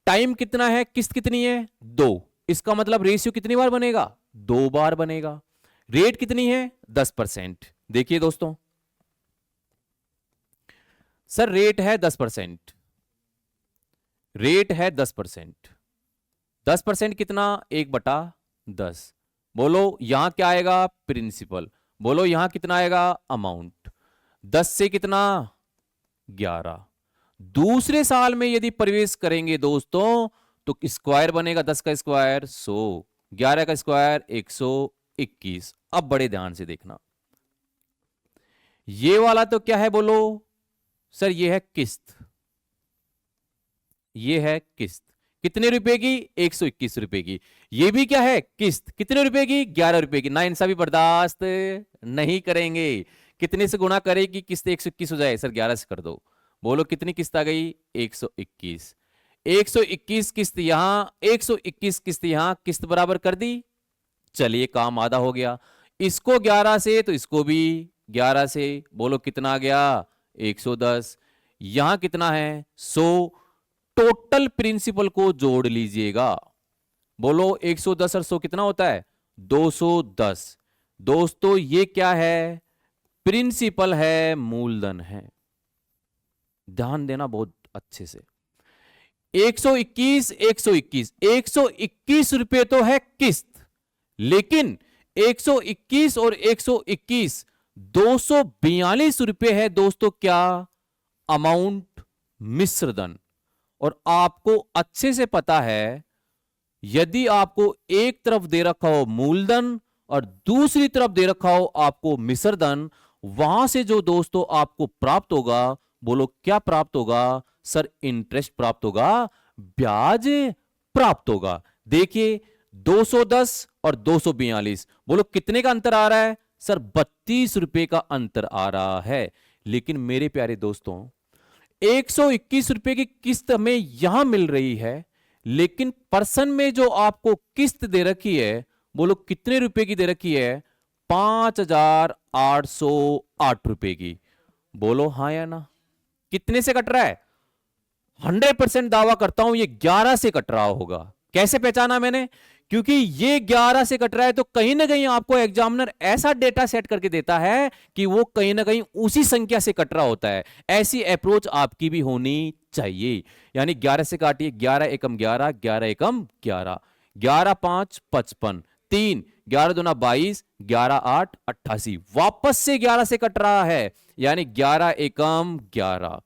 टाइम कितना है, किस्त कितनी है 2। इसका मतलब रेशियो कितनी बार बनेगा? 2 बार बनेगा। रेट कितनी है 10%। देखिए दोस्तों, सर रेट है 10%, रेट है 10%। 10% कितना? 1/10। बोलो यहां क्या आएगा? प्रिंसिपल। बोलो यहां कितना आएगा? अमाउंट। 10 से कितना? 11। दूसरे साल में यदि प्रवेश करेंगे दोस्तों तो स्क्वायर बनेगा 10 का स्क्वायर 100, 11 का स्क्वायर 121। अब बड़े ध्यान से देखना, ये वाला तो क्या है बोलो? सर ये है किस्त, ये है किस्त। कितने रुपए की? 121 रुपए की। ये भी क्या है? किस्त। कितने रुपए की? 11 रुपए की। ना इंसाफी बर्दाश्त नहीं करेंगे। कितने से गुणा करेगी किस्त 121 हो जाए? सर 11 से कर दो। बोलो कितनी किस्त आ गई? 121। 121 किस्त यहां, 121 किस्त यहां, किस्त बराबर कर दी। चलिए काम आधा हो गया। इसको 11 से तो इसको भी 11 से, बोलो कितना आ गया 110। यहां कितना है 100। टोटल प्रिंसिपल को जोड़ लीजिएगा। बोलो 110 और 100 कितना होता है 210। दोस्तों ये क्या है, प्रिंसिपल है, मूलधन है। ध्यान देना बहुत अच्छे से। 121 121 121 रुपए तो है किस्त, लेकिन 121 और 121 242 रुपए है दोस्तों क्या अमाउंट, मिश्रधन। और आपको अच्छे से पता है यदि आपको एक तरफ दे रखा हो मूलधन और दूसरी तरफ दे रखा हो आपको मिश्रधन, वहां से जो दोस्तों आपको प्राप्त होगा, बोलो क्या प्राप्त होगा सर, इंटरेस्ट प्राप्त होगा, ब्याज प्राप्त होगा। देखिए 210 और 242, बोलो कितने का अंतर आ रहा है सर, 32 रुपए का अंतर आ रहा है। लेकिन मेरे प्यारे दोस्तों 121 रुपए की किस्त हमें यहां मिल रही है, लेकिन पर्सन में जो आपको किस्त दे रखी है, बोलो कितने रुपए की दे रखी है 5,808 रुपए की। बोलो हाँ या ना, कितने से कट रहा है, 100% दावा करता हूं ये 11 से कट रहा होगा। कैसे पहचाना मैंने, क्योंकि ये 11 से कट रहा है तो कहीं ना कहीं आपको एग्जामिनर ऐसा डेटा सेट करके देता है कि वो कहीं ना कहीं उसी संख्या से कट रहा होता है। ऐसी अप्रोच आपकी भी होनी चाहिए। यानी 11 से काटिए, 11 एकम 11, 11 एकम 11, 11 5 55, 3 11 दूना 22, 11 8 88, वापस से 11 से कट रहा है, यानी 11 एकम 11।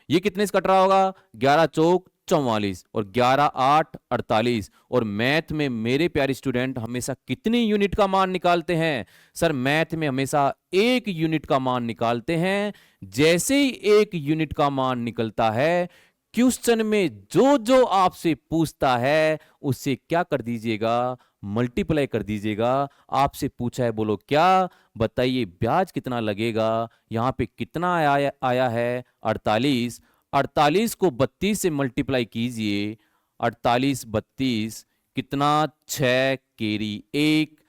ये कितने से कट रहा होगा 11 चौक 44 और 11 8 48। और मैथ में मेरे प्यारे स्टूडेंट हमेशा कितनी यूनिट का मान निकालते हैं सर, मैथ में हमेशा 1 यूनिट का मान निकालते हैं। जैसे ही 1 यूनिट का मान निकलता है, क्वेश्चन में जो जो आपसे पूछता है उससे क्या कर दीजिएगा, मल्टीप्लाई कर दीजिएगा। आपसे पूछा है बोलो क्या, बताइए ब्याज कितना लगेगा, यहां पे कितना आया है 48, 48 को 32 से मल्टीप्लाई कीजिए, 48 32 कितना 6 केरी 1,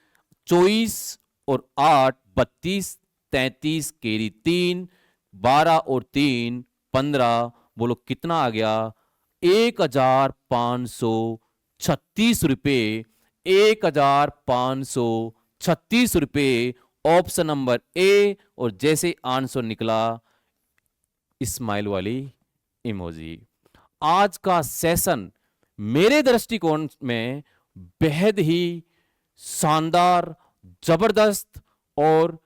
24 और 8 32, 33 केरी 3, 12 और 3 15, बोलो कितना आ गया 1,536 रुपए, 1,536 रुपए। ऑप्शन नंबर ए। और जैसे आंसर निकला स्माइल वाली इमोजी। आज का सेशन मेरे दृष्टिकोण में बेहद ही शानदार, जबरदस्त और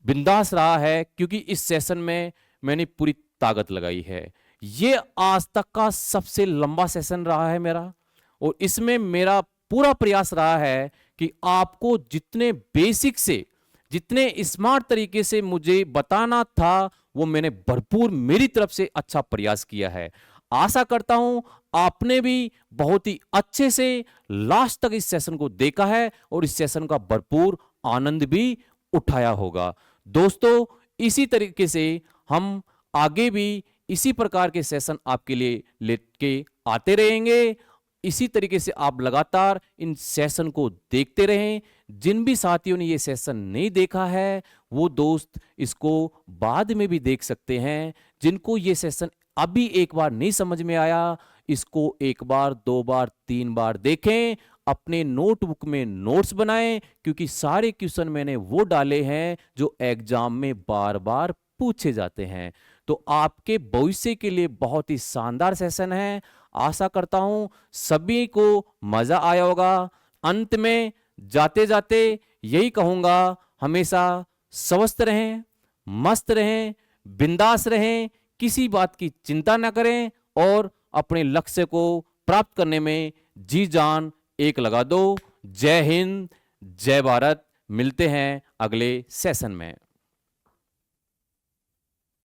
बिंदास रहा है, क्योंकि इस सेशन में मैंने पूरी ताकत लगाई है। ये आज तक का सबसे लंबा सेशन रहा है मेरा, और इसमें मेरा पूरा प्रयास रहा है कि आपको जितने बेसिक से, जितने स्मार्ट तरीके से मुझे बताना था, वो मैंने भरपूर मेरी तरफ से अच्छा प्रयास किया है। आशा करता हूं आपने भी बहुत ही अच्छे से लास्ट तक इस सेशन को देखा है और इस सेशन का भरपूर आनंद भी उठाया होगा। दोस्तों इसी तरीके से हम आगे भी इसी प्रकार के सेशन आपके लिए लेके आते रहेंगे। इसी तरीके से आप लगातार इन सेशन को देखते रहें। जिन भी साथियों ने ये सेशन नहीं देखा है वो दोस्त इसको बाद में भी देख सकते हैं। जिनको ये सेशन अभी एक बार नहीं समझ में आया, इसको एक बार, 2 बार, 3 बार देखें, अपने नोटबुक में नोट्स बनाएं, क्योंकि सारे क्वेश्चन मैंने वो डाले हैं जो एग्जाम में बार बार पूछे जाते हैं। तो आपके भविष्य के लिए बहुत ही शानदार सेशन है। आशा करता हूं सभी को मजा आया होगा। अंत में जाते जाते यही कहूंगा, हमेशा स्वस्थ रहें, मस्त रहें, बिंदास रहें, किसी बात की चिंता ना करें और अपने लक्ष्य को प्राप्त करने में जी जान एक लगा दो। जय हिंद, जय भारत। मिलते हैं अगले सेशन में।